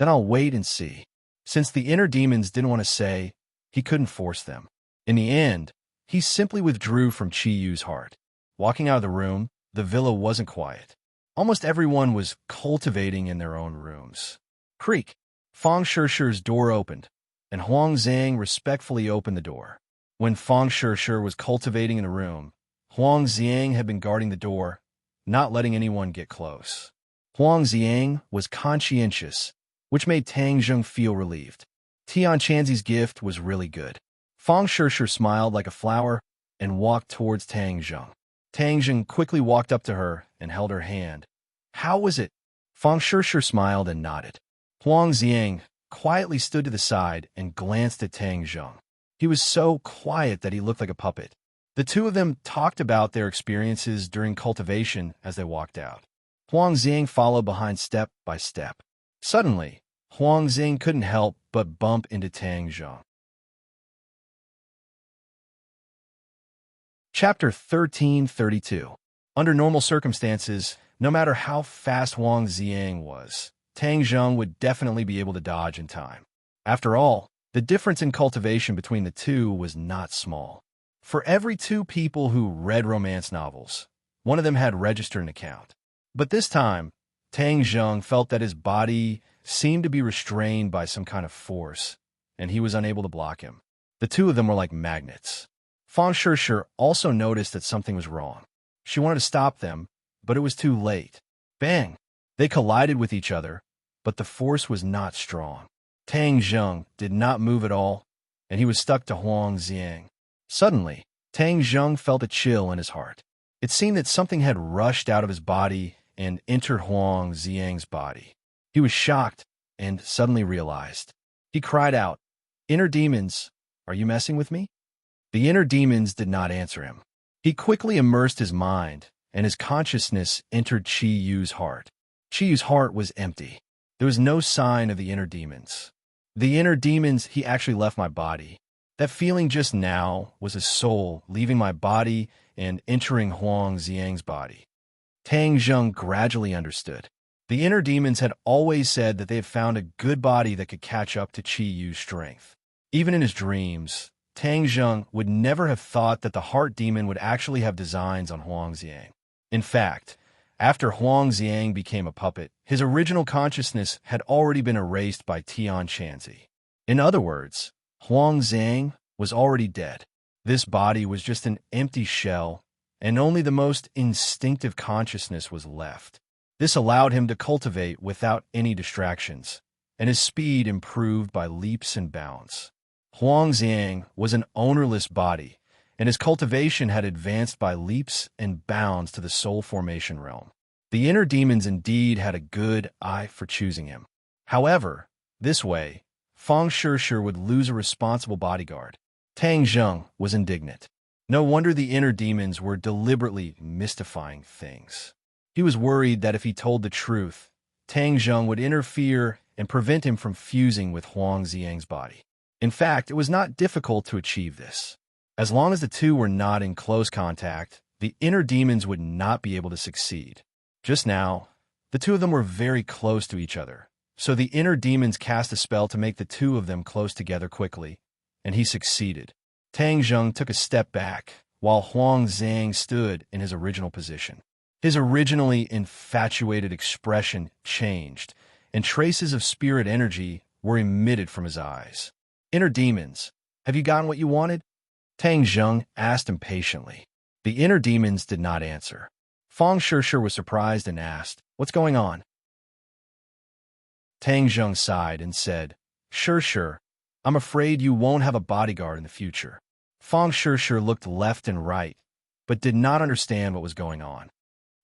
Then I'll wait and see." Since the inner demons didn't want to say, he couldn't force them. In the end, he simply withdrew from Chiyu's heart. Walking out of the room, the villa wasn't quiet. Almost everyone was cultivating in their own rooms. Creak! Fang Shishi's door opened, and Huang Zhang respectfully opened the door. When Fang Shishi was cultivating in the room, Huang Xiang had been guarding the door, not letting anyone get close. Huang Xiang was conscientious, which made Tang Zheng feel relieved. Tian Chanzi's gift was really good. Fang Shishi smiled like a flower and walked towards Tang Zheng. Tang Zheng quickly walked up to her and held her hand. "How was it?" Fang Shishi smiled and nodded. Huang Xiang quietly stood to the side and glanced at Tang Zheng. He was so quiet that he looked like a puppet. The two of them talked about their experiences during cultivation as they walked out. Huang Xiang followed behind step by step. Suddenly, Huang Xiang couldn't help but bump into Tang Zheng. Chapter 1332. Under normal circumstances, no matter how fast Huang Xiang was, Tang Zheng would definitely be able to dodge in time. After all, the difference in cultivation between the two was not small. For every two people who read romance novels, one of them had registered an account. But this time, Tang Zheng felt that his body seemed to be restrained by some kind of force, and he was unable to block him. The two of them were like magnets. Fang Shishi also noticed that something was wrong. She wanted to stop them, but it was too late. Bang! They collided with each other, but the force was not strong. Tang Zheng did not move at all, and he was stuck to Huang Xiang. Suddenly, Tang Zheng felt a chill in his heart. It seemed that something had rushed out of his body and entered Huang Xiang's body. He was shocked and suddenly realized. He cried out, "Inner demons, are you messing with me?" The inner demons did not answer him. He quickly immersed his mind, and his consciousness entered Chiyu's heart. Chiyu's heart was empty. There was no sign of the inner demons. The inner demons, he actually left my body. That feeling just now was his soul leaving my body and entering Huang Xiang's body. Tang Zheng gradually understood. The inner demons had always said that they had found a good body that could catch up to Chiyu's strength. Even in his dreams, Tang Zheng would never have thought that the heart demon would actually have designs on Huang Xiang. In fact, after Huang Xiang became a puppet, his original consciousness had already been erased by Tian Chanzi. In other words, Huang Xiang was already dead. This body was just an empty shell, and only the most instinctive consciousness was left. This allowed him to cultivate without any distractions, and his speed improved by leaps and bounds. Huang Xiang was an ownerless body, and his cultivation had advanced by leaps and bounds to the soul formation realm. The inner demons indeed had a good eye for choosing him. However, this way, Fang Shishi would lose a responsible bodyguard. Tang Zheng was indignant. No wonder the inner demons were deliberately mystifying things. He was worried that if he told the truth, Tang Zheng would interfere and prevent him from fusing with Huang Xiang's body. In fact, it was not difficult to achieve this. As long as the two were not in close contact, the inner demons would not be able to succeed. Just now, the two of them were very close to each other, so the inner demons cast a spell to make the two of them close together quickly, and he succeeded. Tang Zheng took a step back, while Huang Xiang stood in his original position. His originally infatuated expression changed, and traces of spirit energy were emitted from his eyes. Inner demons, have you gotten what you wanted? Tang Zheng asked impatiently. The inner demons did not answer. Fang Shishir was surprised and asked, "What's going on?" Tang Zheng sighed and said, "Shishir, I'm afraid you won't have a bodyguard in the future." Fang Shishir looked left and right, but did not understand what was going on.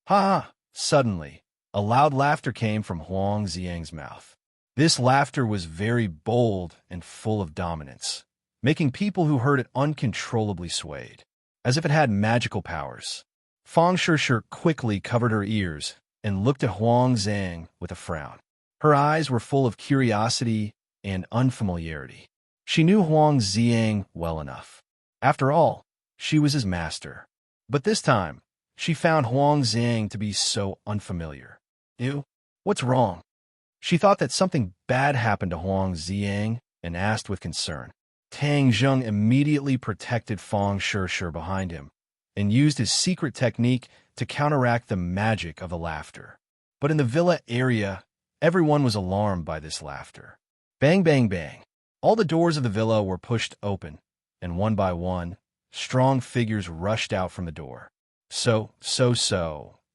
Ha ha! Suddenly, a loud laughter came from Huang Xiang's mouth. This laughter was very bold and full of dominance, making people who heard it uncontrollably swayed, as if it had magical powers. Fang Shishir quickly covered her ears and looked at Huang Xiang with a frown. Her eyes were full of curiosity and unfamiliarity. She knew Huang Xiang well enough. After all, she was his master. But this time, she found Huang Xiang to be so unfamiliar. Ew, what's wrong? She thought that something bad happened to Huang Xiang and asked with concern. Tang Zheng immediately protected Fang Shishir behind him and used his secret technique to counteract the magic of the laughter. But in the villa area, everyone was alarmed by this laughter. Bang, bang, bang. All the doors of the villa were pushed open, and one by one, strong figures rushed out from the door. So.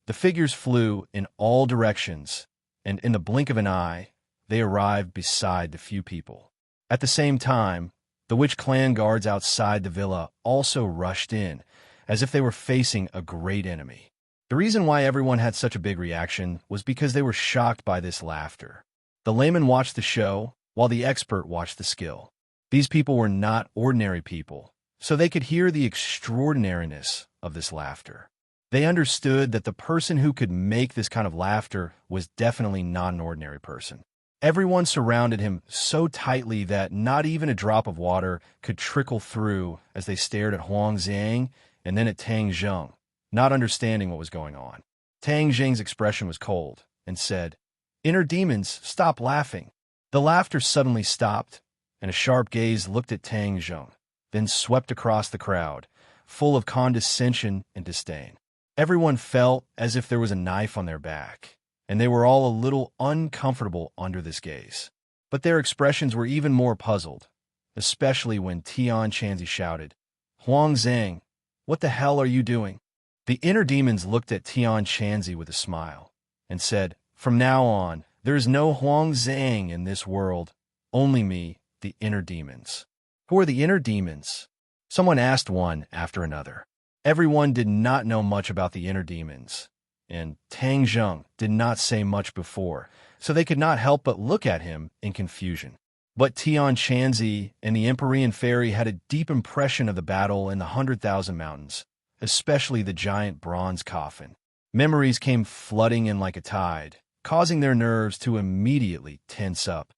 The figures flew in all directions, and in the blink of an eye, they arrived beside the few people. At the same time, the witch clan guards outside the villa also rushed in, as if they were facing a great enemy. The reason why everyone had such a big reaction was because they were shocked by this laughter. The layman watched the show, while the expert watched the skill. These people were not ordinary people, so they could hear the extraordinariness of this laughter. They understood that the person who could make this kind of laughter was definitely not an ordinary person. Everyone surrounded him so tightly that not even a drop of water could trickle through as they stared at Huang Xiang and then at Tang Zheng, not understanding what was going on. Tang Zheng's expression was cold and said, "Inner demons, stop laughing." The laughter suddenly stopped, and a sharp gaze looked at Tang Zheng, then swept across the crowd, full of condescension and disdain. Everyone felt as if there was a knife on their back, and they were all a little uncomfortable under this gaze. But their expressions were even more puzzled, especially when Tian Chanzi shouted, "Huang Xiang, what the hell are you doing?" The inner demons looked at Tian Chanzi with a smile and said, "From now on, there is no Huang Xiang in this world, only me, the inner demons." Who are the inner demons? Someone asked one after another. Everyone did not know much about the inner demons, and Tang Zheng did not say much before, so they could not help but look at him in confusion. But Tian Chanzi and the Empyrean Fairy had a deep impression of the battle in the 100,000 Mountains, especially the giant bronze coffin. Memories came flooding in like a tide, causing their nerves to immediately tense up.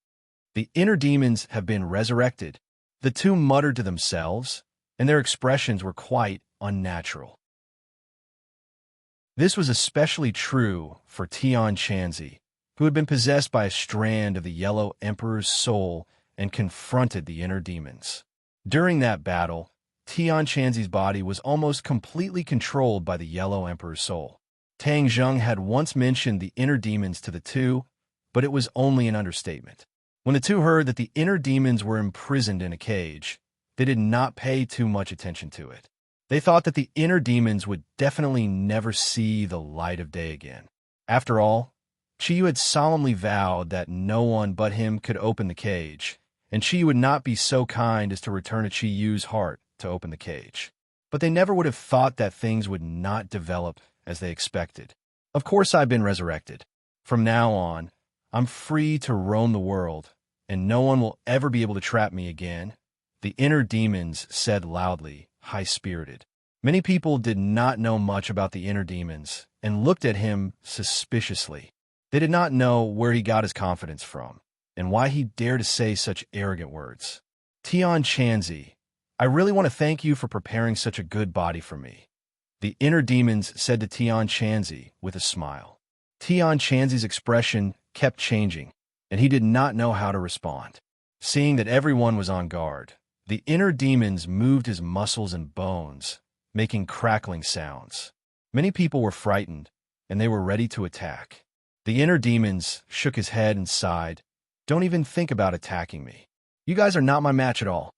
The inner demons have been resurrected. The two muttered to themselves, and their expressions were quite unnatural. This was especially true for Tian Chanzi, who had been possessed by a strand of the Yellow Emperor's soul and confronted the inner demons. During that battle, Tian Chanzi's body was almost completely controlled by the Yellow Emperor's soul. Tang Zheng had once mentioned the inner demons to the two, but it was only an understatement. When the two heard that the inner demons were imprisoned in a cage, they did not pay too much attention to it. They thought that the inner demons would definitely never see the light of day again. After all, Chiyu had solemnly vowed that no one but him could open the cage, and Chiyu would not be so kind as to return a Chiyu's heart to open the cage. But they never would have thought that things would not develop as they expected. Of course I've been resurrected. From now on, I'm free to roam the world, and no one will ever be able to trap me again, the inner demons said loudly, high-spirited. Many people did not know much about the inner demons and looked at him suspiciously. They did not know where he got his confidence from and why he dared to say such arrogant words. Tian Chanzi, I really want to thank you for preparing such a good body for me, the inner demons said to Tian Chanzi with a smile. Tian Chanzi's expression kept changing, and he did not know how to respond. Seeing that everyone was on guard, the inner demons moved his muscles and bones, making crackling sounds. Many people were frightened, and they were ready to attack. The inner demons shook his head and sighed. Don't even think about attacking me. You guys are not my match at all.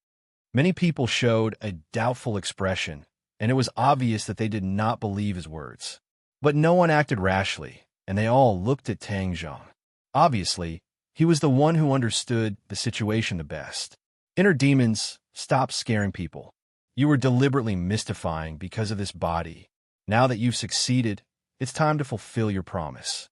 Many people showed a doubtful expression, and it was obvious that they did not believe his words. But no one acted rashly, and they all looked at Tang Zheng. Obviously, he was the one who understood the situation the best. Inner demons, stop scaring people. You were deliberately mystifying because of this body. Now that you've succeeded, it's time to fulfill your promise.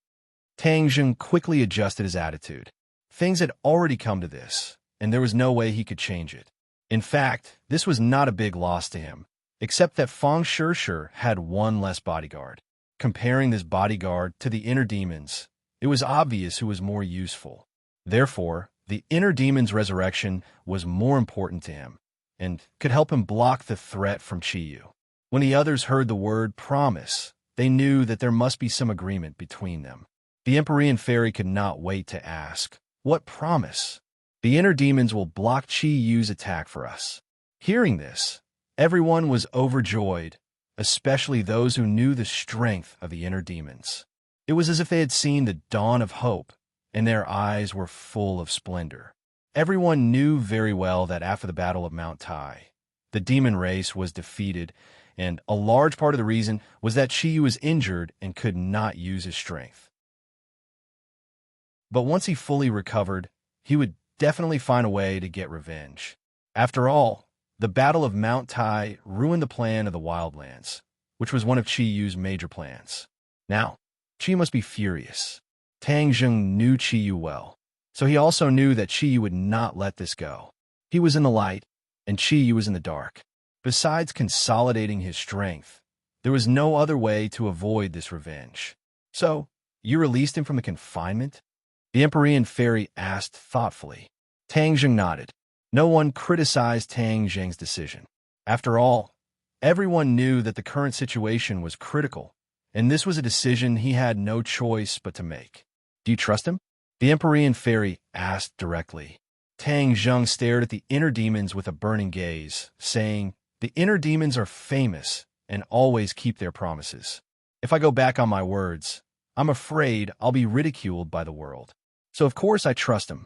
Tang Zheng quickly adjusted his attitude. Things had already come to this, and there was no way he could change it. In fact, this was not a big loss to him, except that Fang Shishir had one less bodyguard. Comparing this bodyguard to the inner demons, it was obvious who was more useful. Therefore, the inner demon's resurrection was more important to him, and could help him block the threat from Chiyu. When the others heard the word promise, they knew that there must be some agreement between them. The Empyrean Fairy could not wait to ask, what promise? The inner demons will block Chiyu's attack for us. Hearing this, everyone was overjoyed, especially those who knew the strength of the inner demons. It was as if they had seen the dawn of hope, and their eyes were full of splendor. Everyone knew very well that after the Battle of Mount Tai, the demon race was defeated, and a large part of the reason was that Chiyu was injured and could not use his strength. But once he fully recovered, he would definitely find a way to get revenge. After all, the Battle of Mount Tai ruined the plan of the Wildlands, which was one of Chiyu's major plans. Now, Chi must be furious. Tang Zheng knew Chiyu well, so he also knew that Chiyu would not let this go. He was in the light, and Chiyu was in the dark. Besides consolidating his strength, there was no other way to avoid this revenge. So, you released him from the confinement? The Empyrean Fairy asked thoughtfully. Tang Zheng nodded. No one criticized Tang Zheng's decision. After all, everyone knew that the current situation was critical, and this was a decision he had no choice but to make. Do you trust him? The Empyrean Fairy asked directly. Tang Zheng stared at the inner demons with a burning gaze, saying, the inner demons are famous and always keep their promises. If I go back on my words, I'm afraid I'll be ridiculed by the world. So of course I trust him.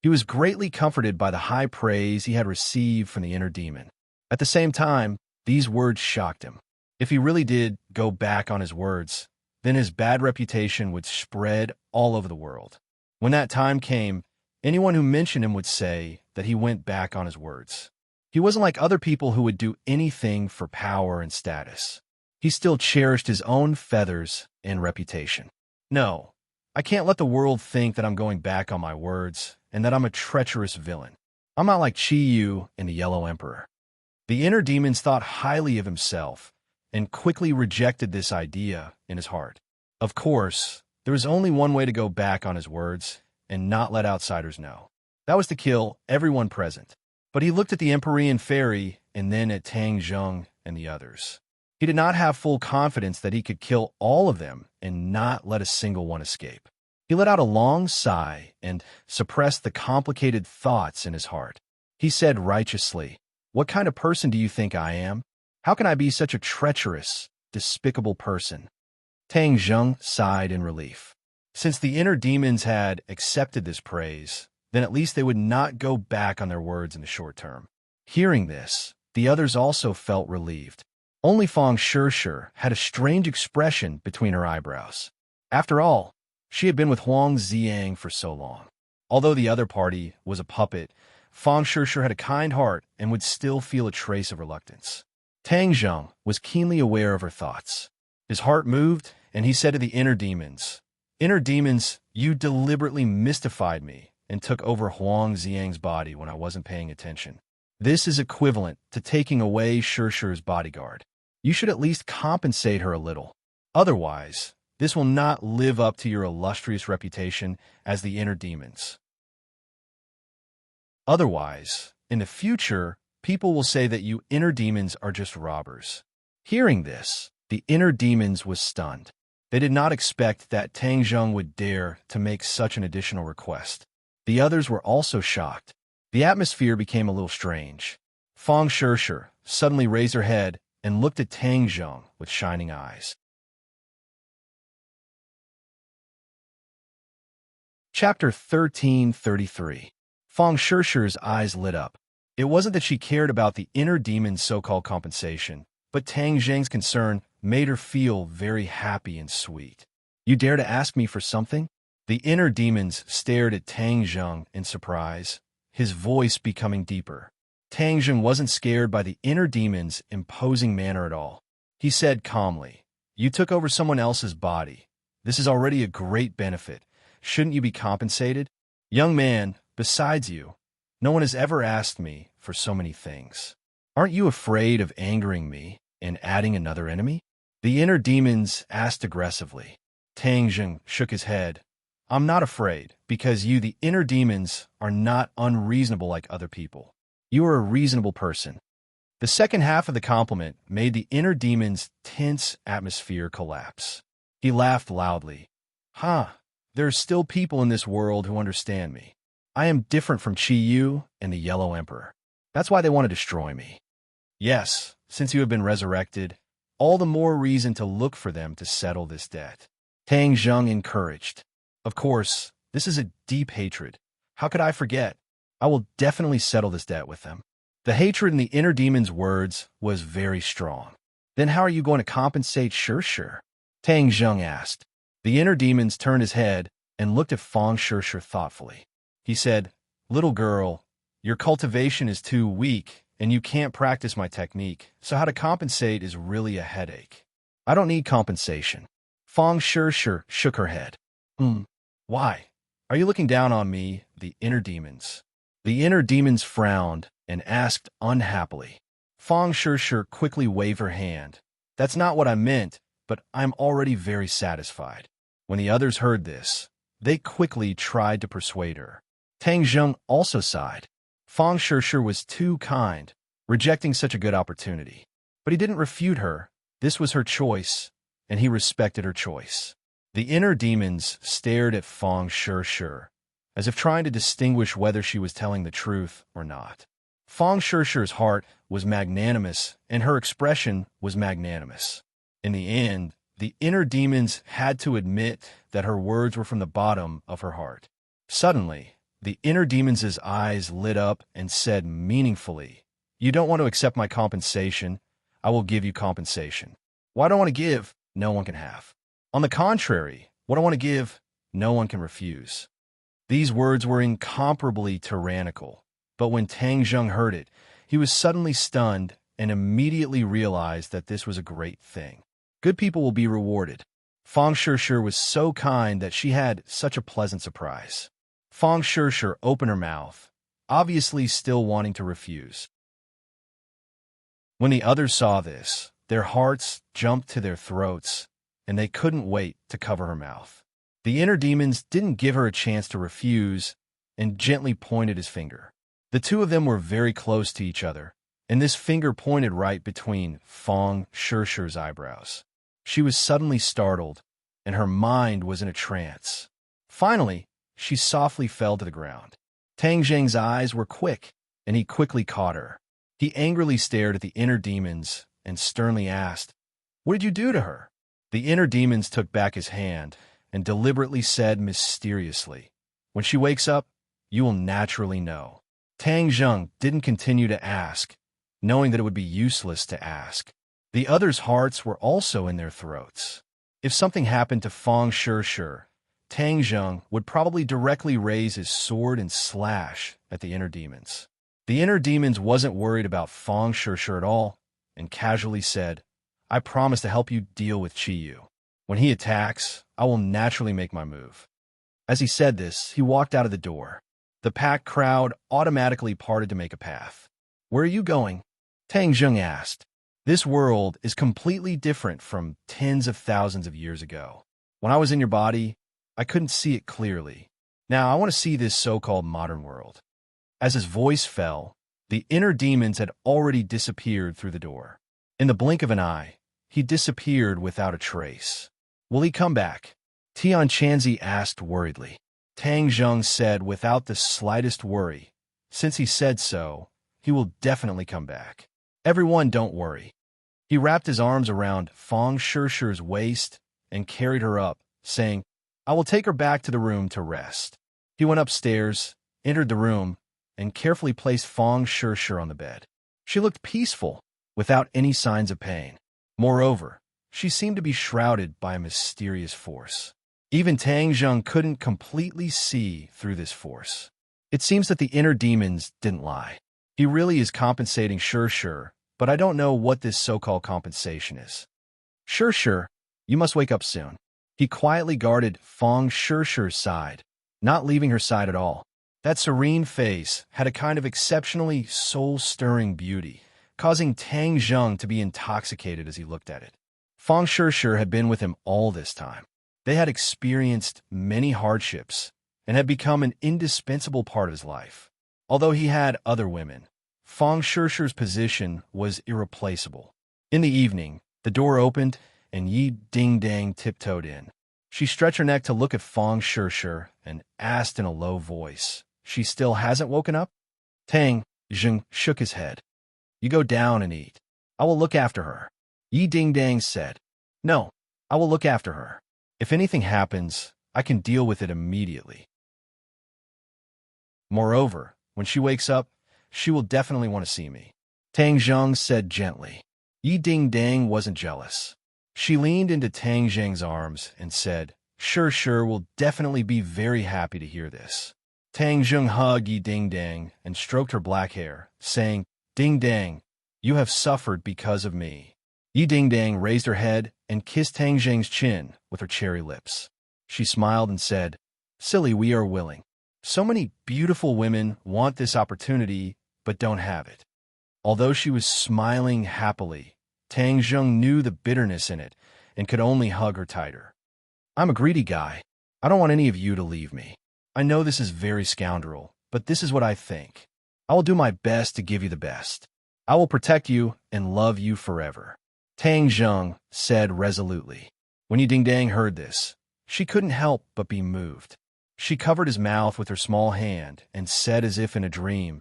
He was greatly comforted by the high praise he had received from the inner demon. At the same time, these words shocked him. If he really did go back on his words, then his bad reputation would spread all over the world. When that time came, anyone who mentioned him would say that he went back on his words. He wasn't like other people who would do anything for power and status. He still cherished his own feathers and reputation. No, I can't let the world think that I'm going back on my words and that I'm a treacherous villain. I'm not like Chiyu and the Yellow Emperor. The inner demons thought highly of himself and quickly rejected this idea in his heart. Of course, there was only one way to go back on his words and not let outsiders know. That was to kill everyone present. But he looked at the Empyrean Fairy and then at Tang Zheng and the others. He did not have full confidence that he could kill all of them and not let a single one escape. He let out a long sigh and suppressed the complicated thoughts in his heart. He said righteously, what kind of person do you think I am? How can I be such a treacherous, despicable person? Tang Zheng sighed in relief. Since the inner demons had accepted this praise, then at least they would not go back on their words in the short term. Hearing this, the others also felt relieved. Only Fang Shishir had a strange expression between her eyebrows. After all, she had been with Huang Xiang for so long. Although the other party was a puppet, Fang Shishir had a kind heart and would still feel a trace of reluctance. Tang Zheng was keenly aware of her thoughts. His heart moved, and he said to the inner demons, inner demons, you deliberately mystified me and took over Huang Xiang's body when I wasn't paying attention. This is equivalent to taking away Shishir's bodyguard. You should at least compensate her a little. Otherwise, this will not live up to your illustrious reputation as the inner demons. Otherwise, in the future, people will say that you inner demons are just robbers. Hearing this, the inner demons was stunned. They did not expect that Tang Zheng would dare to make such an additional request. The others were also shocked. The atmosphere became a little strange. Fang Shishir suddenly raised her head and looked at Tang Zheng with shining eyes. Chapter 1333. Fang Shishi's eyes lit up. It wasn't that she cared about the inner demon's so-called compensation, but Tang Zheng's concern made her feel very happy and sweet. You dare to ask me for something? The inner demons stared at Tang Zheng in surprise, his voice becoming deeper. Tang Zheng wasn't scared by the inner demon's imposing manner at all. He said calmly, "You took over someone else's body. This is already a great benefit. Shouldn't you be compensated? Young man, besides you, no one has ever asked me for so many things. Aren't you afraid of angering me and adding another enemy?" The inner demons asked aggressively. Tang Zheng shook his head. "I'm not afraid, because you, the inner demons, are not unreasonable like other people. You are a reasonable person." The second half of the compliment made the inner demon's tense atmosphere collapse. He laughed loudly. There are still people in this world who understand me. I am different from Qi Yu and the Yellow Emperor. That's why they want to destroy me. Yes, since you have been resurrected, all the more reason to look for them to settle this debt. Tang Zheng encouraged. Of course, this is a deep hatred. How could I forget? I will definitely settle this debt with them. The hatred in the inner demon's words was very strong. Then how are you going to compensate Shishi? Tang Zheng asked. The inner demons turned his head and looked at Fang Shishi thoughtfully. He said, "Little girl, your cultivation is too weak, and you can't practice my technique, so how to compensate is really a headache. I don't need compensation." Fang Shishi shook her head. Why? Are you looking down on me, the inner demons? The inner demons frowned and asked unhappily. Fang Shishi quickly waved her hand. "That's not what I meant, but I'm already very satisfied." When the others heard this, they quickly tried to persuade her. Tang Zheng also sighed. Fang Shishi was too kind, rejecting such a good opportunity. But he didn't refute her. This was her choice, and he respected her choice. The inner demons stared at Fang Shishi, as if trying to distinguish whether she was telling the truth or not. Fang Shishi's heart was magnanimous, and her expression was magnanimous. In the end, the inner demons had to admit that her words were from the bottom of her heart. Suddenly, the inner demons' eyes lit up and said meaningfully, "You don't want to accept my compensation. I will give you compensation. What I don't want to give, no one can have. On the contrary, what I want to give, no one can refuse." These words were incomparably tyrannical, but when Tang Zheng heard it, he was suddenly stunned and immediately realized that this was a great thing. Good people will be rewarded. Fang Shishi was so kind that she had such a pleasant surprise. Fang Shishi opened her mouth, obviously still wanting to refuse. When the others saw this, their hearts jumped to their throats, and they couldn't wait to cover her mouth. The inner demons didn't give her a chance to refuse and gently pointed his finger. The two of them were very close to each other, and this finger pointed right between Fang Shishi's eyebrows. She was suddenly startled, and her mind was in a trance. Finally, she softly fell to the ground. Tang Zheng's eyes were quick, and he quickly caught her. He angrily stared at the inner demons and sternly asked, "What did you do to her?" The inner demons took back his hand and deliberately said mysteriously, "When she wakes up, you will naturally know." Tang Zheng didn't continue to ask, knowing that it would be useless to ask. The others' hearts were also in their throats. If something happened to Fang Shishi, Tang Zheng would probably directly raise his sword and slash at the inner demons. The inner demons wasn't worried about Fang Shishi at all, and casually said, "I promise to help you deal with Qi Yu. When he attacks, I will naturally make my move." As he said this, he walked out of the door. The packed crowd automatically parted to make a path. "Where are you going?" Tang Zheng asked. "This world is completely different from tens of thousands of years ago. When I was in your body, I couldn't see it clearly. Now I want to see this so-called modern world." As his voice fell, the inner demons had already disappeared through the door. In the blink of an eye, he disappeared without a trace. "Will he come back?" Tian Chanzi asked worriedly. Tang Zheng said without the slightest worry, "Since he said so, he will definitely come back. Everyone don't worry." He wrapped his arms around Fang Shishi's waist and carried her up, saying, "I will take her back to the room to rest." He went upstairs, entered the room, and carefully placed Fong Shirshir on the bed. She looked peaceful, without any signs of pain. Moreover, she seemed to be shrouded by a mysterious force. Even Tang Zheng couldn't completely see through this force. It seems that the inner demons didn't lie. He really is compensating Shirshir, but I don't know what this so-called compensation is. Shirshir, you must wake up soon. He quietly guarded Fong Shirshir's side, not leaving her side at all. That serene face had a kind of exceptionally soul-stirring beauty, causing Tang Zheng to be intoxicated as he looked at it. Fong Shirshir had been with him all this time. They had experienced many hardships and had become an indispensable part of his life. Although he had other women, Fong Shirshir's position was irreplaceable. In the evening, the door opened and Yi Ding-Dang tiptoed in. She stretched her neck to look at Fong Shirshir and asked in a low voice, "She still hasn't woken up?" Tang Zheng shook his head. "You go down and eat. I will look after her." Yi Ding-Dang said, "No, I will look after her. If anything happens, I can deal with it immediately. Moreover, when she wakes up, she will definitely want to see me," Tang Zheng said gently. Yi Ding-Dang wasn't jealous. She leaned into Tang Zheng's arms and said, Sure will definitely be very happy to hear this." Tang Zheng hugged Yi Ding-Dang and stroked her black hair, saying, "Ding-Dang, you have suffered because of me." Yi Ding-Dang raised her head and kissed Tang Zheng's chin with her cherry lips. She smiled and said, "Silly, we are willing. So many beautiful women want this opportunity but don't have it." Although she was smiling happily, Tang Zheng knew the bitterness in it and could only hug her tighter. "I'm a greedy guy. I don't want any of you to leave me. I know this is very scoundrel, but this is what I think. I will do my best to give you the best. I will protect you and love you forever," Tang Zheng said resolutely. When Yi Ding-Dang heard this, she couldn't help but be moved. She covered his mouth with her small hand and said as if in a dream,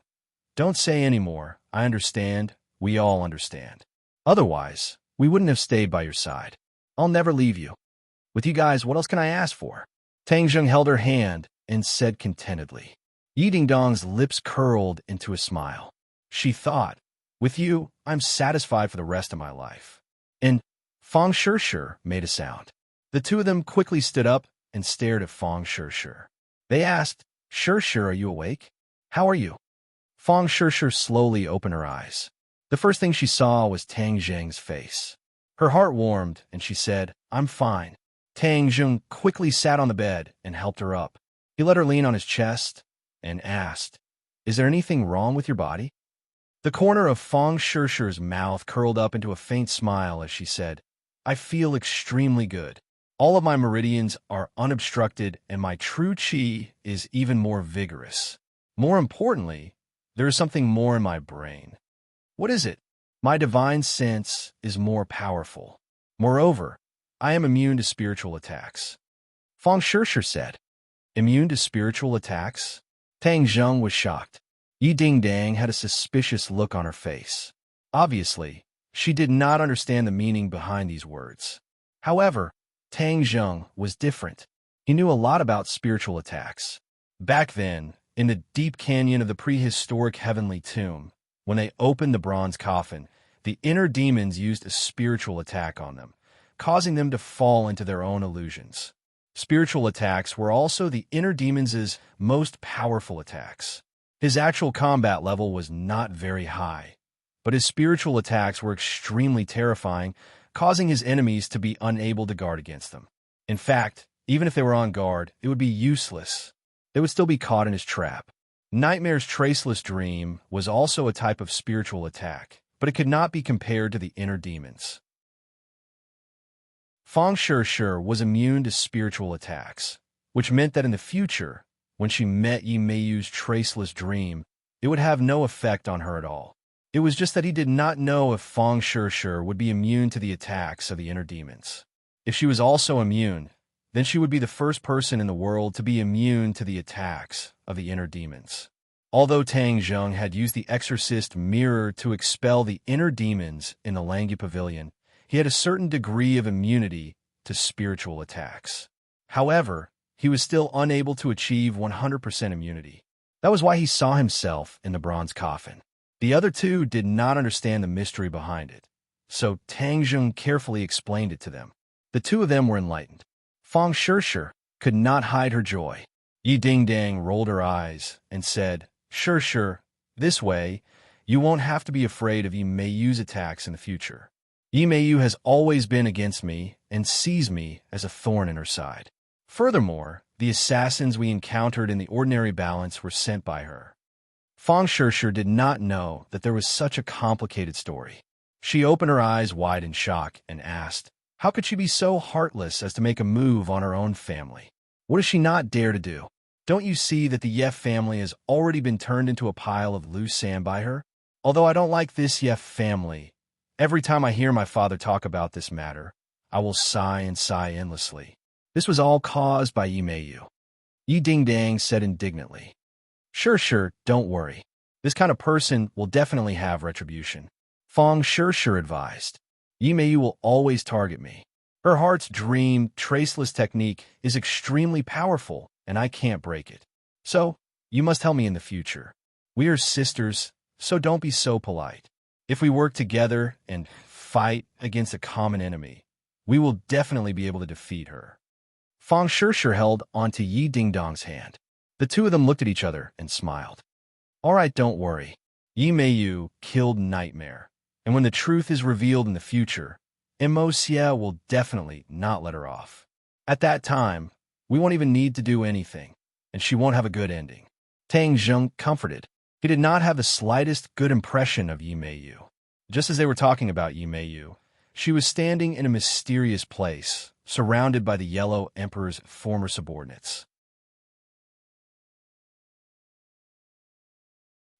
"Don't say any more. I understand. We all understand. Otherwise, we wouldn't have stayed by your side. I'll never leave you. With you guys, what else can I ask for?" Tang Zheng held her hand and said contentedly. Yi Ding-Dong's lips curled into a smile. She thought, "With you, I'm satisfied for the rest of my life." And Fong Shirshir made a sound. The two of them quickly stood up and stared at Fong Shirshir. They asked, "Shirshir, are you awake? How are you?" Fong Shirshir slowly opened her eyes. The first thing she saw was Tang Zheng's face. Her heart warmed, and she said, "I'm fine." Tang Zheng quickly sat on the bed and helped her up. He let her lean on his chest and asked, "Is there anything wrong with your body?" The corner of Fong Shirshir's mouth curled up into a faint smile as she said, "I feel extremely good. All of my meridians are unobstructed and my true qi is even more vigorous. More importantly, there is something more in my brain." "What is it?" "My divine sense is more powerful. Moreover, I am immune to spiritual attacks." Fong Shirshir said, "Immune to spiritual attacks?" Tang Zheng was shocked. Yi Ding-Dang had a suspicious look on her face. Obviously, she did not understand the meaning behind these words. However, Tang Zheng was different. He knew a lot about spiritual attacks. Back then, in the deep canyon of the prehistoric heavenly tomb, when they opened the bronze coffin, the inner demons used a spiritual attack on them, causing them to fall into their own illusions. Spiritual attacks were also the inner demons' most powerful attacks. His actual combat level was not very high, but his spiritual attacks were extremely terrifying, causing his enemies to be unable to guard against them. In fact, even if they were on guard, it would be useless. They would still be caught in his trap. Nightmare's traceless dream was also a type of spiritual attack, but it could not be compared to the inner demons. Fong Shirshir was immune to spiritual attacks, which meant that in the future, when she met Yi Meiyu's traceless dream, it would have no effect on her at all. It was just that he did not know if Fong Shirshir would be immune to the attacks of the inner demons. If she was also immune, then she would be the first person in the world to be immune to the attacks of the inner demons. Although Tang Zheng had used the exorcist mirror to expel the inner demons in the Langyu Pavilion, he had a certain degree of immunity to spiritual attacks. However, he was still unable to achieve 100% immunity. That was why he saw himself in the bronze coffin. The other two did not understand the mystery behind it, so Tang Zheng carefully explained it to them. The two of them were enlightened. Fang Shishir could not hide her joy. Yi Dingdang rolled her eyes and said, Shishir, this way, you won't have to be afraid of Yi Meiyu's attacks in the future. Yi Meiyu has always been against me and sees me as a thorn in her side. Furthermore, the assassins we encountered in the ordinary balance were sent by her. Fang Shishir did not know that there was such a complicated story. She opened her eyes wide in shock and asked, how could she be so heartless as to make a move on her own family? What does she not dare to do? Don't you see that the Yef family has already been turned into a pile of loose sand by her? Although I don't like this Yef family, every time I hear my father talk about this matter, I will sigh and sigh endlessly. This was all caused by Yi Meiyu. Yi Dingdang said indignantly. Sure, don't worry. This kind of person will definitely have retribution. Fang Shishir advised. Yi Meiyu will always target me. Her heart's dream, traceless technique is extremely powerful, and I can't break it. So, you must help me in the future. We are sisters, so don't be so polite. If we work together and fight against a common enemy, we will definitely be able to defeat her. Fang Shishir held onto Yi Dingdong's hand. The two of them looked at each other and smiled. All right, don't worry. Yi Meiyu killed Nightmare, and when the truth is revealed in the future, Xie will definitely not let her off. At that time, we won't even need to do anything, and she won't have a good ending. Tang Zheng comforted. He did not have the slightest good impression of Yi Meiyu. Just as they were talking about Yi Meiyu, she was standing in a mysterious place, surrounded by the Yellow Emperor's former subordinates.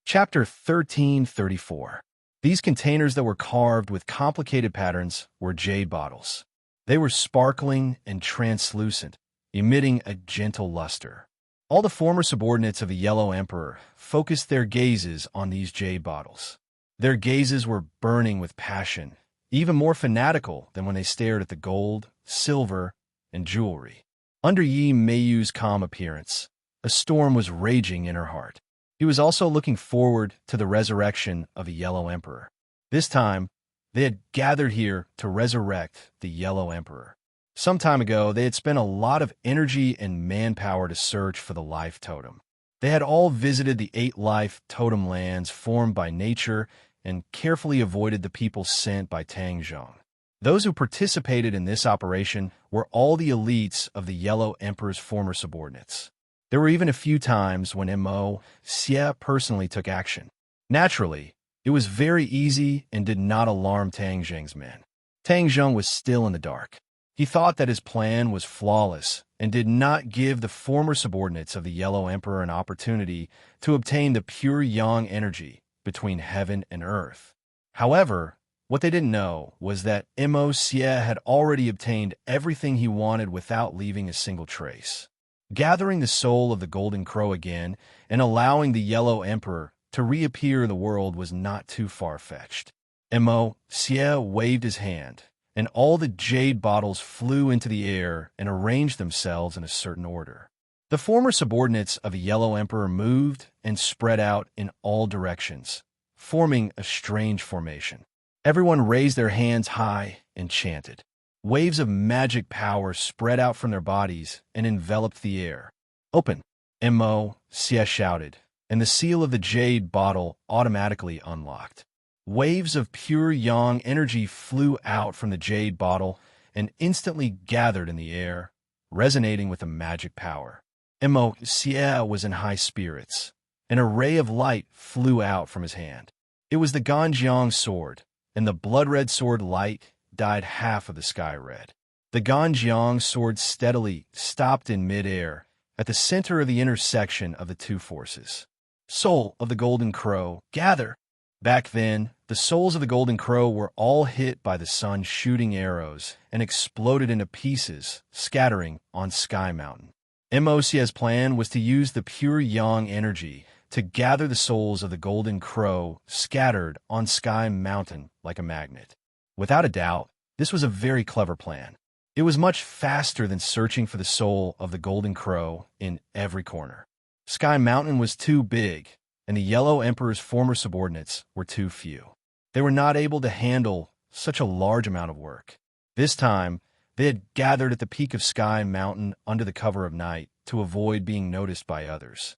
Chapter 1334. These containers that were carved with complicated patterns were jade bottles. They were sparkling and translucent, emitting a gentle luster. All the former subordinates of the Yellow Emperor focused their gazes on these jade bottles. Their gazes were burning with passion, even more fanatical than when they stared at the gold, silver, and jewelry. Under Yi Meiyu's calm appearance, a storm was raging in her heart. He was also looking forward to the resurrection of the Yellow Emperor. This time, they had gathered here to resurrect the Yellow Emperor. Some time ago, they had spent a lot of energy and manpower to search for the life totem. They had all visited the 8 life totem lands formed by nature and carefully avoided the people sent by Tang Zheng. Those who participated in this operation were all the elites of the Yellow Emperor's former subordinates. There were even a few times when Xie personally took action. Naturally, it was very easy and did not alarm Tang Zheng's men. Tang Zheng was still in the dark. He thought that his plan was flawless and did not give the former subordinates of the Yellow Emperor an opportunity to obtain the pure yang energy between heaven and earth. However, what they didn't know was that Xie had already obtained everything he wanted without leaving a single trace. Gathering the soul of the Golden Crow again and allowing the Yellow Emperor to reappear in the world was not too far-fetched. Xie waved his hand, and all the jade bottles flew into the air and arranged themselves in a certain order. The former subordinates of the Yellow Emperor moved and spread out in all directions, forming a strange formation. Everyone raised their hands high and chanted. Waves of magic power spread out from their bodies and enveloped the air. Open! Xie shouted, and the seal of the jade bottle automatically unlocked. Waves of pure yang energy flew out from the jade bottle and instantly gathered in the air, resonating with the magic power. Xie was in high spirits. An array of light flew out from his hand. It was the Ganjiang sword, and the blood-red sword light dyed half of the sky red. The Ganjiang sword steadily stopped in mid-air at the center of the intersection of the two forces. Soul of the Golden Crow, gather! Back then, the souls of the Golden Crow were all hit by the sun shooting arrows and exploded into pieces, scattering on Sky Mountain. Xie's plan was to use the pure yang energy to gather the souls of the Golden Crow scattered on Sky Mountain like a magnet. Without a doubt, this was a very clever plan. It was much faster than searching for the soul of the golden crow in every corner. Sky Mountain was too big, and the Yellow Emperor's former subordinates were too few. They were not able to handle such a large amount of work. This time, they had gathered at the peak of Sky Mountain under the cover of night to avoid being noticed by others.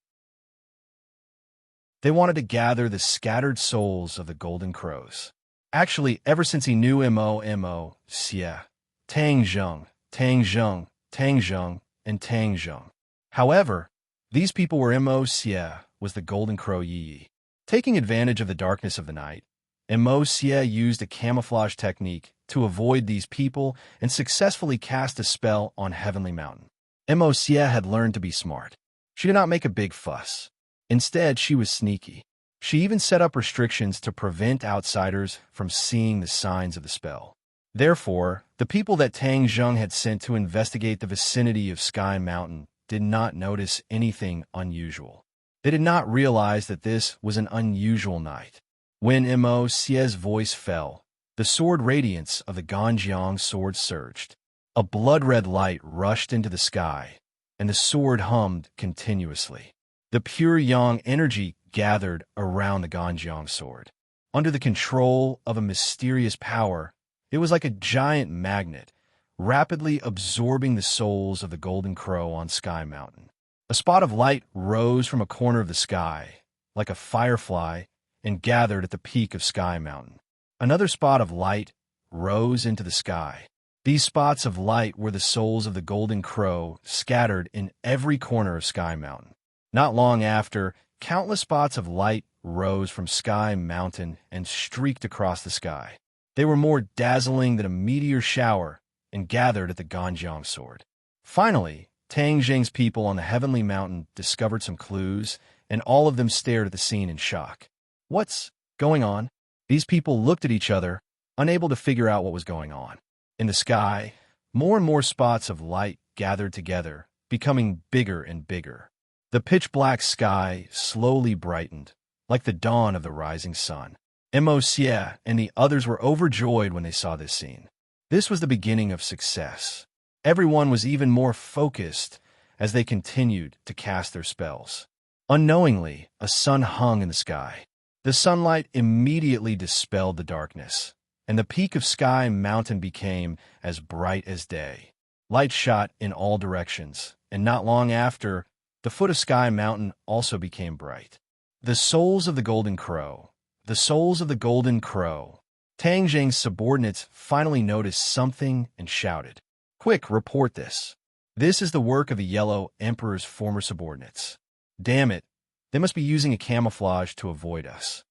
They wanted to gather the scattered souls of the golden crows. Actually, ever since he knew Xie, Tang Zheng, Tang Zheng, Tang Zheng, and Tang Zheng. However, these people were Xie was the golden crow Yi. Taking advantage of the darkness of the night, Xie used a camouflage technique to avoid these people and successfully cast a spell on Heavenly Mountain. Xie had learned to be smart. She did not make a big fuss. Instead, she was sneaky. She even set up restrictions to prevent outsiders from seeing the signs of the spell. Therefore, the people that Tang Zheng had sent to investigate the vicinity of Sky Mountain did not notice anything unusual. They did not realize that this was an unusual night. When Xie's voice fell, the sword radiance of the Ganjiang sword surged. A blood-red light rushed into the sky, and the sword hummed continuously. The pure yang energy gathered around the Ganjiang sword. Under the control of a mysterious power, it was like a giant magnet, rapidly absorbing the souls of the golden crow on Sky Mountain. A spot of light rose from a corner of the sky, like a firefly, and gathered at the peak of Sky Mountain. Another spot of light rose into the sky. These spots of light were the souls of the golden crow scattered in every corner of Sky Mountain. Not long after, countless spots of light rose from Sky Mountain and streaked across the sky. They were more dazzling than a meteor shower and gathered at the Ganjiang sword. Finally, Tang Zheng's people on the Heavenly Mountain discovered some clues, and all of them stared at the scene in shock. What's going on? These people looked at each other, unable to figure out what was going on. In the sky, more and more spots of light gathered together, becoming bigger and bigger. The pitch-black sky slowly brightened, like the dawn of the rising sun. Xie and the others were overjoyed when they saw this scene. This was the beginning of success. Everyone was even more focused as they continued to cast their spells. Unknowingly, a sun hung in the sky. The sunlight immediately dispelled the darkness, and the peak of Sky Mountain became as bright as day. Light shot in all directions, and not long after, the foot of Sky Mountain also became bright. The souls of the golden crow. The souls of the golden crow. Tang Zheng's subordinates finally noticed something and shouted, "Quick, report this. This is the work of the Yellow Emperor's former subordinates. Damn it, they must be using a camouflage to avoid us."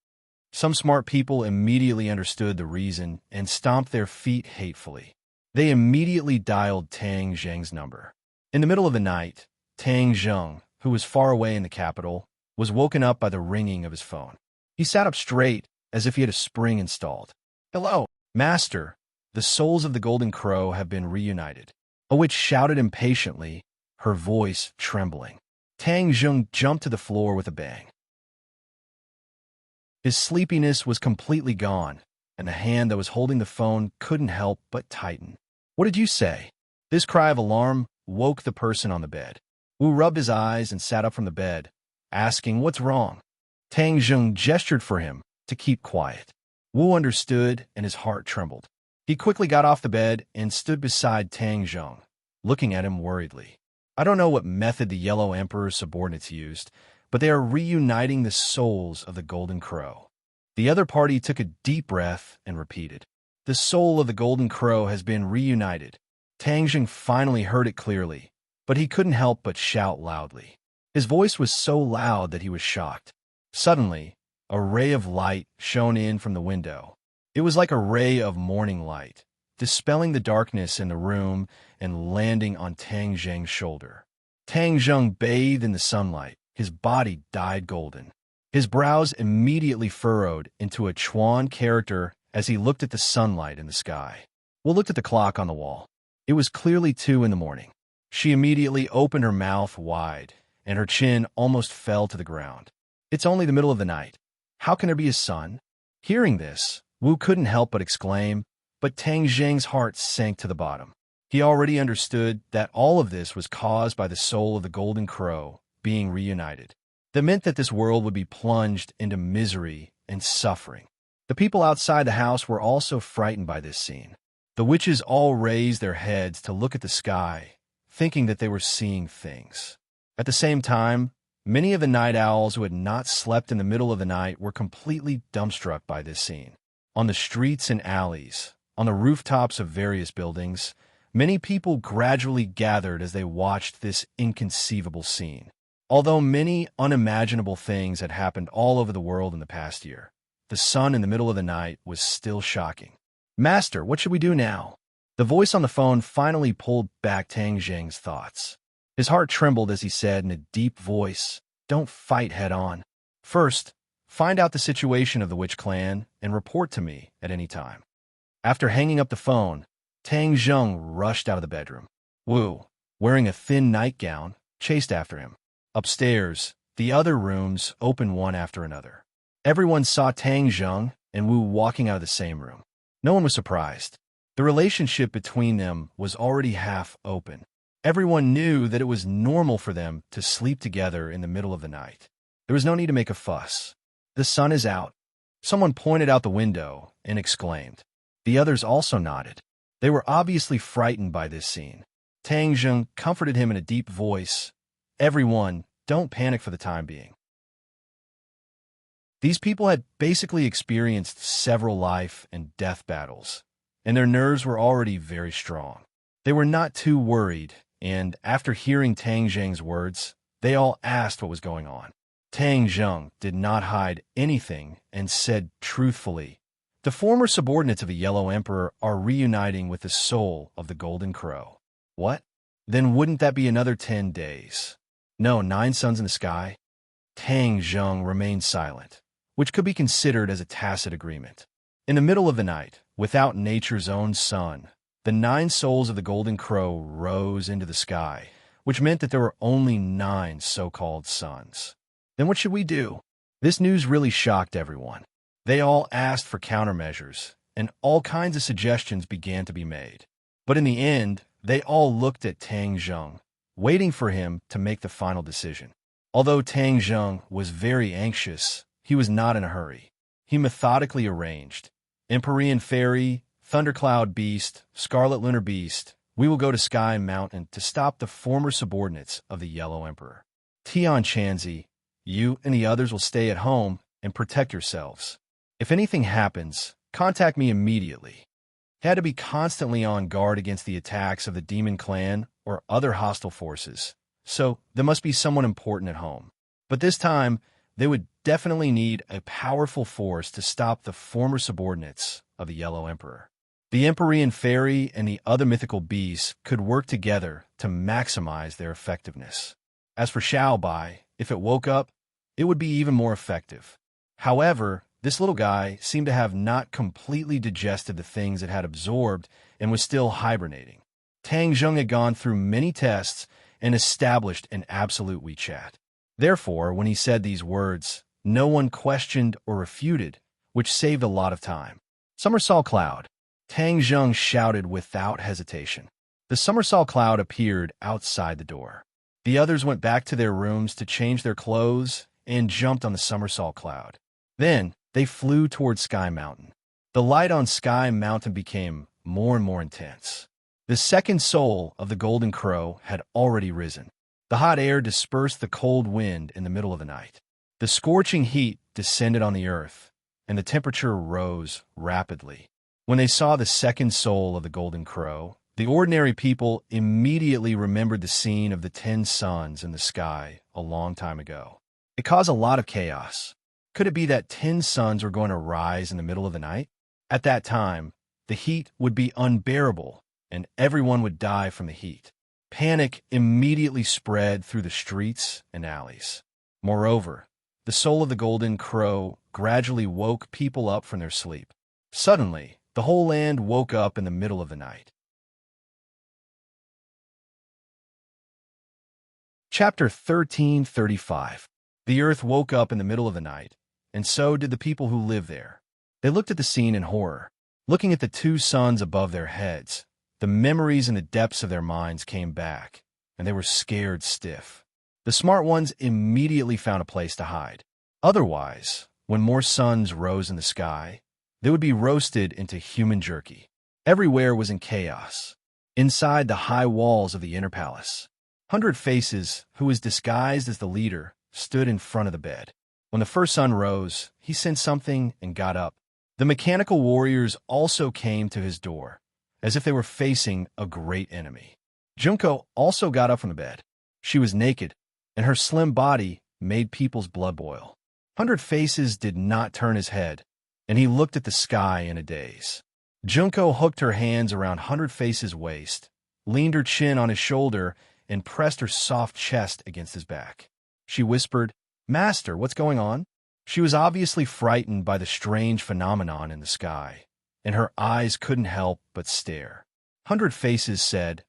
Some smart people immediately understood the reason and stomped their feet hatefully. They immediately dialed Tang Zheng's number. In the middle of the night, Tang Zheng, who was far away in the capital, was woken up by the ringing of his phone. He sat up straight, as if he had a spring installed. "Hello, Master. The souls of the golden crow have been reunited." A witch shouted impatiently, her voice trembling. Tang Zheng jumped to the floor with a bang. His sleepiness was completely gone, and the hand that was holding the phone couldn't help but tighten. "What did you say?" This cry of alarm woke the person on the bed. Wu rubbed his eyes and sat up from the bed, asking, "What's wrong?" Tang Zheng gestured for him to keep quiet. Wu understood, and his heart trembled. He quickly got off the bed and stood beside Tang Zheng, looking at him worriedly. "I don't know what method the Yellow Emperor's subordinates used, but they are reuniting the souls of the golden crow." The other party took a deep breath and repeated, "The soul of the golden crow has been reunited." Tang Zheng finally heard it clearly, but he couldn't help but shout loudly. His voice was so loud that he was shocked. Suddenly, a ray of light shone in from the window. It was like a ray of morning light, dispelling the darkness in the room and landing on Tang Zheng's shoulder. Tang Zheng bathed in the sunlight, his body dyed golden. His brows immediately furrowed into a Chuan character as he looked at the sunlight in the sky. Wu looked at the clock on the wall. It was clearly 2 in the morning. She immediately opened her mouth wide, and her chin almost fell to the ground. "It's only the middle of the night. How can there be a sun?" Hearing this, Wu couldn't help but exclaim, but Tang Zheng's heart sank to the bottom. He already understood that all of this was caused by the soul of the golden crow being reunited. That meant that this world would be plunged into misery and suffering. The people outside the house were also frightened by this scene. The witches all raised their heads to look at the sky, thinking that they were seeing things. At the same time, many of the night owls who had not slept in the middle of the night were completely dumbstruck by this scene. On the streets and alleys, on the rooftops of various buildings, many people gradually gathered as they watched this inconceivable scene. Although many unimaginable things had happened all over the world in the past year, the sun in the middle of the night was still shocking. "Master, what should we do now?" The voice on the phone finally pulled back Tang Zheng's thoughts. His heart trembled as he said in a deep voice, "Don't fight head-on. First, find out the situation of the witch clan and report to me at any time." After hanging up the phone, Tang Zheng rushed out of the bedroom. Wu, wearing a thin nightgown, chased after him. Upstairs, the other rooms opened one after another. Everyone saw Tang Zheng and Wu walking out of the same room. No one was surprised. The relationship between them was already half open. Everyone knew that it was normal for them to sleep together in the middle of the night. There was no need to make a fuss. "The sun is out." Someone pointed out the window and exclaimed. The others also nodded. They were obviously frightened by this scene. Tang Zheng comforted him in a deep voice. "Everyone, don't panic for the time being." These people had basically experienced several life and death battles, and their nerves were already very strong. They were not too worried, and after hearing Tang Zheng's words, they all asked what was going on. Tang Zheng did not hide anything and said truthfully, "The former subordinates of the Yellow Emperor are reuniting with the soul of the Golden Crow." "What? Then wouldn't that be another 10 days? No, 9 suns in the sky?" Tang Zheng remained silent, which could be considered as a tacit agreement. In the middle of the night, without nature's own sun, the 9 souls of the Golden Crow rose into the sky, which meant that there were only 9 so-called suns. Then what should we do? This news really shocked everyone. They all asked for countermeasures, and all kinds of suggestions began to be made. But in the end, they all looked at Tang Zheng, waiting for him to make the final decision. Although Tang Zheng was very anxious, he was not in a hurry. He methodically arranged, "Empyrean Fairy, Thundercloud Beast, Scarlet Lunar Beast, we will go to Sky Mountain to stop the former subordinates of the Yellow Emperor. Tian Chanzi, you and the others will stay at home and protect yourselves. If anything happens, contact me immediately." He had to be constantly on guard against the attacks of the Demon Clan or other hostile forces, so there must be someone important at home. But this time, they would definitely need a powerful force to stop the former subordinates of the Yellow Emperor. The Empyrean Fairy and the other mythical beasts could work together to maximize their effectiveness. As for Xiaobai, if it woke up, it would be even more effective. However, this little guy seemed to have not completely digested the things it had absorbed and was still hibernating. Tang Zheng had gone through many tests and established an absolute WeChat. Therefore, when he said these words, no one questioned or refuted, which saved a lot of time. "Summersaw Cloud," Tang Zheng shouted without hesitation. The Summersaw Cloud appeared outside the door. The others went back to their rooms to change their clothes and jumped on the Summersaw Cloud. Then, they flew toward Sky Mountain. The light on Sky Mountain became more and more intense. The second soul of the Golden Crow had already risen. The hot air dispersed the cold wind in the middle of the night. The scorching heat descended on the earth, and the temperature rose rapidly. When they saw the second soul of the Golden Crow, the ordinary people immediately remembered the scene of the 10 suns in the sky a long time ago. It caused a lot of chaos. Could it be that 10 suns were going to rise in the middle of the night? At that time, the heat would be unbearable, and everyone would die from the heat. Panic immediately spread through the streets and alleys. Moreover, the soul of the Golden Crow gradually woke people up from their sleep. Suddenly, the whole land woke up in the middle of the night. Chapter 1335. The earth woke up in the middle of the night, and so did the people who lived there. They looked at the scene in horror. Looking at the 2 suns above their heads, The memories in the depths of their minds came back, and they were scared stiff. The smart ones immediately found a place to hide. Otherwise, when more suns rose in the sky, they would be roasted into human jerky. Everywhere was in chaos. Inside the high walls of the inner palace, 100 Faces, who was disguised as the leader, stood in front of the bed. When the first sun rose, he sensed something and got up. The mechanical warriors also came to his door, as if they were facing a great enemy. Junko also got up from the bed. She was naked, and her slim body made people's blood boil. 100 Faces did not turn his head, and he looked at the sky in a daze. Junko hooked her hands around 100 Faces' waist, leaned her chin on his shoulder, and pressed her soft chest against his back. She whispered, "Master, what's going on?" She was obviously frightened by the strange phenomenon in the sky, and her eyes couldn't help but stare. 100 Faces said,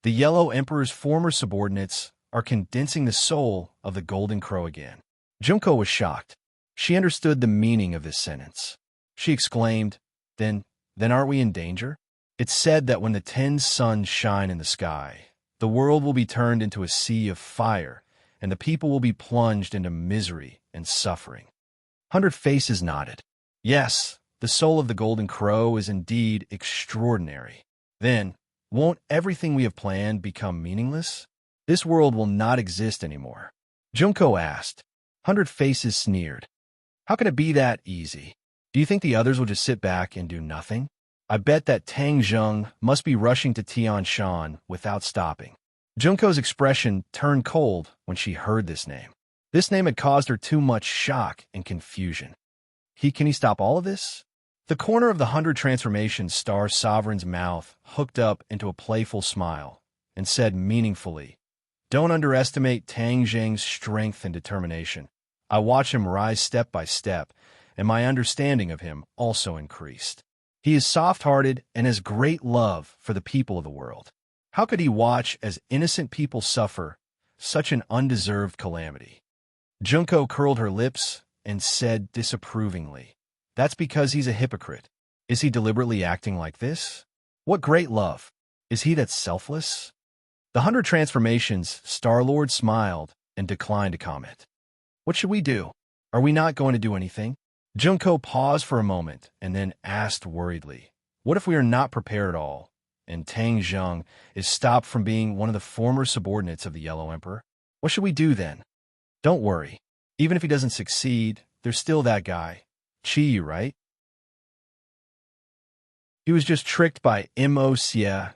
"The Yellow Emperor's former subordinates are condensing the soul of the Golden Crow again." Junko was shocked. She understood the meaning of this sentence. She exclaimed, Then aren't we in danger? It's said that when the 10 suns shine in the sky, the world will be turned into a sea of fire, and the people will be plunged into misery and suffering. 100 Faces nodded. Yes, the soul of the Golden Crow is indeed extraordinary. Then, won't everything we have planned become meaningless? This world will not exist anymore. Junko asked. 100 Faces sneered. How can it be that easy? Do you think the others will just sit back and do nothing? I bet that Tang Zheng must be rushing to Tian Shan without stopping. Junko's expression turned cold when she heard this name. This name had caused her too much shock and confusion. Can he stop all of this? The corner of the 100 Transformation Star Sovereign's mouth hooked up into a playful smile and said meaningfully, "Don't underestimate Tang Zheng's strength and determination. I watch him rise step by step, and my understanding of him also increased. He is soft-hearted and has great love for the people of the world. How could he watch as innocent people suffer such an undeserved calamity?" Junko curled her lips and said disapprovingly, "That's because he's a hypocrite. Is he deliberately acting like this? What great love! Is he that selfless?" The 100 Transformations Star-Lord smiled and declined to comment. "What should we do? Are we not going to do anything?" Junko paused for a moment and then asked worriedly, "What if we are not prepared at all, and Tang Zheng is stopped from being one of the former subordinates of the Yellow Emperor? What should we do then?" "Don't worry. Even if he doesn't succeed, there's still that guy. Chi, right? He was just tricked by Mo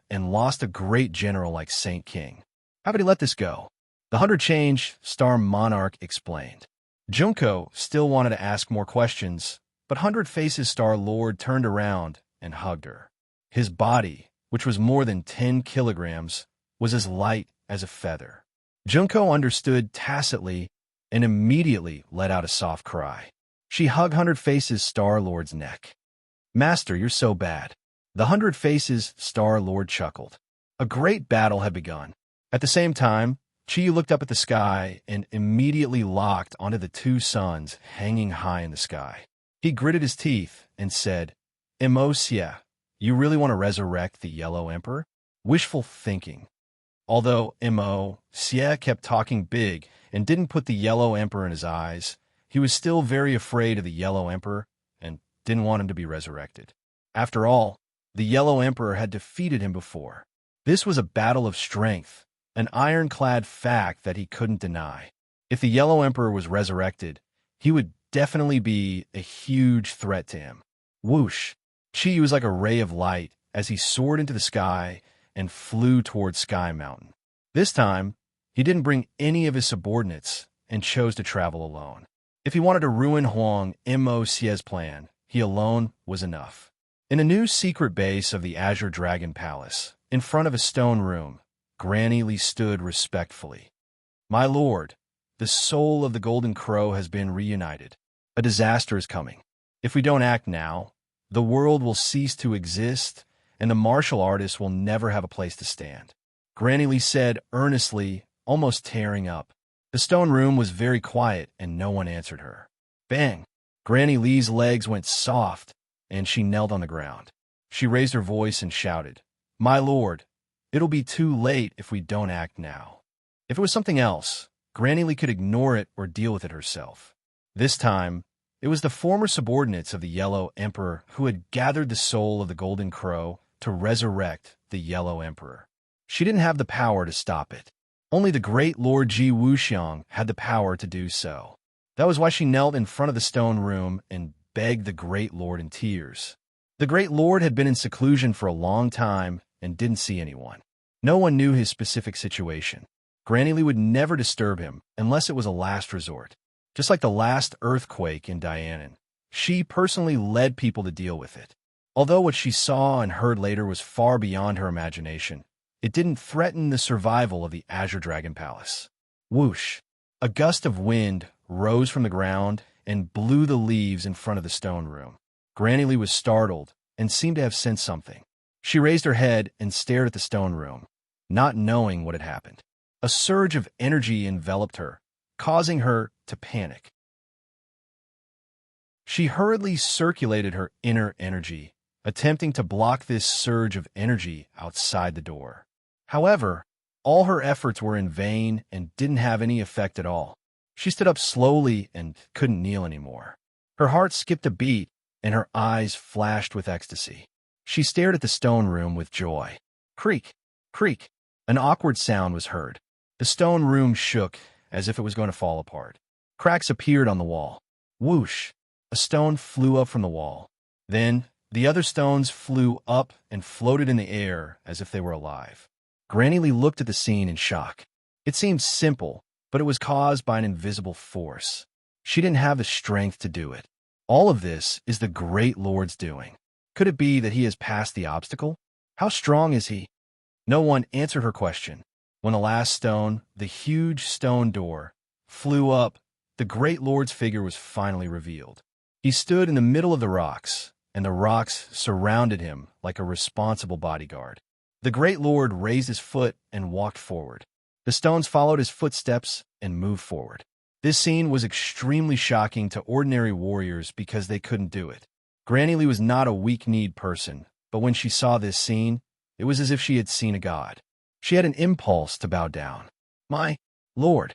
and lost a great general like Saint King. How could he let this go?" The 100 Change Star Monarch explained. Junko still wanted to ask more questions, but 100 Faces Star Lord turned around and hugged her. His body, which was more than 10 kilograms, was as light as a feather. Junko understood tacitly and immediately let out a soft cry. She hugged 100 Faces Star Lord's neck. "Master, you're so bad." The 100 Faces Star Lord chuckled. A great battle had begun. At the same time, Chi looked up at the sky and immediately locked onto the 2 suns hanging high in the sky. He gritted his teeth and said, "Mo, you really want to resurrect the Yellow Emperor?" Wishful thinking. Although Mo kept talking big and didn't put the Yellow Emperor in his eyes, he was still very afraid of the Yellow Emperor and didn't want him to be resurrected. After all, the Yellow Emperor had defeated him before. This was a battle of strength, an ironclad fact that he couldn't deny. If the Yellow Emperor was resurrected, he would definitely be a huge threat to him. Whoosh! Chi was like a ray of light as he soared into the sky and flew toward Sky Mountain. This time, he didn't bring any of his subordinates and chose to travel alone. If he wanted to ruin Huang Mo's plan, he alone was enough. In a new secret base of the Azure Dragon Palace, in front of a stone room, Granny Lee stood respectfully. "My lord, the soul of the Golden Crow has been reunited. A disaster is coming. If we don't act now, the world will cease to exist, and the martial artists will never have a place to stand." Granny Lee said earnestly, almost tearing up. The stone room was very quiet, and no one answered her. Bang! Granny Lee's legs went soft, and she knelt on the ground. She raised her voice and shouted, "My lord, it'll be too late if we don't act now." If it was something else, Granny Lee could ignore it or deal with it herself. This time, it was the former subordinates of the Yellow Emperor who had gathered the soul of the Golden Crow to resurrect the Yellow Emperor. She didn't have the power to stop it. Only the great Lord Ji Wuxiang had the power to do so. That was why she knelt in front of the stone room and begged the great lord in tears. The great lord had been in seclusion for a long time and didn't see anyone. No one knew his specific situation. Granny Lee would never disturb him unless it was a last resort. Just like the last earthquake in Dianan, she personally led people to deal with it. Although what she saw and heard later was far beyond her imagination, it didn't threaten the survival of the Azure Dragon Palace. Whoosh! A gust of wind rose from the ground and blew the leaves in front of the stone room. Granny Lee was startled and seemed to have sensed something. She raised her head and stared at the stone room, not knowing what had happened. A surge of energy enveloped her, causing her to panic. She hurriedly circulated her inner energy, attempting to block this surge of energy outside the door. However, all her efforts were in vain and didn't have any effect at all. She stood up slowly and couldn't kneel anymore. Her heart skipped a beat and her eyes flashed with ecstasy. She stared at the stone room with joy. Creak, creak. An awkward sound was heard. The stone room shook as if it was going to fall apart. Cracks appeared on the wall. Whoosh! A stone flew up from the wall. Then, the other stones flew up and floated in the air as if they were alive. Granny Lee looked at the scene in shock. It seemed simple, but it was caused by an invisible force. She didn't have the strength to do it. All of this is the Great Lord's doing. Could it be that he has passed the obstacle? How strong is he? No one answered her question. When the last stone, the huge stone door, flew up, the Great Lord's figure was finally revealed. He stood in the middle of the rocks, and the rocks surrounded him like a responsible bodyguard. The Great Lord raised his foot and walked forward. The stones followed his footsteps and moved forward. This scene was extremely shocking to ordinary warriors because they couldn't do it. Granny Lee was not a weak-kneed person, but when she saw this scene, it was as if she had seen a god. She had an impulse to bow down. "My lord!"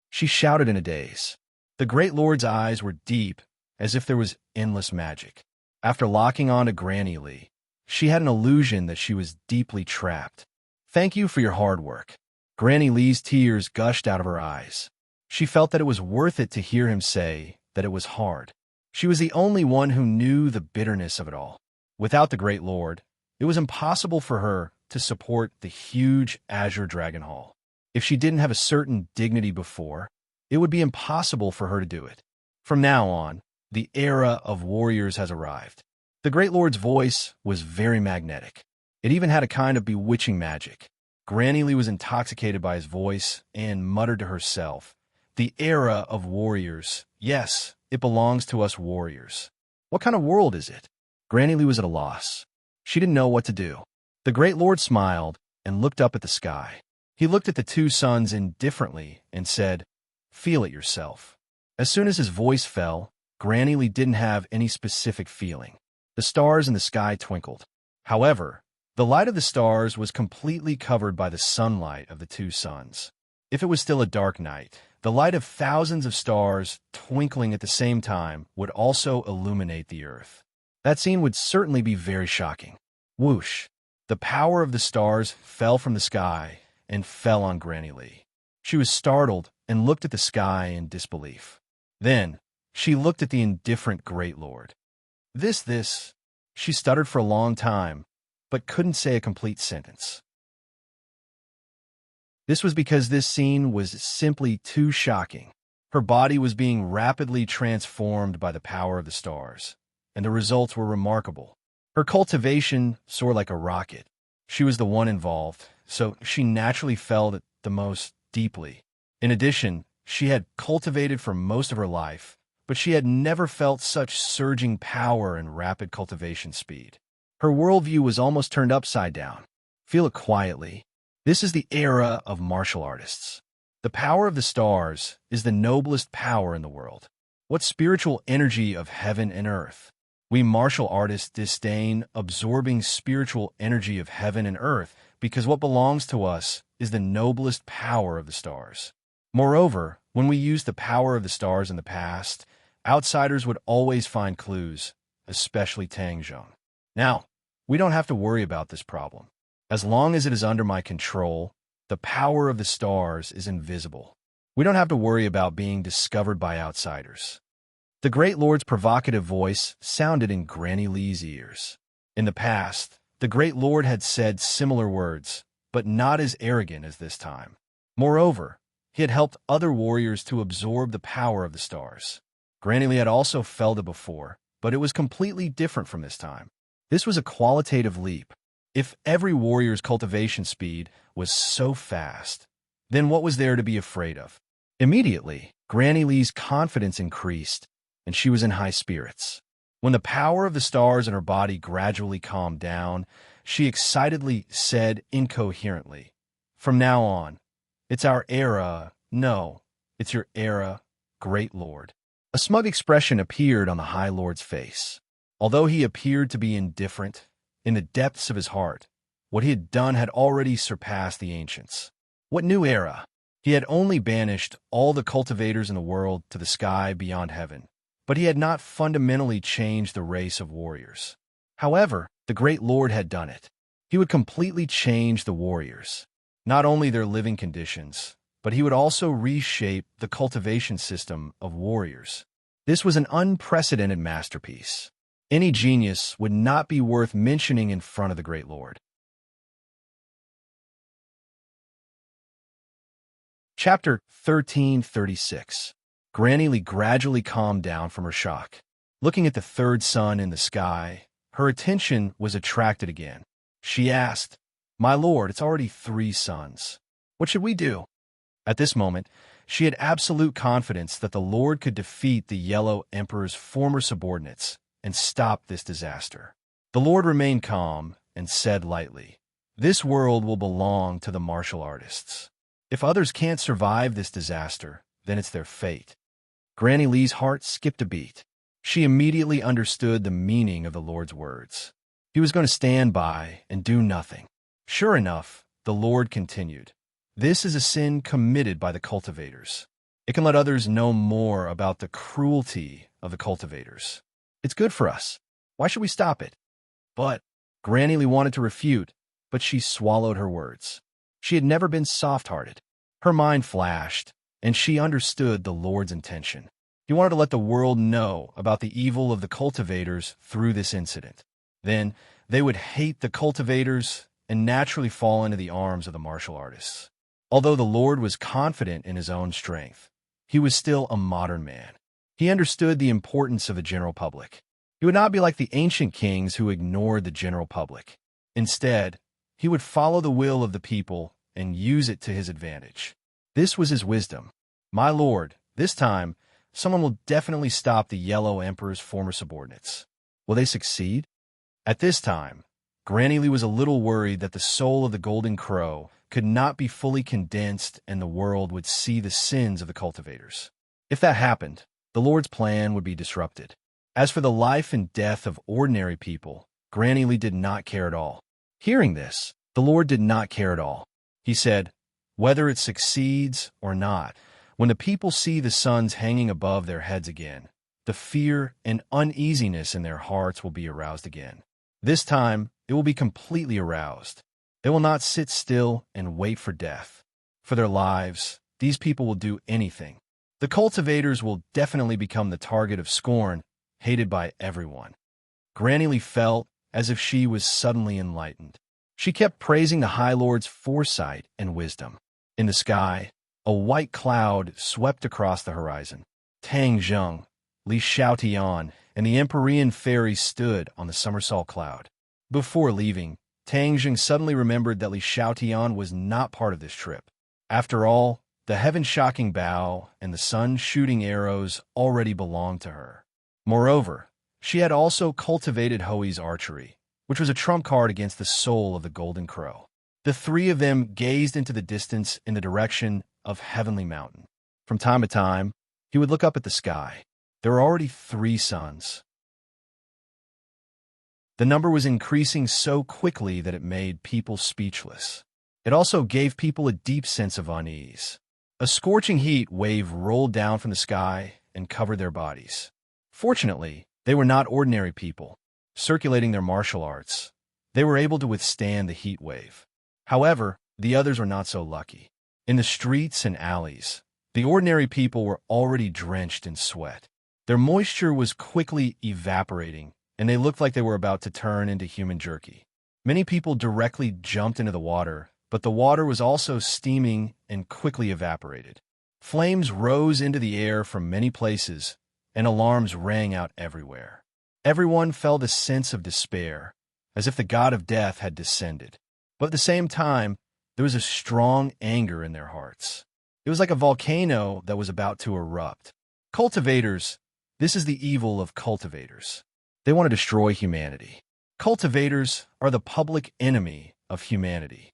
she shouted in a daze. The Great Lord's eyes were deep, as if there was endless magic. After locking on to Granny Lee, she had an illusion that she was deeply trapped. "Thank you for your hard work." Granny Lee's tears gushed out of her eyes. She felt that it was worth it to hear him say that it was hard. She was the only one who knew the bitterness of it all. Without the Great Lord, it was impossible for her to support the huge Azure Dragon Hall. If she didn't have a certain dignity before, it would be impossible for her to do it. From now on, the era of warriors has arrived. The Great Lord's voice was very magnetic. It even had a kind of bewitching magic. Granny Lee was intoxicated by his voice and muttered to herself, "The era of warriors. Yes, it belongs to us warriors. What kind of world is it?" Granny Lee was at a loss. She didn't know what to do. The Great Lord smiled and looked up at the sky. He looked at the two suns indifferently and said, "Feel it yourself." As soon as his voice fell, Granny Lee didn't have any specific feeling. The stars in the sky twinkled. However, the light of the stars was completely covered by the sunlight of the two suns. If it was still a dark night, the light of thousands of stars twinkling at the same time would also illuminate the earth. That scene would certainly be very shocking. Whoosh! The power of the stars fell from the sky and fell on Granny Lee. She was startled and looked at the sky in disbelief. Then, she looked at the indifferent Great Lord. This, she stuttered for a long time, but couldn't say a complete sentence. This was because this scene was simply too shocking. Her body was being rapidly transformed by the power of the stars, and the results were remarkable. Her cultivation soared like a rocket. She was the one involved, so she naturally felt it the most deeply. In addition, she had cultivated for most of her life, but she had never felt such surging power and rapid cultivation speed. Her worldview was almost turned upside down. Feel it quietly. This is the era of martial artists. The power of the stars is the noblest power in the world. What spiritual energy of heaven and earth? We martial artists disdain absorbing spiritual energy of heaven and earth because what belongs to us is the noblest power of the stars. Moreover, when we used the power of the stars in the past, outsiders would always find clues, especially Tang Zheng. Now, we don't have to worry about this problem. As long as it is under my control, the power of the stars is invisible. We don't have to worry about being discovered by outsiders. The Great Lord's provocative voice sounded in Granny Lee's ears. In the past, the Great Lord had said similar words, but not as arrogant as this time. Moreover, he had helped other warriors to absorb the power of the stars. Granny Lee had also felt it before, but it was completely different from this time. This was a qualitative leap. If every warrior's cultivation speed was so fast, then what was there to be afraid of? Immediately, Granny Lee's confidence increased, and she was in high spirits. When the power of the stars in her body gradually calmed down, she excitedly said incoherently, "From now on, it's our era. No, it's your era, Great Lord." A smug expression appeared on the High Lord's face. Although he appeared to be indifferent, in the depths of his heart, what he had done had already surpassed the ancients. What new era? He had only banished all the cultivators in the world to the sky beyond heaven, but he had not fundamentally changed the race of warriors. However, the Great Lord had done it. He would completely change the warriors, not only their living conditions, but he would also reshape the cultivation system of warriors. This was an unprecedented masterpiece. Any genius would not be worth mentioning in front of the Great Lord. Chapter 1336. Granny Lee gradually calmed down from her shock. Looking at the third sun in the sky, her attention was attracted again. She asked, "My lord, it's already 3 suns. What should we do?" At this moment, she had absolute confidence that the Lord could defeat the Yellow Emperor's former subordinates and stop this disaster. The Lord remained calm and said lightly, "This world will belong to the martial artists. If others can't survive this disaster, then it's their fate." Granny Lee's heart skipped a beat. She immediately understood the meaning of the Lord's words. He was going to stand by and do nothing. Sure enough, the Lord continued, "This is a sin committed by the cultivators. It can let others know more about the cruelty of the cultivators. It's good for us. Why should we stop it?" But Granny Lee wanted to refute, but she swallowed her words. She had never been soft-hearted. Her mind flashed, and she understood the Lord's intention. He wanted to let the world know about the evil of the cultivators through this incident. Then they would hate the cultivators and naturally fall into the arms of the martial artists. Although the Lord was confident in his own strength, he was still a modern man. He understood the importance of the general public. He would not be like the ancient kings who ignored the general public. Instead, he would follow the will of the people and use it to his advantage. This was his wisdom. "My lord, this time, someone will definitely stop the Yellow Emperor's former subordinates. Will they succeed?" At this time, Granny Lee was a little worried that the soul of the Golden Crow could not be fully condensed and the world would see the sins of the cultivators. If that happened, the Lord's plan would be disrupted. As for the life and death of ordinary people, Granny Lee did not care at all. Hearing this, the Lord did not care at all. He said, "Whether it succeeds or not, when the people see the suns hanging above their heads again, the fear and uneasiness in their hearts will be aroused again. This time, it will be completely aroused. They will not sit still and wait for death. For their lives, these people will do anything. The cultivators will definitely become the target of scorn, hated by everyone." Granny Lee felt as if she was suddenly enlightened. She kept praising the High Lord's foresight and wisdom. In the sky, a white cloud swept across the horizon. Tang Zheng, Li Xiaotian, and the Empyrean fairy stood on the somersault cloud. Before leaving, Tang Zheng suddenly remembered that Li Xiaotian was not part of this trip. After all, the heaven-shocking bow and the sun-shooting arrows already belonged to her. Moreover, she had also cultivated Hoi's archery, which was a trump card against the soul of the Golden Crow. The 3 of them gazed into the distance in the direction of Heavenly Mountain. From time to time, he would look up at the sky. There were already 3 suns. The number was increasing so quickly that it made people speechless. It also gave people a deep sense of unease. A scorching heat wave rolled down from the sky and covered their bodies. Fortunately, they were not ordinary people, circulating their martial arts. They were able to withstand the heat wave. However, the others were not so lucky. In the streets and alleys, the ordinary people were already drenched in sweat. Their moisture was quickly evaporating, and they looked like they were about to turn into human jerky. Many people directly jumped into the water, but the water was also steaming and quickly evaporated. Flames rose into the air from many places, and alarms rang out everywhere. Everyone felt a sense of despair, as if the god of death had descended. But at the same time, there was a strong anger in their hearts. It was like a volcano that was about to erupt. Cultivators, this is the evil of cultivators. They want to destroy humanity. Cultivators are the public enemy of humanity.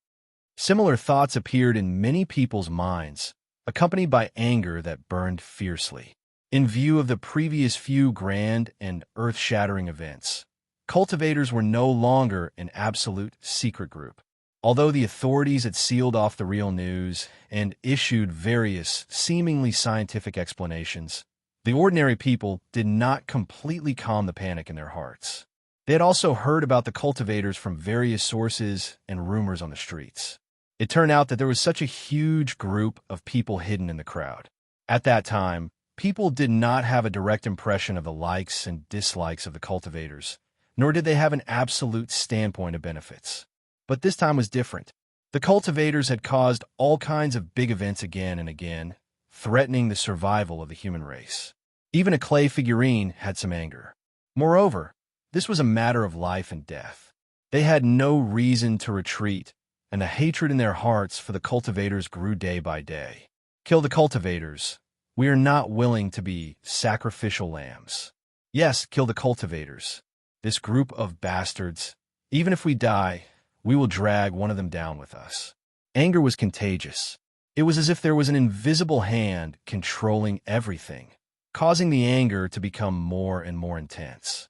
Similar thoughts appeared in many people's minds, accompanied by anger that burned fiercely. In view of the previous few grand and earth-shattering events, cultivators were no longer an absolute secret group. Although the authorities had sealed off the real news and issued various seemingly scientific explanations, the ordinary people did not completely calm the panic in their hearts. They had also heard about the cultivators from various sources and rumors on the streets. It turned out that there was such a huge group of people hidden in the crowd. At that time, people did not have a direct impression of the likes and dislikes of the cultivators, nor did they have an absolute standpoint of benefits. But this time was different. The cultivators had caused all kinds of big events again and again, threatening the survival of the human race. Even a clay figurine had some anger. Moreover, this was a matter of life and death. They had no reason to retreat, and the hatred in their hearts for the cultivators grew day by day. Kill the cultivators. We are not willing to be sacrificial lambs. Yes, kill the cultivators. This group of bastards. Even if we die, we will drag one of them down with us. Anger was contagious. It was as if there was an invisible hand controlling everything, causing the anger to become more and more intense.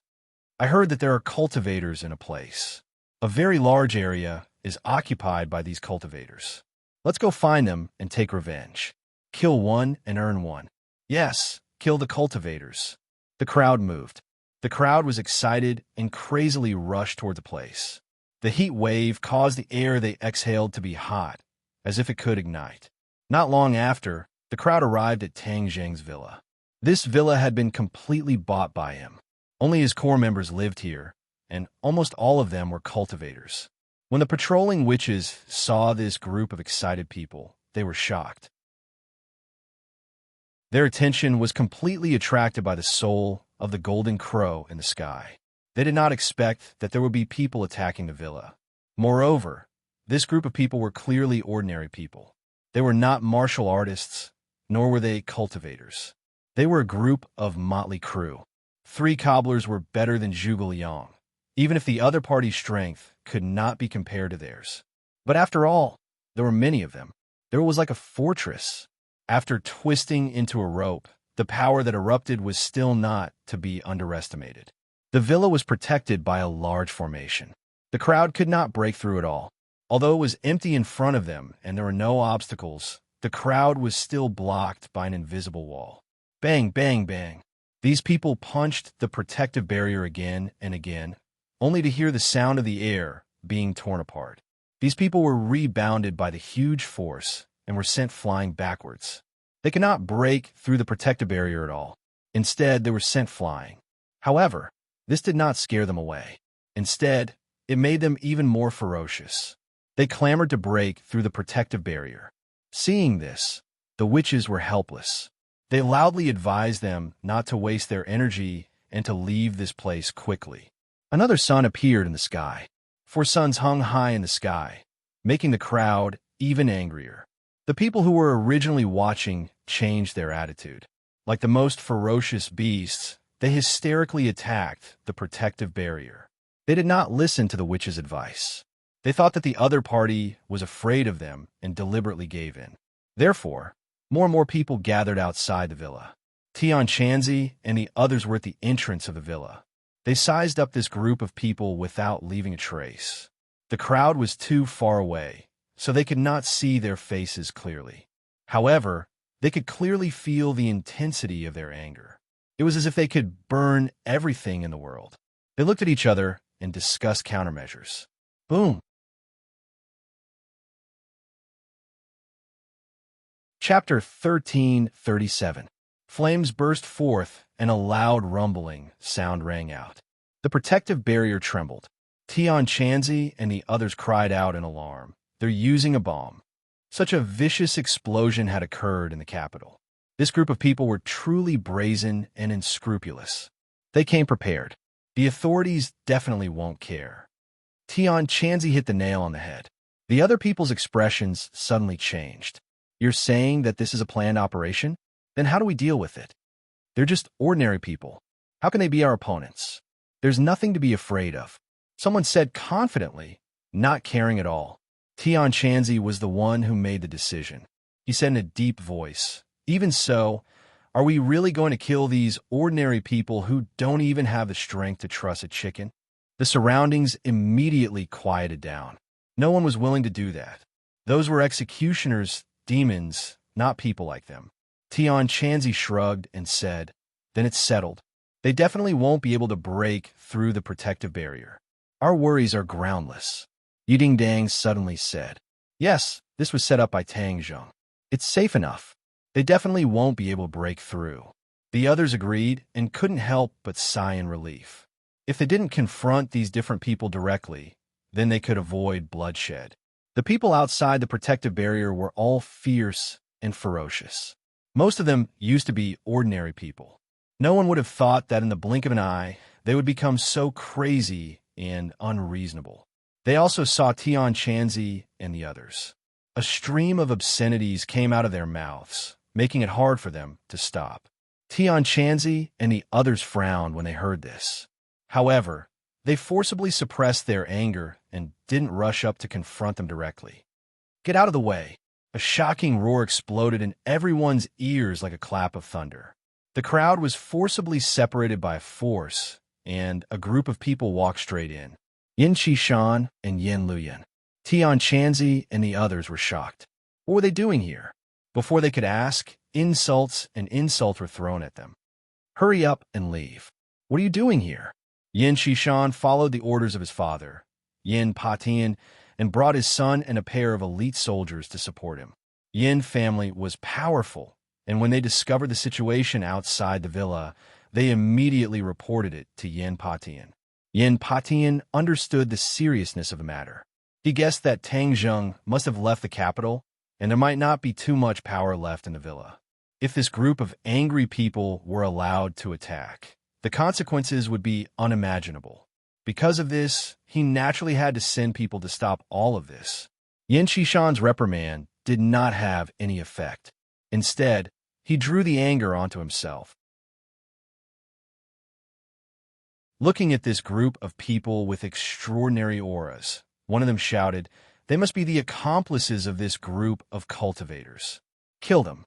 I heard that there are cultivators in a place. A very large area is occupied by these cultivators. Let's go find them and take revenge. Kill one and earn one. Yes, kill the cultivators. The crowd moved. The crowd was excited and crazily rushed toward the place. The heat wave caused the air they exhaled to be hot, as if it could ignite. Not long after, the crowd arrived at Tang Zheng's villa. This villa had been completely bought by him. Only his core members lived here, and almost all of them were cultivators. When the patrolling witches saw this group of excited people, they were shocked. Their attention was completely attracted by the soul of the golden crow in the sky. They did not expect that there would be people attacking the villa. Moreover, this group of people were clearly ordinary people. They were not martial artists, nor were they cultivators. They were a group of motley crew. 3 cobblers were better than Zhuge Liang, even if the other party's strength could not be compared to theirs. But after all, there were many of them. There was like a fortress. After twisting into a rope, the power that erupted was still not to be underestimated. The villa was protected by a large formation. The crowd could not break through it all. Although it was empty in front of them and there were no obstacles, the crowd was still blocked by an invisible wall. Bang, bang, bang. These people punched the protective barrier again and again, only to hear the sound of the air being torn apart. These people were rebounded by the huge force and were sent flying backwards. They could not break through the protective barrier at all. Instead, they were sent flying. However, this did not scare them away. Instead, it made them even more ferocious. They clamored to break through the protective barrier. Seeing this, the witches were helpless. They loudly advised them not to waste their energy and to leave this place quickly. Another sun appeared in the sky. 4 suns hung high in the sky, making the crowd even angrier. The people who were originally watching changed their attitude. Like the most ferocious beasts, they hysterically attacked the protective barrier. They did not listen to the witch's advice. They thought that the other party was afraid of them and deliberately gave in. Therefore, more and more people gathered outside the villa. Tian Chanzi and the others were at the entrance of the villa. They sized up this group of people without leaving a trace. The crowd was too far away, so they could not see their faces clearly. However, they could clearly feel the intensity of their anger. It was as if they could burn everything in the world. They looked at each other and discussed countermeasures. Boom! Chapter 1337. Flames burst forth, and a loud rumbling sound rang out. The protective barrier trembled. Tian Chanzi and the others cried out in alarm. They're using a bomb. Such a vicious explosion had occurred in the capital. This group of people were truly brazen and unscrupulous. They came prepared. The authorities definitely won't care. Tian Chanzi hit the nail on the head. The other people's expressions suddenly changed. You're saying that this is a planned operation? Then how do we deal with it? They're just ordinary people. How can they be our opponents? There's nothing to be afraid of. Someone said confidently, not caring at all. Tian Chanzi was the one who made the decision. He said in a deep voice, "Even so, are we really going to kill these ordinary people who don't even have the strength to truss a chicken?" The surroundings immediately quieted down. No one was willing to do that. Those were executioners, demons, not people like them. Tian Chanzi shrugged and said, "Then it's settled. They definitely won't be able to break through the protective barrier. Our worries are groundless." Yiding Dang suddenly said, "Yes, this was set up by Tang Zheng. It's safe enough. They definitely won't be able to break through." The others agreed and couldn't help but sigh in relief. If they didn't confront these different people directly, then they could avoid bloodshed. The people outside the protective barrier were all fierce and ferocious. Most of them used to be ordinary people. No one would have thought that in the blink of an eye, they would become so crazy and unreasonable. They also saw Tian Chanzi and the others. A stream of obscenities came out of their mouths, making it hard for them to stop. Tian Chanzi and the others frowned when they heard this. However, they forcibly suppressed their anger and didn't rush up to confront them directly. "Get out of the way!" A shocking roar exploded in everyone's ears like a clap of thunder. The crowd was forcibly separated by force, and a group of people walked straight in. Yin Qishan and Yin Luyan. Tian Chanzi and the others were shocked. What were they doing here? Before they could ask, insults were thrown at them. "Hurry up and leave. What are you doing here?" Yin Qishan followed the orders of his father, Yin Patian, and brought his son and a pair of elite soldiers to support him. Yin family was powerful, and when they discovered the situation outside the villa, they immediately reported it to Yin Patian. Yin Patian understood the seriousness of the matter. He guessed that Tang Zheng must have left the capital, and there might not be too much power left in the villa. If this group of angry people were allowed to attack, the consequences would be unimaginable. Because of this, he naturally had to send people to stop all of this. Yin Qishan's reprimand did not have any effect. Instead, he drew the anger onto himself. Looking at this group of people with extraordinary auras, one of them shouted, "They must be the accomplices of this group of cultivators. Kill them."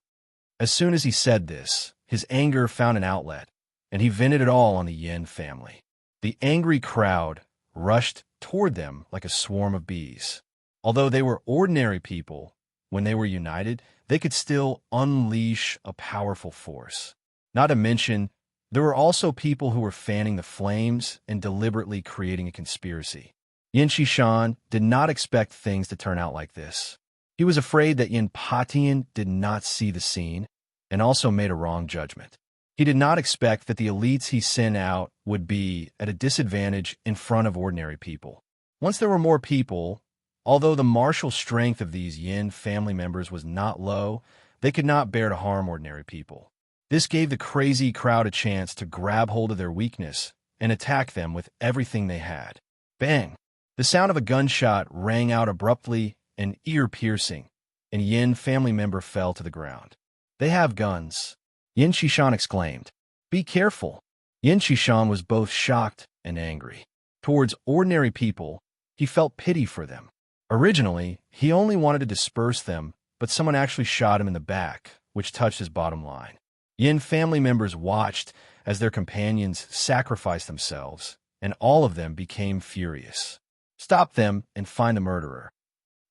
As soon as he said this, his anger found an outlet, and he vented it all on the Yin family. The angry crowd rushed toward them like a swarm of bees. Although they were ordinary people, when they were united, they could still unleash a powerful force. Not to mention, there were also people who were fanning the flames and deliberately creating a conspiracy. Yin Qishan did not expect things to turn out like this. He was afraid that Yin Patian did not see the scene and also made a wrong judgment. He did not expect that the elites he sent out would be at a disadvantage in front of ordinary people. Once there were more people, although the martial strength of these Yin family members was not low, they could not bear to harm ordinary people. This gave the crazy crowd a chance to grab hold of their weakness and attack them with everything they had. Bang! The sound of a gunshot rang out abruptly and ear-piercing, and Yin family member fell to the ground. "They have guns," Yin Qishan exclaimed. "Be careful." Yin Qishan was both shocked and angry. Towards ordinary people, he felt pity for them. Originally, he only wanted to disperse them, but someone actually shot him in the back, which touched his bottom line. Yin family members watched as their companions sacrificed themselves, and all of them became furious. "Stop them and find the murderer."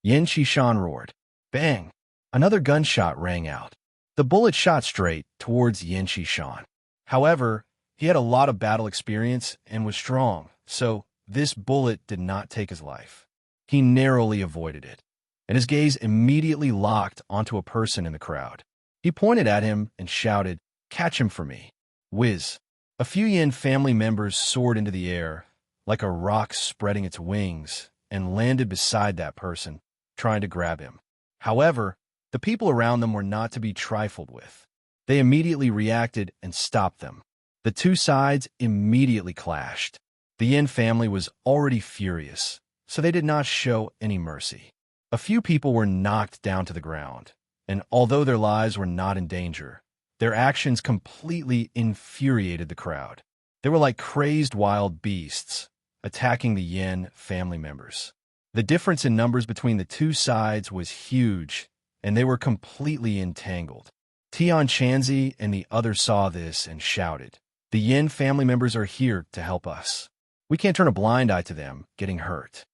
Yin Qishan roared. Bang! Another gunshot rang out. The bullet shot straight towards Yin Qishan. However, he had a lot of battle experience and was strong, so this bullet did not take his life. He narrowly avoided it, and his gaze immediately locked onto a person in the crowd. He pointed at him and shouted, "Catch him for me." Whiz! A few Yin family members soared into the air, like a rock spreading its wings, and landed beside that person, trying to grab him. However, the people around them were not to be trifled with. They immediately reacted and stopped them. The two sides immediately clashed. The Yin family was already furious, so they did not show any mercy. A few people were knocked down to the ground, and although their lives were not in danger, their actions completely infuriated the crowd. They were like crazed wild beasts, attacking the Yin family members. The difference in numbers between the two sides was huge, and they were completely entangled. Tian Chanzi and the others saw this and shouted, "The Yin family members are here to help us. We can't turn a blind eye to them getting hurt."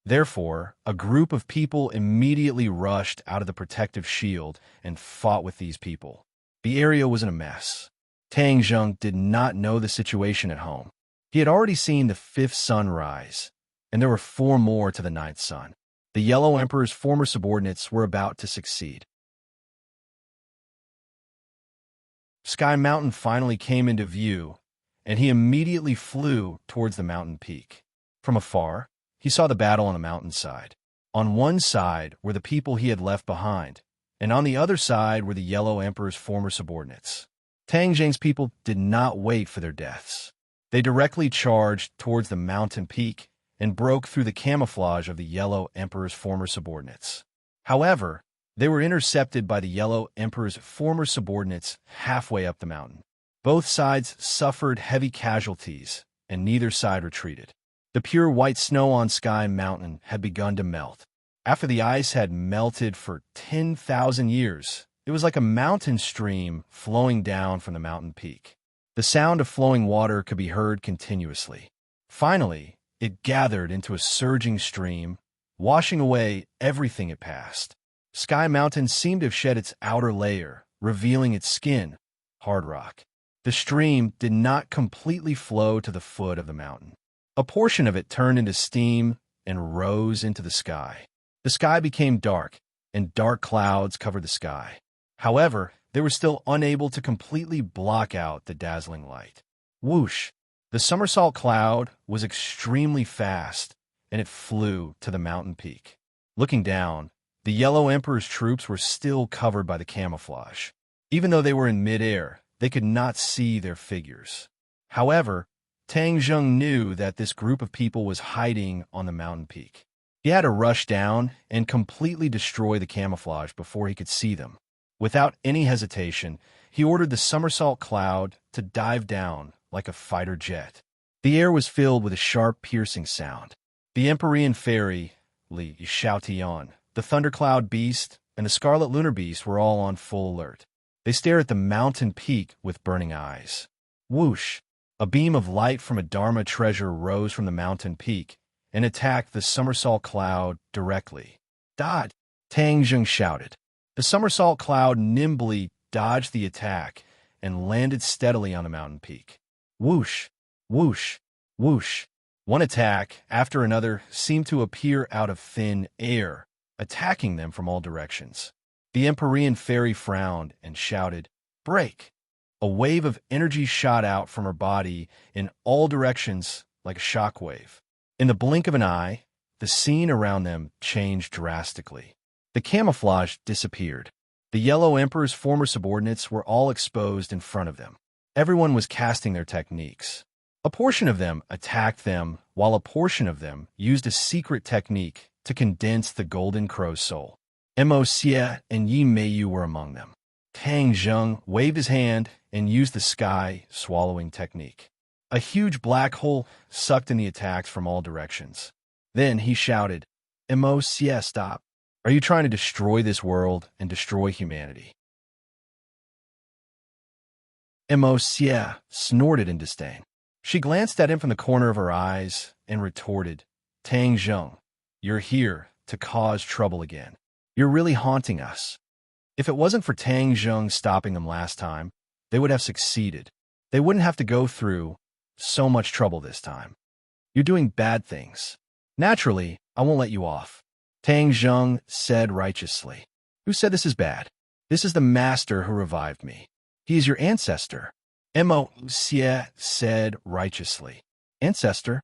Therefore, a group of people immediately rushed out of the protective shield and fought with these people. The area was in a mess. Tang Zheng did not know the situation at home. He had already seen the 5th sun rise, and there were 4 more to the 9th sun. The Yellow Emperor's former subordinates were about to succeed. Sky Mountain finally came into view, and he immediately flew towards the mountain peak. From afar, he saw the battle on the mountainside. On one side were the people he had left behind, and on the other side were the Yellow Emperor's former subordinates. Tang Zheng's people did not wait for their deaths. They directly charged towards the mountain peak and broke through the camouflage of the Yellow Emperor's former subordinates. However, they were intercepted by the Yellow Emperor's former subordinates halfway up the mountain. Both sides suffered heavy casualties, and neither side retreated. The pure white snow on Sky Mountain had begun to melt. After the ice had melted for 10,000 years, it was like a mountain stream flowing down from the mountain peak. The sound of flowing water could be heard continuously. Finally, it gathered into a surging stream, washing away everything it passed. Sky Mountain seemed to have shed its outer layer, revealing its skin, hard rock. The stream did not completely flow to the foot of the mountain. A portion of it turned into steam and rose into the sky. The sky became dark, and dark clouds covered the sky. However, they were still unable to completely block out the dazzling light. Whoosh! The somersault cloud was extremely fast, and it flew to the mountain peak. Looking down, the Yellow Emperor's troops were still covered by the camouflage. Even though they were in midair, they could not see their figures. However, Tang Zheng knew that this group of people was hiding on the mountain peak. He had to rush down and completely destroy the camouflage before he could see them. Without any hesitation, he ordered the somersault cloud to dive down like a fighter jet. The air was filled with a sharp, piercing sound. The Empyrean Fairy, Li Xiaotian, the Thundercloud Beast, and the Scarlet Lunar Beast were all on full alert. They stared at the mountain peak with burning eyes. Whoosh! A beam of light from a Dharma treasure rose from the mountain peak and attacked the somersault cloud directly. "Dodge!" Tang Zheng shouted. The somersault cloud nimbly dodged the attack and landed steadily on the mountain peak. Whoosh! Whoosh! Whoosh! One attack after another seemed to appear out of thin air, attacking them from all directions. The Empyrean Fairy frowned and shouted, "Break!" A wave of energy shot out from her body in all directions like a shockwave. In the blink of an eye, the scene around them changed drastically. The camouflage disappeared. The Yellow Emperor's former subordinates were all exposed in front of them. Everyone was casting their techniques. A portion of them attacked them, while a portion of them used a secret technique to condense the Golden Crow's soul. Mo Xie and Yi Meiyu were among them. Tang Zheng waved his hand and used the sky swallowing technique. A huge black hole sucked in the attacks from all directions. Then he shouted, "Mo Xie, stop. Are you trying to destroy this world and destroy humanity?" Emocia snorted in disdain. She glanced at him from the corner of her eyes and retorted, Tang Zheng, you're here to cause trouble again. You're really haunting us. If it wasn't for Tang Zheng stopping them last time, they would have succeeded. They wouldn't have to go through so much trouble this time. You're doing bad things. Naturally, I won't let you off. Tang Zheng said righteously. Who said this is bad? This is the master who revived me. He is your ancestor. Mo Xie said righteously. Ancestor?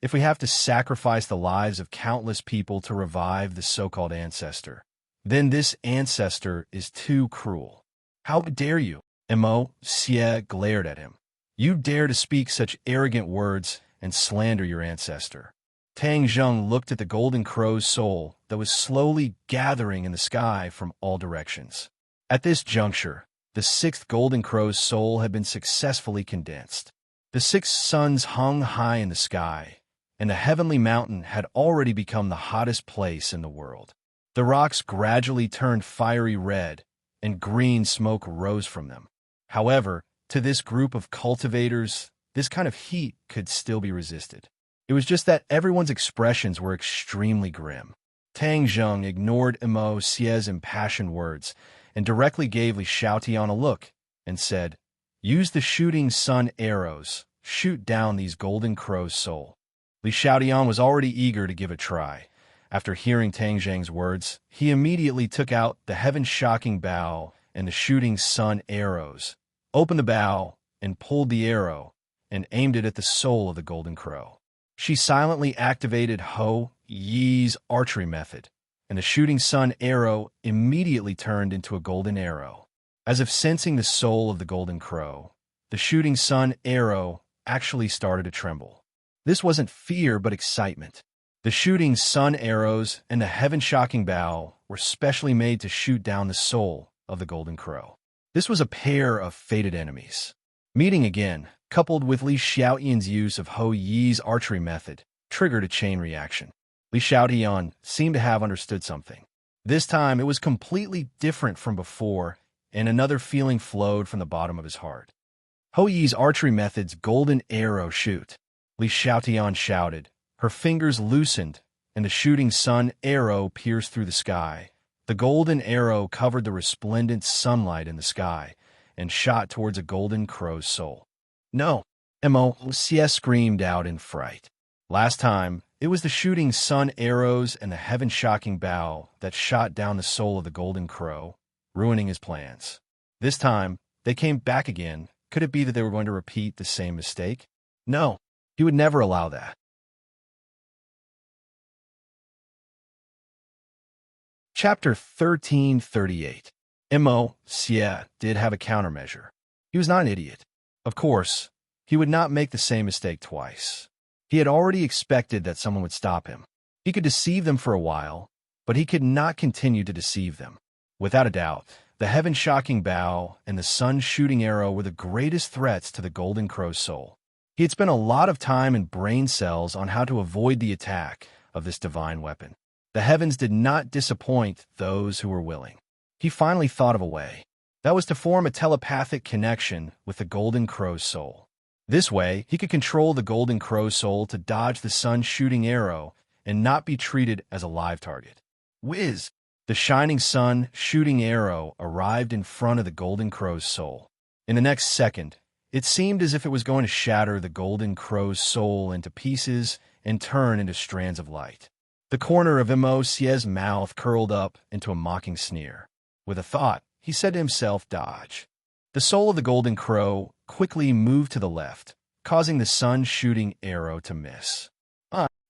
If we have to sacrifice the lives of countless people to revive the so-called ancestor, then this ancestor is too cruel. How dare you? Mo Xie glared at him. You dare to speak such arrogant words and slander your ancestor. Tang Zheng looked at the golden crow's soul that was slowly gathering in the sky from all directions. At this juncture, the sixth golden crow's soul had been successfully condensed. The six suns hung high in the sky, and the heavenly mountain had already become the hottest place in the world. The rocks gradually turned fiery red, and green smoke rose from them. However, to this group of cultivators, this kind of heat could still be resisted. It was just that everyone's expressions were extremely grim. Tang Zheng ignored Mo Xie's impassioned words and directly gave Li Xiaotian a look and said, Use the shooting sun arrows, shoot down these golden crow's soul. Li Xiaotian was already eager to give a try. After hearing Tang Zheng's words, he immediately took out the heaven-shocking bow and the shooting sun arrows, opened the bow, and pulled the arrow, and aimed it at the soul of the golden crow. She silently activated Ho Yi's archery method, and the shooting sun arrow immediately turned into a golden arrow. As if sensing the soul of the golden crow, the shooting sun arrow actually started to tremble. This wasn't fear but excitement. The shooting sun arrows and the heaven-shocking bow were specially made to shoot down the soul of the golden crow. This was a pair of fated enemies. Meeting again, coupled with Li Xiaotian's use of Ho Yi's archery method, triggered a chain reaction. Li Xiaotian seemed to have understood something. This time, it was completely different from before, and another feeling flowed from the bottom of his heart. Ho Yi's archery method's golden arrow shoot. Li Xiaotian shouted. Her fingers loosened, and the shooting sun arrow pierced through the sky. The golden arrow covered the resplendent sunlight in the sky and shot towards a golden crow's soul. No, Mo Xie screamed out in fright. Last time, it was the shooting sun arrows and the heaven-shocking bow that shot down the soul of the golden crow, ruining his plans. This time, they came back again. Could it be that they were going to repeat the same mistake? No, he would never allow that. Chapter 1338. Mo Xie did have a countermeasure. He was not an idiot. Of course, he would not make the same mistake twice. He had already expected that someone would stop him. He could deceive them for a while, but he could not continue to deceive them. Without a doubt, the heaven-shocking bow and the sun-shooting arrow were the greatest threats to the golden crow's soul. He had spent a lot of time and brain cells on how to avoid the attack of this divine weapon. The heavens did not disappoint those who were willing. He finally thought of a way. That was to form a telepathic connection with the golden crow's soul. This way, he could control the golden crow's soul to dodge the sun-shooting arrow and not be treated as a live target. Whiz! The shining sun-shooting arrow arrived in front of the golden crow's soul. In the next second, it seemed as if it was going to shatter the golden crow's soul into pieces and turn into strands of light. The corner of Mo Xie's mouth curled up into a mocking sneer. With a thought, he said to himself, dodge. The soul of the golden crow quickly moved to the left, causing the sun-shooting arrow to miss.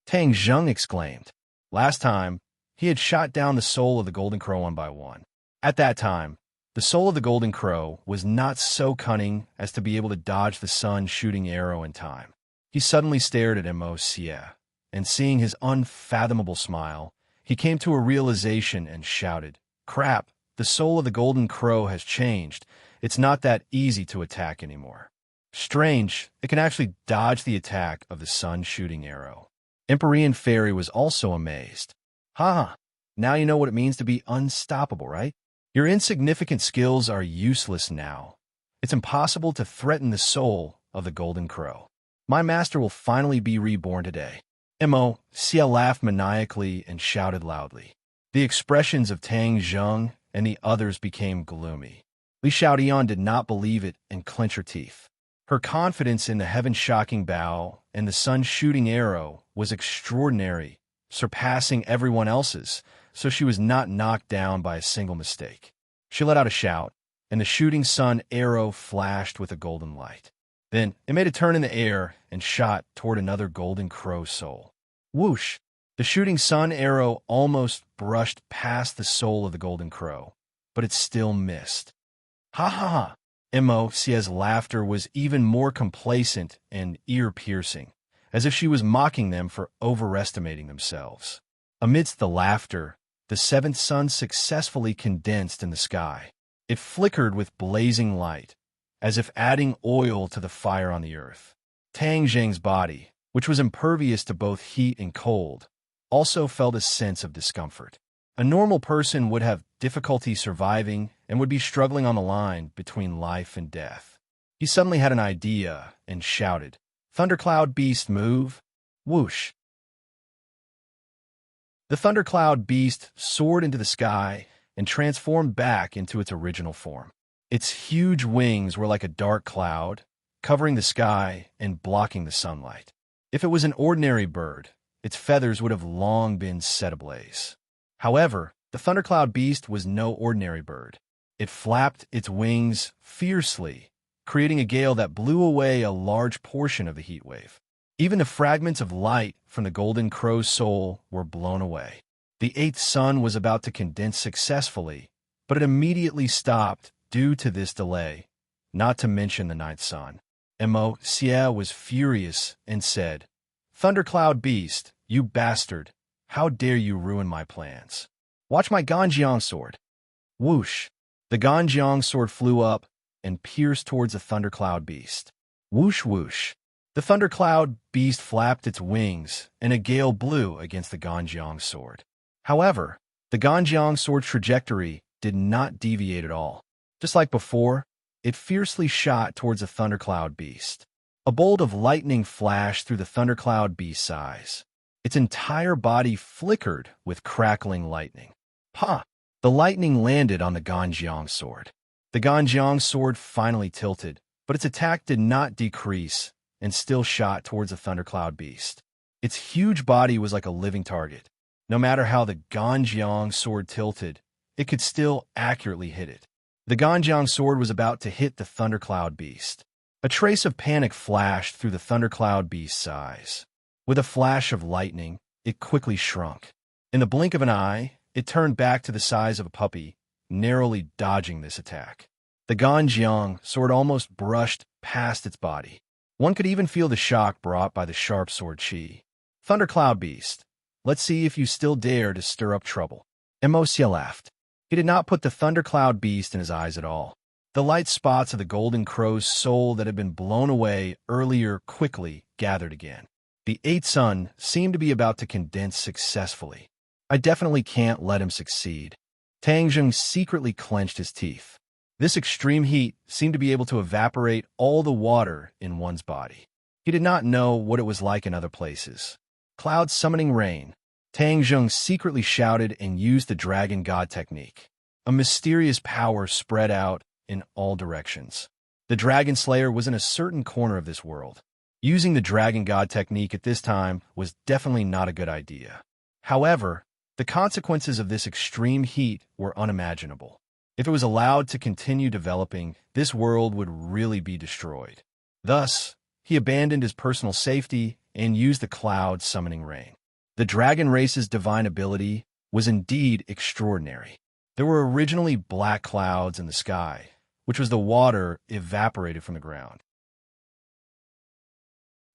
Tang Zheng exclaimed. Last time, he had shot down the soul of the golden crow one by one. At that time, the soul of the golden crow was not so cunning as to be able to dodge the sun-shooting arrow in time. He suddenly stared at Mo Xie, and seeing his unfathomable smile, he came to a realization and shouted, Crap, the soul of the golden crow has changed. It's not that easy to attack anymore. Strange, it can actually dodge the attack of the sun-shooting arrow. Empyrean Fairy was also amazed. Now you know what it means to be unstoppable, right? Your insignificant skills are useless now. It's impossible to threaten the soul of the golden crow. My master will finally be reborn today. Xia laughed maniacally and shouted loudly. The expressions of Tang Zheng and the others became gloomy. Li Xiaodian did not believe it and clenched her teeth. Her confidence in the heaven-shocking bow and the sun-shooting arrow was extraordinary, surpassing everyone else's, so she was not knocked down by a single mistake. She let out a shout, and the shooting sun arrow flashed with a golden light. Then it made a turn in the air and shot toward another golden crow soul. Whoosh! The shooting sun arrow almost brushed past the soul of the golden crow, but it still missed. Ha ha ha! Xia's laughter was even more complacent and ear-piercing, as if she was mocking them for overestimating themselves. Amidst the laughter, the seventh sun successfully condensed in the sky. It flickered with blazing light, as if adding oil to the fire on the earth. Tang Zheng's body, which was impervious to both heat and cold, also felt a sense of discomfort. A normal person would have difficulty surviving and would be struggling on the line between life and death. He suddenly had an idea and shouted, "Thundercloud beast, move!" Whoosh! The thundercloud beast soared into the sky and transformed back into its original form. Its huge wings were like a dark cloud, covering the sky and blocking the sunlight. If it was an ordinary bird, its feathers would have long been set ablaze. However, the thundercloud beast was no ordinary bird. It flapped its wings fiercely, creating a gale that blew away a large portion of the heat wave. Even the fragments of light from the golden crow's soul were blown away. The eighth sun was about to condense successfully, but it immediately stopped due to this delay, not to mention the ninth sun. Xia was furious and said, "Thundercloud beast, you bastard, how dare you ruin my plans? Watch my Ganjiang sword." Whoosh! The Ganjiang sword flew up and pierced towards the thundercloud beast. Whoosh whoosh! The thundercloud beast flapped its wings, and a gale blew against the Ganjiang sword. However, the Ganjiang sword's trajectory did not deviate at all. Just like before, it fiercely shot towards the thundercloud beast. A bolt of lightning flashed through the thundercloud beast's eyes. Its entire body flickered with crackling lightning. Ha! The lightning landed on the Ganjiang sword. The Ganjiang sword finally tilted, but its attack did not decrease and still shot towards the thundercloud beast. Its huge body was like a living target. No matter how the Ganjiang sword tilted, it could still accurately hit it. The Ganjiang sword was about to hit the thundercloud beast. A trace of panic flashed through the thundercloud beast's eyes. With a flash of lightning, it quickly shrunk. In the blink of an eye, it turned back to the size of a puppy, narrowly dodging this attack. The Ganjiang sword almost brushed past its body. One could even feel the shock brought by the sharp sword chi. "Thundercloud beast, let's see if you still dare to stir up trouble." Xia laughed. He did not put the thundercloud beast in his eyes at all. The light spots of the golden crow's soul that had been blown away earlier quickly gathered again. The eighth sun seemed to be about to condense successfully. I definitely can't let him succeed. Tang Zheng secretly clenched his teeth. This extreme heat seemed to be able to evaporate all the water in one's body. He did not know what it was like in other places. Clouds summoning rain. Tang Zheng secretly shouted and used the dragon god technique. A mysterious power spread out in all directions. The dragon slayer was in a certain corner of this world. Using the dragon god technique at this time was definitely not a good idea. However, the consequences of this extreme heat were unimaginable. If it was allowed to continue developing, this world would really be destroyed. Thus, he abandoned his personal safety and used the cloud summoning rain. The dragon race's divine ability was indeed extraordinary. There were originally black clouds in the sky, which was the water evaporated from the ground.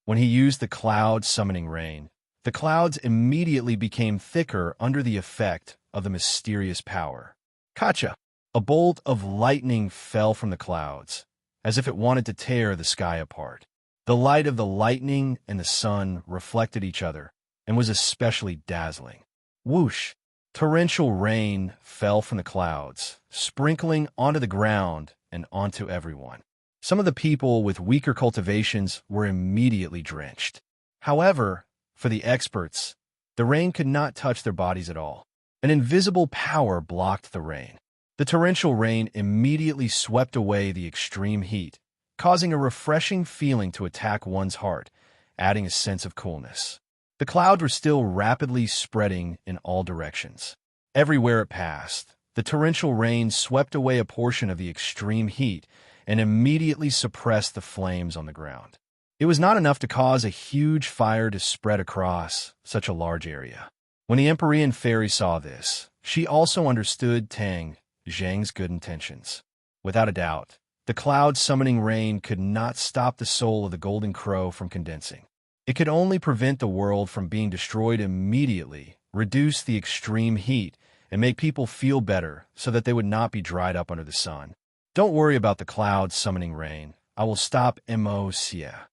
When he used the cloud summoning rain, the clouds immediately became thicker under the effect of the mysterious power. Kacha! A bolt of lightning fell from the clouds, as if it wanted to tear the sky apart. The light of the lightning and the sun reflected each other, and was especially dazzling. Whoosh! Torrential rain fell from the clouds, sprinkling onto the ground and onto everyone. Some of the people with weaker cultivations were immediately drenched. However, for the experts, the rain could not touch their bodies at all. An invisible power blocked the rain. The torrential rain immediately swept away the extreme heat, causing a refreshing feeling to attack one's heart, adding a sense of coolness. The clouds were still rapidly spreading in all directions. Everywhere it passed, the torrential rain swept away a portion of the extreme heat and immediately suppressed the flames on the ground. It was not enough to cause a huge fire to spread across such a large area. When the Empyrean fairy saw this, she also understood Tang Zhang's good intentions. Without a doubt, the cloud summoning rain could not stop the soul of the golden crow from condensing. It could only prevent the world from being destroyed immediately, reduce the extreme heat, and make people feel better so that they would not be dried up under the sun. Don't worry about the clouds summoning rain. I will stop Mo-Sia,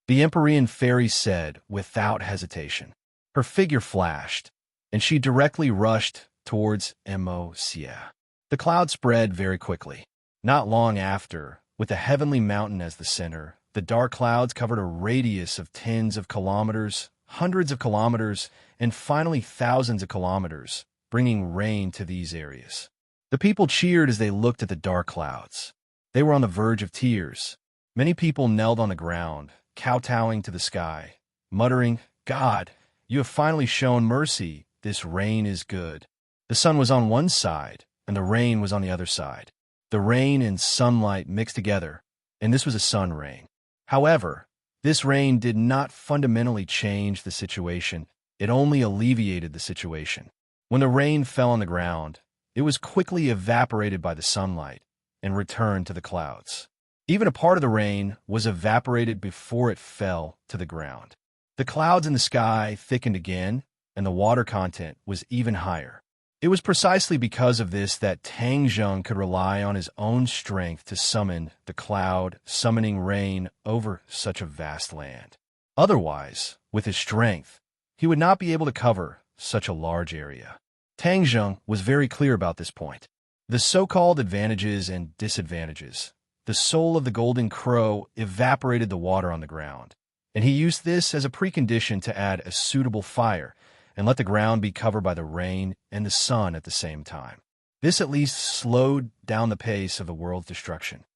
the Empyrean fairy said without hesitation. Her figure flashed, and she directly rushed towards Mo-Sia. The cloud spread very quickly. Not long after, with the heavenly mountain as the center, the dark clouds covered a radius of tens of kilometers, hundreds of kilometers, and finally thousands of kilometers, bringing rain to these areas. The people cheered as they looked at the dark clouds. They were on the verge of tears. Many people knelt on the ground, kowtowing to the sky, muttering, "God, you have finally shown mercy. This rain is good." The sun was on one side, and the rain was on the other side. The rain and sunlight mixed together, and this was a sun rain. However, this rain did not fundamentally change the situation. It only alleviated the situation. When the rain fell on the ground, it was quickly evaporated by the sunlight and returned to the clouds. Even a part of the rain was evaporated before it fell to the ground. The clouds in the sky thickened again, and the water content was even higher. It was precisely because of this that Tang Zheng could rely on his own strength to summon the cloud, summoning rain over such a vast land. Otherwise, with his strength, he would not be able to cover such a large area. Tang Zheng was very clear about this point. The so-called advantages and disadvantages. The soul of the golden crow evaporated the water on the ground, and he used this as a precondition to add a suitable fire and let the ground be covered by the rain and the sun at the same time. This at least slowed down the pace of the world's destruction.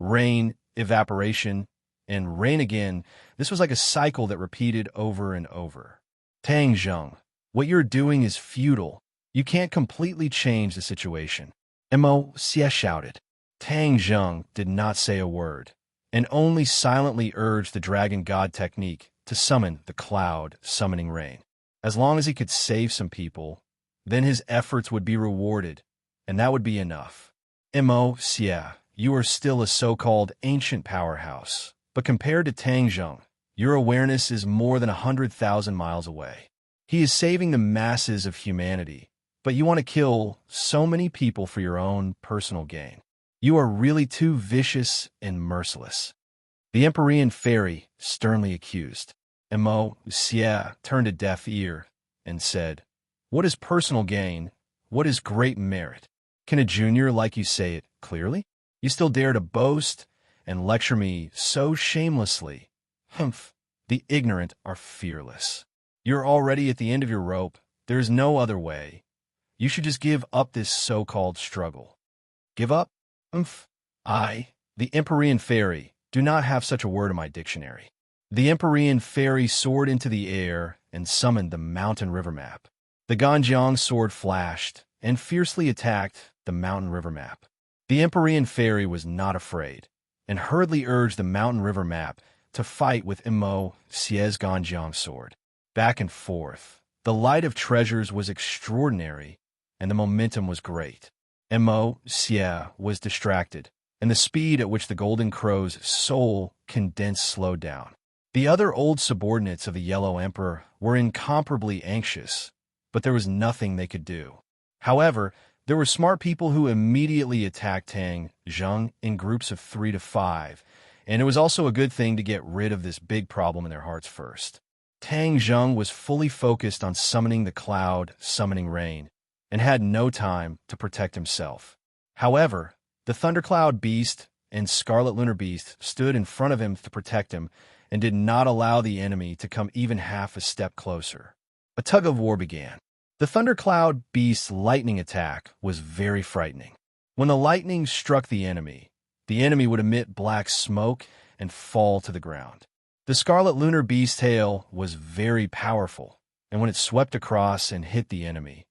Rain, evaporation, and rain again. This was like a cycle that repeated over and over. Tang Zheng, what you're doing is futile. You can't completely change the situation. Mo-Sia shouted. Tang Zheng did not say a word, and only silently urged the dragon god technique to summon the cloud summoning rain. As long as he could save some people, then his efforts would be rewarded, and that would be enough. Mo-Sia, you are still a so-called ancient powerhouse, but compared to Tang Zheng, your awareness is more than 100,000 miles away. He is saving the masses of humanity, but you want to kill so many people for your own personal gain. You are really too vicious and merciless. The Empyrean fairy sternly accused. Mo-Sia turned a deaf ear and said, "What is personal gain? What is great merit? Can a junior like you say it clearly? You still dare to boast and lecture me so shamelessly? Humph, the ignorant are fearless. You're already at the end of your rope. There is no other way. You should just give up this so-called struggle." Give up? Humph. I, the Empyrean fairy, do not have such a word in my dictionary. The Empyrean fairy soared into the air and summoned the mountain river map. The Ganjiang sword flashed and fiercely attacked the mountain river map. The Empyrean fairy was not afraid and hurriedly urged the mountain river map to fight with Mo-Sia's Ganjiang sword. Back and forth, the light of treasures was extraordinary and the momentum was great. Mo-Sia was distracted, and the speed at which the golden crow's soul condensed slowed down. The other old subordinates of the Yellow Emperor were incomparably anxious, but there was nothing they could do. However, there were smart people who immediately attacked Tang Zheng in groups of 3 to 5, and it was also a good thing to get rid of this big problem in their hearts first. Tang Zheng was fully focused on summoning the cloud, summoning rain, and had no time to protect himself. However, The Thundercloud Beast and Scarlet Lunar Beast stood in front of him to protect him and did not allow the enemy to come even half a step closer. A tug-of-war began. The Thundercloud Beast's lightning attack was very frightening. When the lightning struck the enemy would emit black smoke and fall to the ground. The Scarlet Lunar Beast's tail was very powerful, and when it swept across and hit the enemy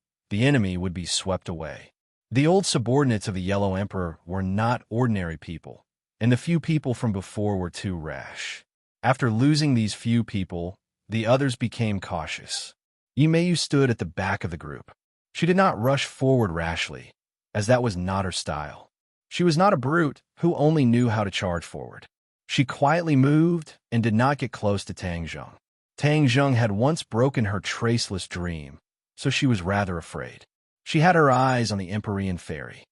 would be swept away. The old subordinates of the Yellow Emperor were not ordinary people, and the few people from before were too rash. After losing these few people, the others became cautious. Yimeyu stood at the back of the group. She did not rush forward rashly, as that was not her style. She was not a brute who only knew how to charge forward. She quietly moved and did not get close to Tang Zheng. Tang Zheng had once broken her traceless dream, so she was rather afraid. She had her eyes on the Empyrean Fairy.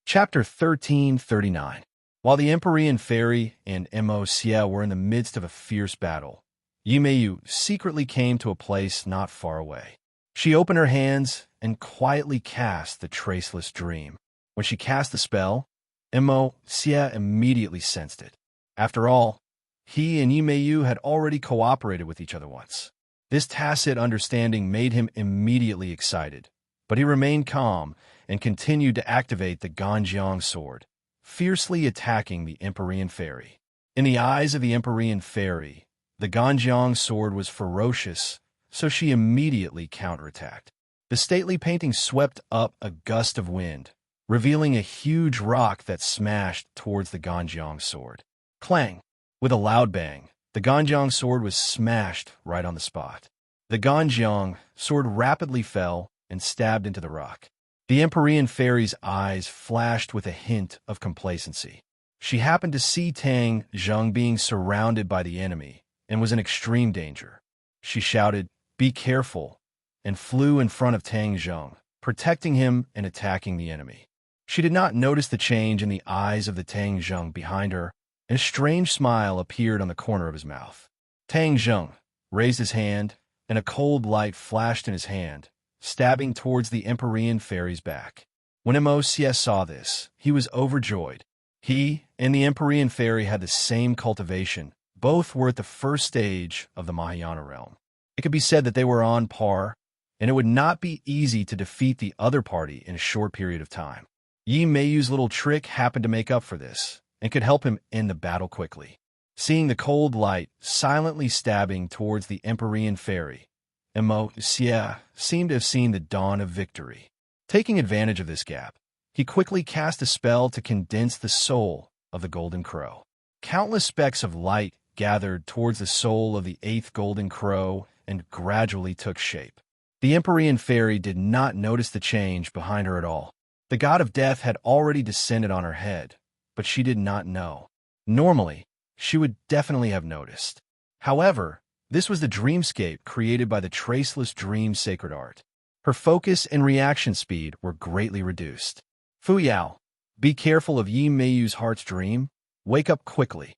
Chapter 1339. While the Empyrean Fairy and Mo Xie were in the midst of a fierce battle, Yimeyu secretly came to a place not far away. She opened her hands and quietly cast the traceless dream. When she cast the spell, Mo Xie immediately sensed it. After all, he and Yimeyu had already cooperated with each other once. This tacit understanding made him immediately excited, but he remained calm and continued to activate the Ganjiang sword, fiercely attacking the Empyrean Fairy. In the eyes of the Empyrean Fairy, the Ganjiang sword was ferocious, so she immediately counterattacked. The stately painting swept up a gust of wind, revealing a huge rock that smashed towards the Ganjiang sword. Clang! With a loud bang, the Ganjiang sword was smashed right on the spot. The Ganjiang sword rapidly fell and stabbed into the rock. The Empyrean Fairy's eyes flashed with a hint of complacency. She happened to see Tang Zheng being surrounded by the enemy and was in extreme danger. She shouted, "Be careful," and flew in front of Tang Zheng, protecting him and attacking the enemy. She did not notice the change in the eyes of the Tang Zheng behind her, and a strange smile appeared on the corner of his mouth. Tang Zheng raised his hand, and a cold light flashed in his hand, stabbing towards the Empyrean Fairy's back. When Mo Xie saw this, he was overjoyed. He and the Empyrean Fairy had the same cultivation. Both were at the first stage of the Mahayana realm. It could be said that they were on par, and it would not be easy to defeat the other party in a short period of time. Yimeyu's little trick happened to make up for this, and could help him end the battle quickly. Seeing the cold light silently stabbing towards the Empyrean Fairy, Mo Xie seemed to have seen the dawn of victory. Taking advantage of this gap, he quickly cast a spell to condense the soul of the Golden Crow. Countless specks of light gathered towards the soul of the 8th Golden Crow and gradually took shape. The Empyrean Fairy did not notice the change behind her at all. The god of death had already descended on her head, but she did not know. Normally, she would definitely have noticed. However, this was the dreamscape created by the traceless dream sacred art. Her focus and reaction speed were greatly reduced. Fuyao, be careful of Yi Meiyu's heart's dream. Wake up quickly.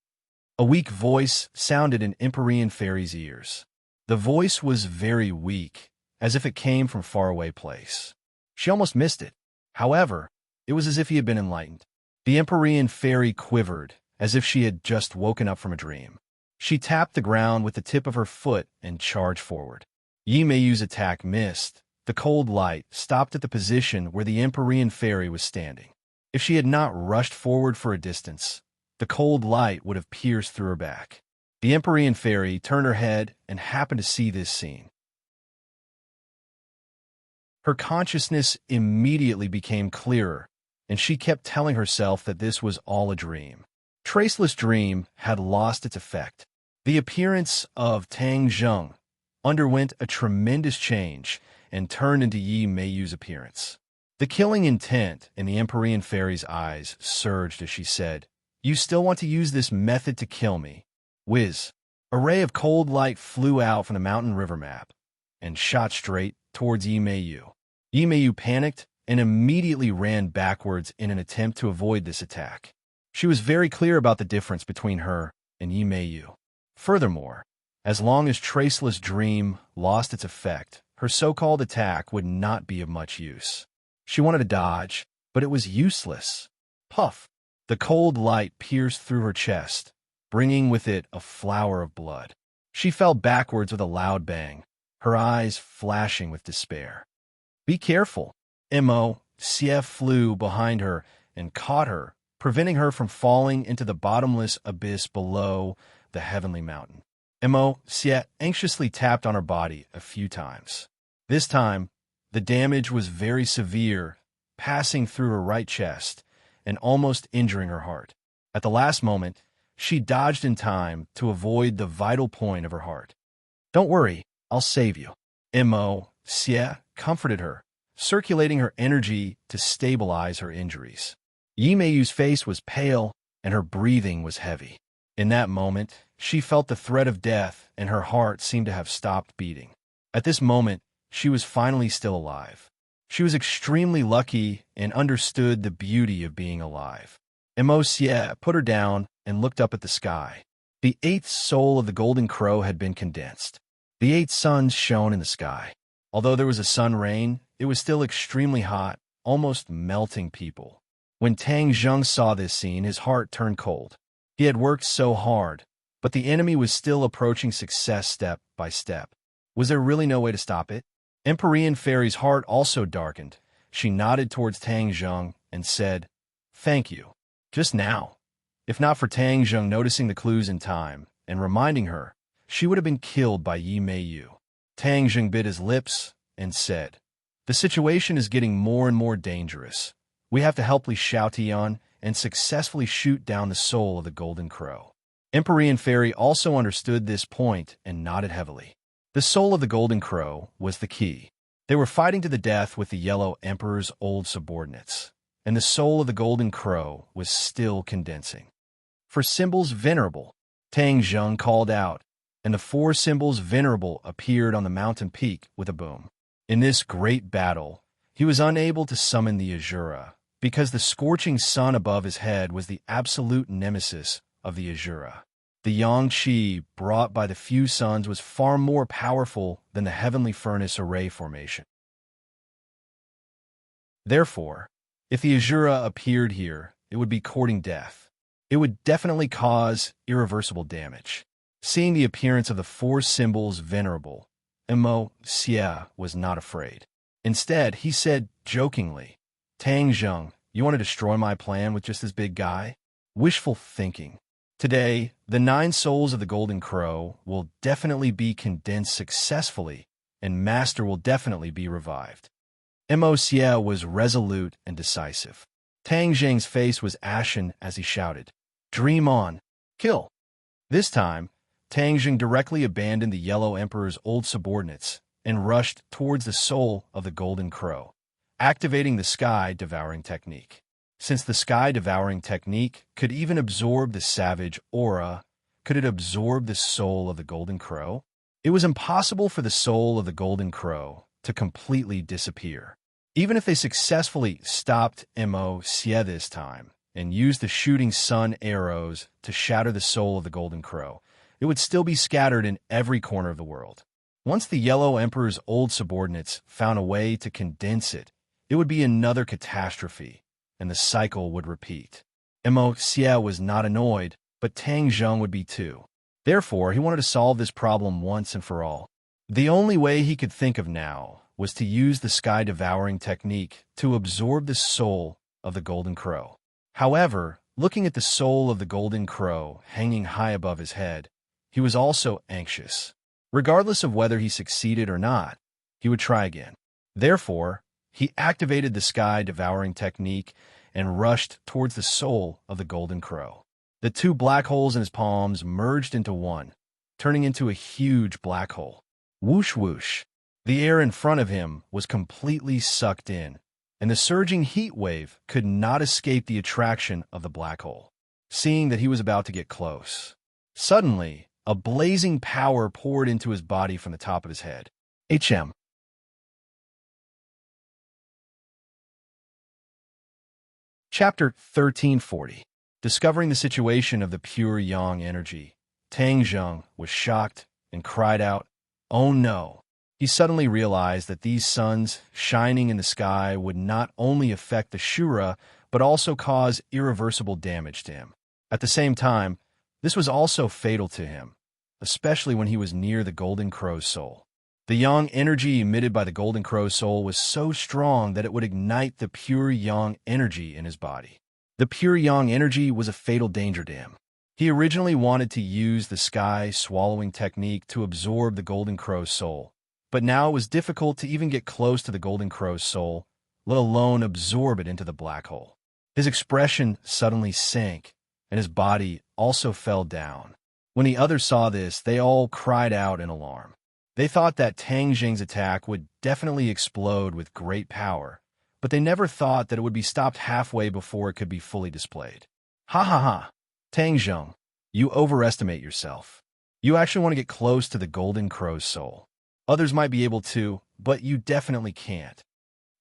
A weak voice sounded in Empyrean Fairy's ears. The voice was very weak, as if it came from a faraway place. She almost missed it. However, it was as if he had been enlightened. The Empyrean Fairy quivered, as if she had just woken up from a dream. She tapped the ground with the tip of her foot and charged forward. Yi Meiyu's attack missed. The cold light stopped at the position where the Empyrean Fairy was standing. If she had not rushed forward for a distance, the cold light would have pierced through her back. The Empyrean Fairy turned her head and happened to see this scene. Her consciousness immediately became clearer, and she kept telling herself that this was all a dream. Traceless Dream had lost its effect. The appearance of Tang Zheng underwent a tremendous change and turned into Yi Meiyu's appearance. The killing intent in the Empyrean Fairy's eyes surged as she said, "You still want to use this method to kill me?" Whiz! A ray of cold light flew out from the mountain river map and shot straight towards Yi Meiyu. Yi Meiyu panicked and immediately ran backwards in an attempt to avoid this attack. She was very clear about the difference between her and Yi Meiyu. Furthermore, as long as Traceless Dream lost its effect, her so-called attack would not be of much use. She wanted to dodge, but it was useless. Puff! The cold light pierced through her chest, bringing with it a flower of blood. She fell backwards with a loud bang, her eyes flashing with despair. "Be careful!" Mo. flew behind her and caught her, preventing her from falling into the bottomless abyss below the heavenly mountain. Mo. anxiously tapped on her body a few times. This time, the damage was very severe, passing through her right chest and almost injuring her heart. At the last moment, she dodged in time to avoid the vital point of her heart. "Don't worry, I'll save you." Mo. comforted her, circulating her energy to stabilize her injuries. Yimei's face was pale and her breathing was heavy. In that moment, she felt the threat of death and her heart seemed to have stopped beating. At this moment, she was finally still alive. She was extremely lucky and understood the beauty of being alive. Mo. put her down and looked up at the sky. The eighth soul of the golden crow had been condensed. The 8 suns shone in the sky. Although there was a sun rain, it was still extremely hot, almost melting people. When Tang Zheng saw this scene, his heart turned cold. He had worked so hard, but the enemy was still approaching success step by step. Was there really no way to stop it? Empyrean Fairy's heart also darkened. She nodded towards Tang Zheng and said, "Thank you. Just now." If not for Tang Zheng noticing the clues in time and reminding her, she would have been killed by Yimei. Tang Zheng bit his lips and said, "The situation is getting more and more dangerous. We have to help Li Xiaotian and successfully shoot down the soul of the golden crow." Empyrean Fairy also understood this point and nodded heavily. The soul of the golden crow was the key. They were fighting to the death with the Yellow Emperor's old subordinates, and the soul of the golden crow was still condensing. "For symbols venerable," Tang Zheng called out, and the 4 symbols venerable appeared on the mountain peak with a boom. In this great battle, he was unable to summon the Azura, because the scorching sun above his head was the absolute nemesis of the Azura. The yang qi brought by the few suns was far more powerful than the heavenly furnace array formation. Therefore, if the Azura appeared here, it would be courting death. It would definitely cause irreversible damage. Seeing the appearance of the 4 symbols venerable, Mo. was not afraid. Instead, he said jokingly, "Tang Zheng, you want to destroy my plan with just this big guy? Wishful thinking. Today, the 9 souls of the golden crow will definitely be condensed successfully, and Master will definitely be revived." Mo. was resolute and decisive. Tang Zheng's face was ashen as he shouted, "Dream on! Kill!" This time, Tang Zheng directly abandoned the Yellow Emperor's old subordinates and rushed towards the soul of the golden crow, activating the sky-devouring technique. Since the sky-devouring technique could even absorb the savage aura, could it absorb the soul of the golden crow? It was impossible for the soul of the golden crow to completely disappear. Even if they successfully stopped Mo. this time and used the shooting sun arrows to shatter the soul of the golden crow, it would still be scattered in every corner of the world. Once the Yellow Emperor's old subordinates found a way to condense it, it would be another catastrophe, and the cycle would repeat. Mo. was not annoyed, but Tang Zheng would be too. Therefore, he wanted to solve this problem once and for all. The only way he could think of now was to use the sky-devouring technique to absorb the soul of the golden crow. However, looking at the soul of the golden crow hanging high above his head, he was also anxious. Regardless of whether he succeeded or not, he would try again. Therefore, he activated the sky-devouring technique and rushed towards the soul of the golden crow. The 2 black holes in his palms merged into one, turning into a huge black hole. Whoosh whoosh. The air in front of him was completely sucked in, and the surging heat wave could not escape the attraction of the black hole. Seeing that he was about to get close, suddenly, a blazing power poured into his body from the top of his head. Chapter 1340. Discovering the situation of the pure yang energy, Tang Zheng was shocked and cried out, "Oh no!" He suddenly realized that these suns shining in the sky would not only affect the Shura, but also cause irreversible damage to him. At the same time, this was also fatal to him, especially when he was near the Golden Crow's soul. The yang energy emitted by the Golden Crow's soul was so strong that it would ignite the pure yang energy in his body. The pure yang energy was a fatal danger to him. He originally wanted to use the sky swallowing technique to absorb the Golden Crow's soul, but now it was difficult to even get close to the Golden Crow's soul, let alone absorb it into the black hole. His expression suddenly sank, and his body also fell down. When the others saw this, they all cried out in alarm. They thought that Tang Jing's attack would definitely explode with great power, but they never thought that it would be stopped halfway before it could be fully displayed. Ha ha ha! Tang Jing, you overestimate yourself. You actually want to get close to the Golden Crow's soul. Others might be able to, but you definitely can't.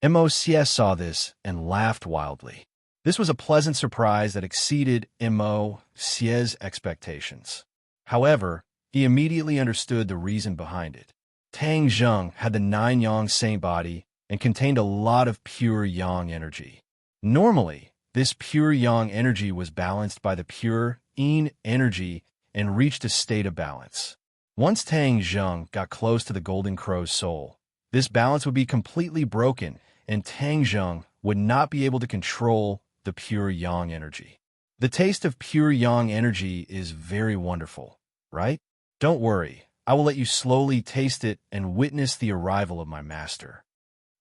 Mo saw this and laughed wildly. This was a pleasant surprise that exceeded Mo's expectations. However, he immediately understood the reason behind it. Tang Jing had the 9 yang saint body and contained a lot of pure yang energy. Normally, this pure yang energy was balanced by the pure yin energy and reached a state of balance. Once Tang Jing got close to the Golden Crow's soul, this balance would be completely broken and Tang Jing would not be able to control the pure yang energy. The taste of pure yang energy is very wonderful, right? Don't worry, I will let you slowly taste it and witness the arrival of my master.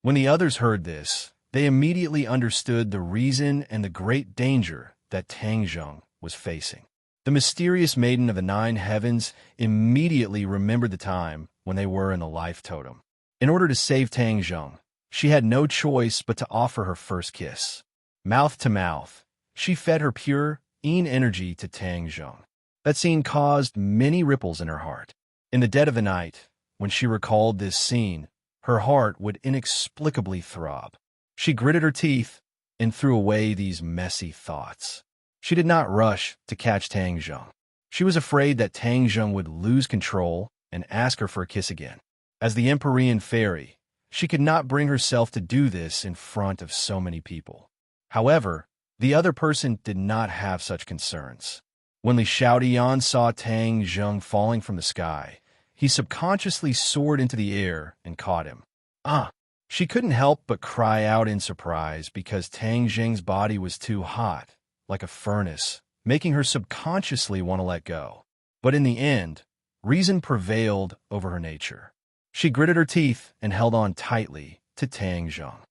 When the others heard this, they immediately understood the reason and the great danger that Tang Jing was facing. The mysterious maiden of the 9 heavens immediately remembered the time when they were in the life totem. In order to save Tang Jing, she had no choice but to offer her first kiss. Mouth to mouth, she fed her pure yin energy to Tang Jing. That scene caused many ripples in her heart. In the dead of the night, when she recalled this scene, her heart would inexplicably throb. She gritted her teeth and threw away these messy thoughts. She did not rush to catch Tang Jing. She was afraid that Tang Jing would lose control and ask her for a kiss again. As the Empyrean fairy, she could not bring herself to do this in front of so many people. However, the other person did not have such concerns. When Li Xiaodian saw Tang Jing falling from the sky, he subconsciously soared into the air and caught him. She couldn't help but cry out in surprise because Tang Jing's body was too hot, like a furnace, making her subconsciously want to let go. But in the end, reason prevailed over her nature. She gritted her teeth and held on tightly to Tang Jing.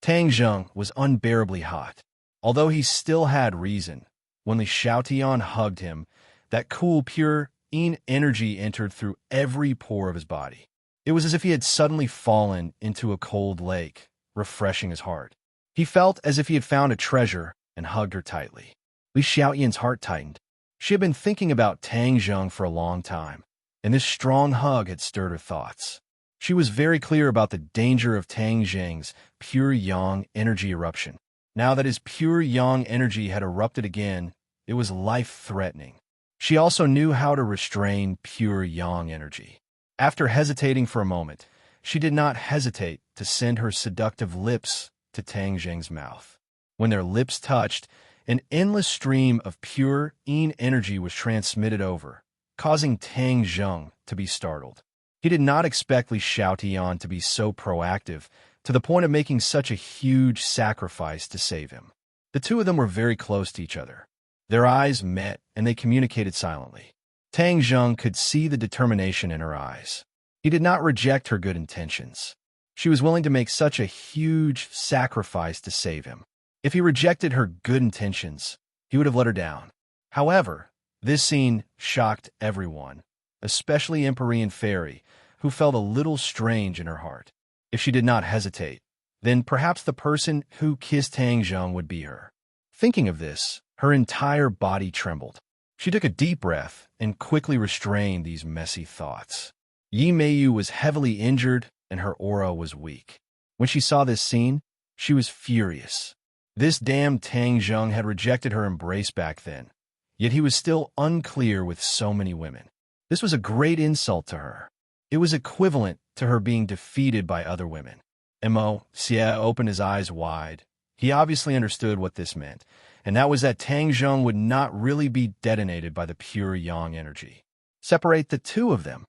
Tang Jing was unbearably hot. Although he still had reason, when Li Xiaotian hugged him, that cool, pure yin energy entered through every pore of his body. It was as if he had suddenly fallen into a cold lake, refreshing his heart. He felt as if he had found a treasure and hugged her tightly. Li Xiaotian's heart tightened. She had been thinking about Tang Jing for a long time, and this strong hug had stirred her thoughts. She was very clear about the danger of Tang Jing's pure yang energy eruption. Now that his pure yang energy had erupted again, it was life-threatening. She also knew how to restrain pure yang energy. After hesitating for a moment, she did not hesitate to send her seductive lips to Tang Jing's mouth. When their lips touched, an endless stream of pure yin energy was transmitted over, causing Tang Jing to be startled. He did not expect Li Xiaotian to be so proactive, to the point of making such a huge sacrifice to save him. The two of them were very close to each other. Their eyes met, and they communicated silently. Tang Jing could see the determination in her eyes. He did not reject her good intentions. She was willing to make such a huge sacrifice to save him. If he rejected her good intentions, he would have let her down. However, this scene shocked everyone, especially Empyrean Fairy, who felt a little strange in her heart. If she did not hesitate, then perhaps the person who kissed Tang Jing would be her. Thinking of this, her entire body trembled. She took a deep breath and quickly restrained these messy thoughts. Yi Meiyu was heavily injured and her aura was weak. When she saw this scene, she was furious. This damned Tang Jing had rejected her embrace back then, yet he was still unclear with so many women. This was a great insult to her. It was equivalent to her being defeated by other women. Xie opened his eyes wide. He obviously understood what this meant, and that was that Tang Zheng would not really be detonated by the pure yang energy. Separate the two of them,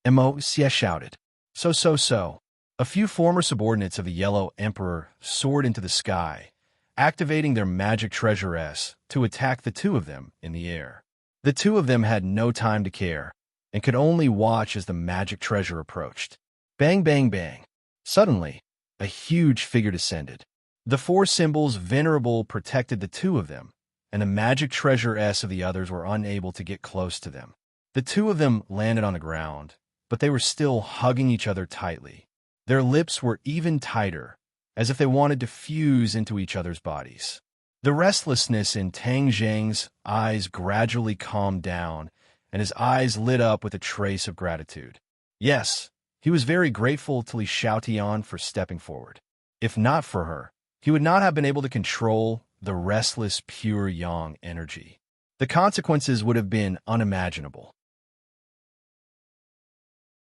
Xie shouted. So. A few former subordinates of the Yellow Emperor soared into the sky, activating their magic treasuress to attack the two of them in the air. The two of them had no time to care, and could only watch as the magic treasure approached. Bang, bang, bang. Suddenly, a huge figure descended. The four symbols venerable protected the two of them, and the magic treasure-s of the others were unable to get close to them. The two of them landed on the ground, but they were still hugging each other tightly. Their lips were even tighter, as if they wanted to fuse into each other's bodies. The restlessness in Tang Zheng's eyes gradually calmed down, and his eyes lit up with a trace of gratitude. Yes, he was very grateful to Li Xiaotian for stepping forward. If not for her, he would not have been able to control the restless, pure yang energy. The consequences would have been unimaginable.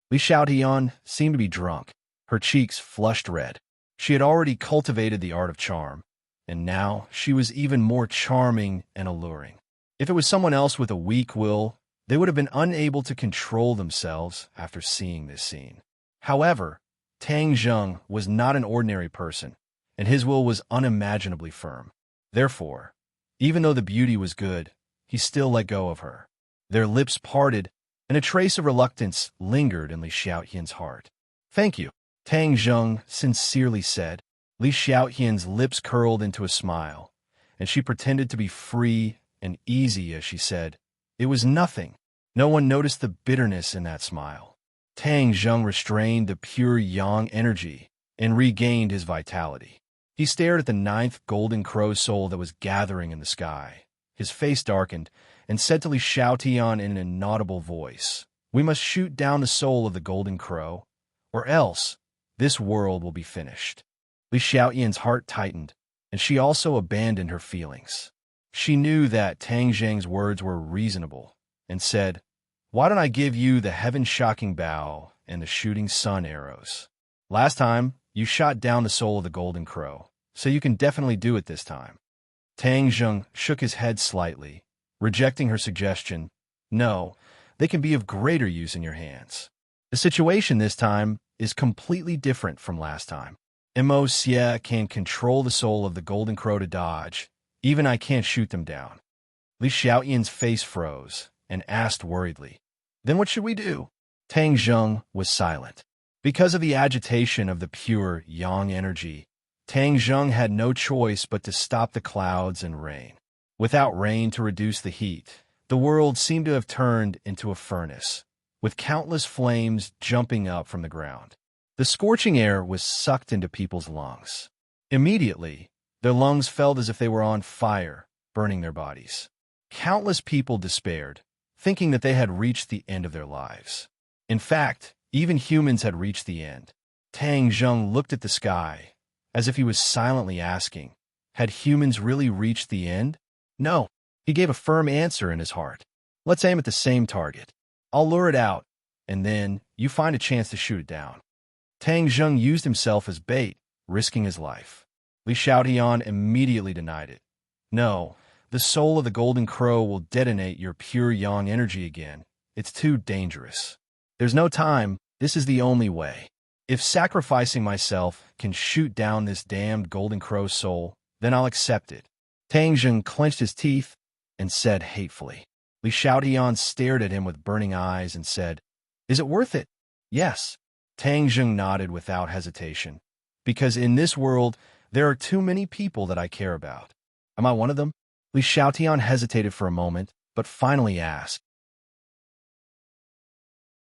Li Xiaotian seemed to be drunk, her cheeks flushed red. She had already cultivated the art of charm, and now she was even more charming and alluring. If it was someone else with a weak will, they would have been unable to control themselves after seeing this scene. However, Tang Zheng was not an ordinary person, and his will was unimaginably firm. Therefore, even though the beauty was good, he still let go of her. Their lips parted, and a trace of reluctance lingered in Li Xiaotian's heart. "Thank you," Tang Zheng sincerely said. Li Xiaotian's lips curled into a smile, and she pretended to be free and easy as she said, "It was nothing." No one noticed the bitterness in that smile. Tang Zheng restrained the pure yang energy and regained his vitality. He stared at the ninth golden crow soul that was gathering in the sky. His face darkened, and said to Li Xiaotian in an inaudible voice, "We must shoot down the soul of the golden crow, or else this world will be finished." Li Xiaotian's heart tightened, and she also abandoned her feelings. She knew that Tang Zheng's words were reasonable, and said, "Why don't I give you the heaven-shocking bow and the shooting sun arrows? Last time, you shot down the soul of the golden crow, so you can definitely do it this time." Tang Zheng shook his head slightly, rejecting her suggestion. "No, they can be of greater use in your hands. The situation this time is completely different from last time. Xie can control the soul of the golden crow to dodge. Even I can't shoot them down." Li Xiaotian's face froze and asked worriedly, "Then what should we do?" Tang Zheng was silent. Because of the agitation of the pure yang energy, Tang Zheng had no choice but to stop the clouds and rain. Without rain to reduce the heat, the world seemed to have turned into a furnace, with countless flames jumping up from the ground. The scorching air was sucked into people's lungs. Immediately, their lungs felt as if they were on fire, burning their bodies. Countless people despaired, thinking that they had reached the end of their lives. In fact, even humans had reached the end. Tang Zheng looked at the sky, as if he was silently asking, had humans really reached the end? No. He gave a firm answer in his heart. "Let's aim at the same target. I'll lure it out, and then you find a chance to shoot it down." Tang Zheng used himself as bait, risking his life. Li Xiaotian immediately denied it. "No, the soul of the golden crow will detonate your pure yang energy again. It's too dangerous. There's no time. This is the only way. If sacrificing myself can shoot down this damned golden crow soul, then I'll accept it." Tang Zheng clenched his teeth and said hatefully. Li Xiaotian stared at him with burning eyes and said, "Is it worth it?" "Yes." Tang Zheng nodded without hesitation. "Because in this world, there are too many people that I care about." "Am I one of them?" Li Xiaotian hesitated for a moment, but finally asked.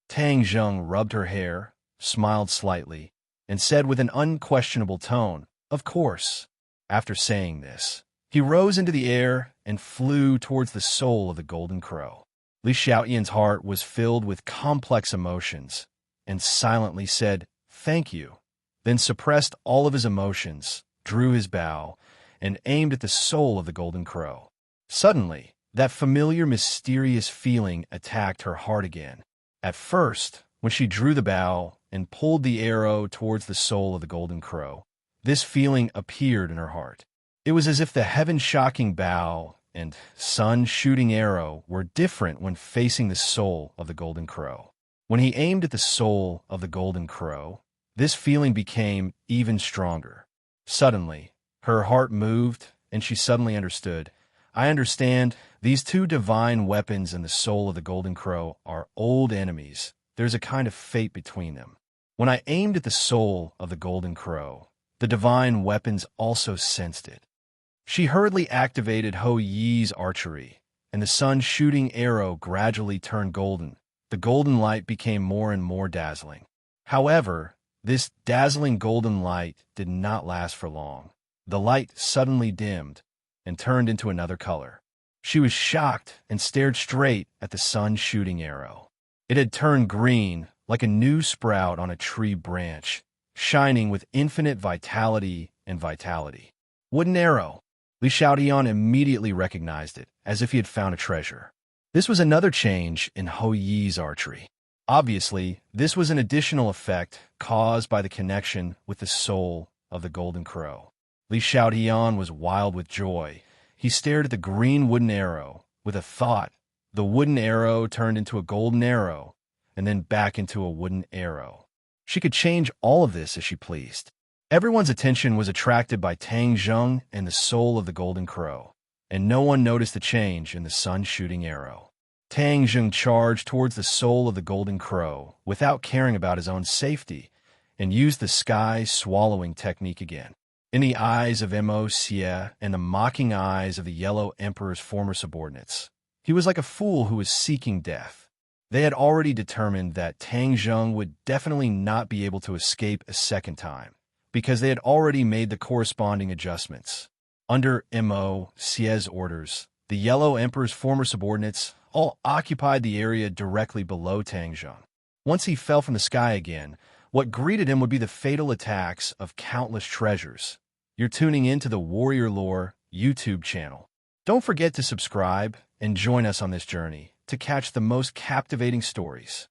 Tang Zheng rubbed her hair, smiled slightly, and said with an unquestionable tone, "Of course." After saying this, he rose into the air and flew towards the soul of the golden crow. Li Xiaotian's heart was filled with complex emotions, and silently said, "Thank you," then suppressed all of his emotions, drew his bow, and aimed at the soul of the golden crow. Suddenly, That familiar, mysterious feeling attacked her heart again. At first, when she drew the bow and pulled the arrow towards the soul of the golden crow, this feeling appeared in her heart. It was as if the heaven-shocking bow and sun-shooting arrow were different when facing the soul of the golden crow. When he aimed at the soul of the golden crow, this feeling became even stronger. Suddenly, her heart moved, and she suddenly understood. I understand. These two divine weapons and the soul of the golden crow are old enemies. There's a kind of fate between them. When I aimed at the soul of the golden crow, the divine weapons also sensed it. She hurriedly activated Ho Yi's archery, and the sun-shooting arrow gradually turned golden. The golden light became more and more dazzling. However, this dazzling golden light did not last for long. The light suddenly dimmed and turned into another color. She was shocked and stared straight at the sun-shooting arrow. It had turned green, like a new sprout on a tree branch, shining with infinite vitality and vitality. Wooden arrow. Li Xiaodian immediately recognized it, as if he had found a treasure. This was another change in Ho Yi's archery. Obviously, this was an additional effect caused by the connection with the soul of the golden crow. Li Xiaodian was wild with joy. He stared at the green wooden arrow with a thought. The wooden arrow turned into a golden arrow, and then back into a wooden arrow. She could change all of this as she pleased. Everyone's attention was attracted by Tang Zheng and the soul of the golden crow, and no one noticed the change in the sun-shooting arrow. Tang Zheng charged towards the soul of the golden crow without caring about his own safety, and used the sky-swallowing technique again. In the eyes of Mo Xie and the mocking eyes of the Yellow Emperor's former subordinates, he was like a fool who was seeking death. They had already determined that Tang Zheng would definitely not be able to escape a second time, because they had already made the corresponding adjustments. Under Mo Xie's orders, the Yellow Emperor's former subordinates all occupied the area directly below Tang Zheng. Once he fell from the sky again, what greeted him would be the fatal attacks of countless treasures. You're tuning in to the Warrior Lore YouTube channel. Don't forget to subscribe and join us on this journey to catch the most captivating stories.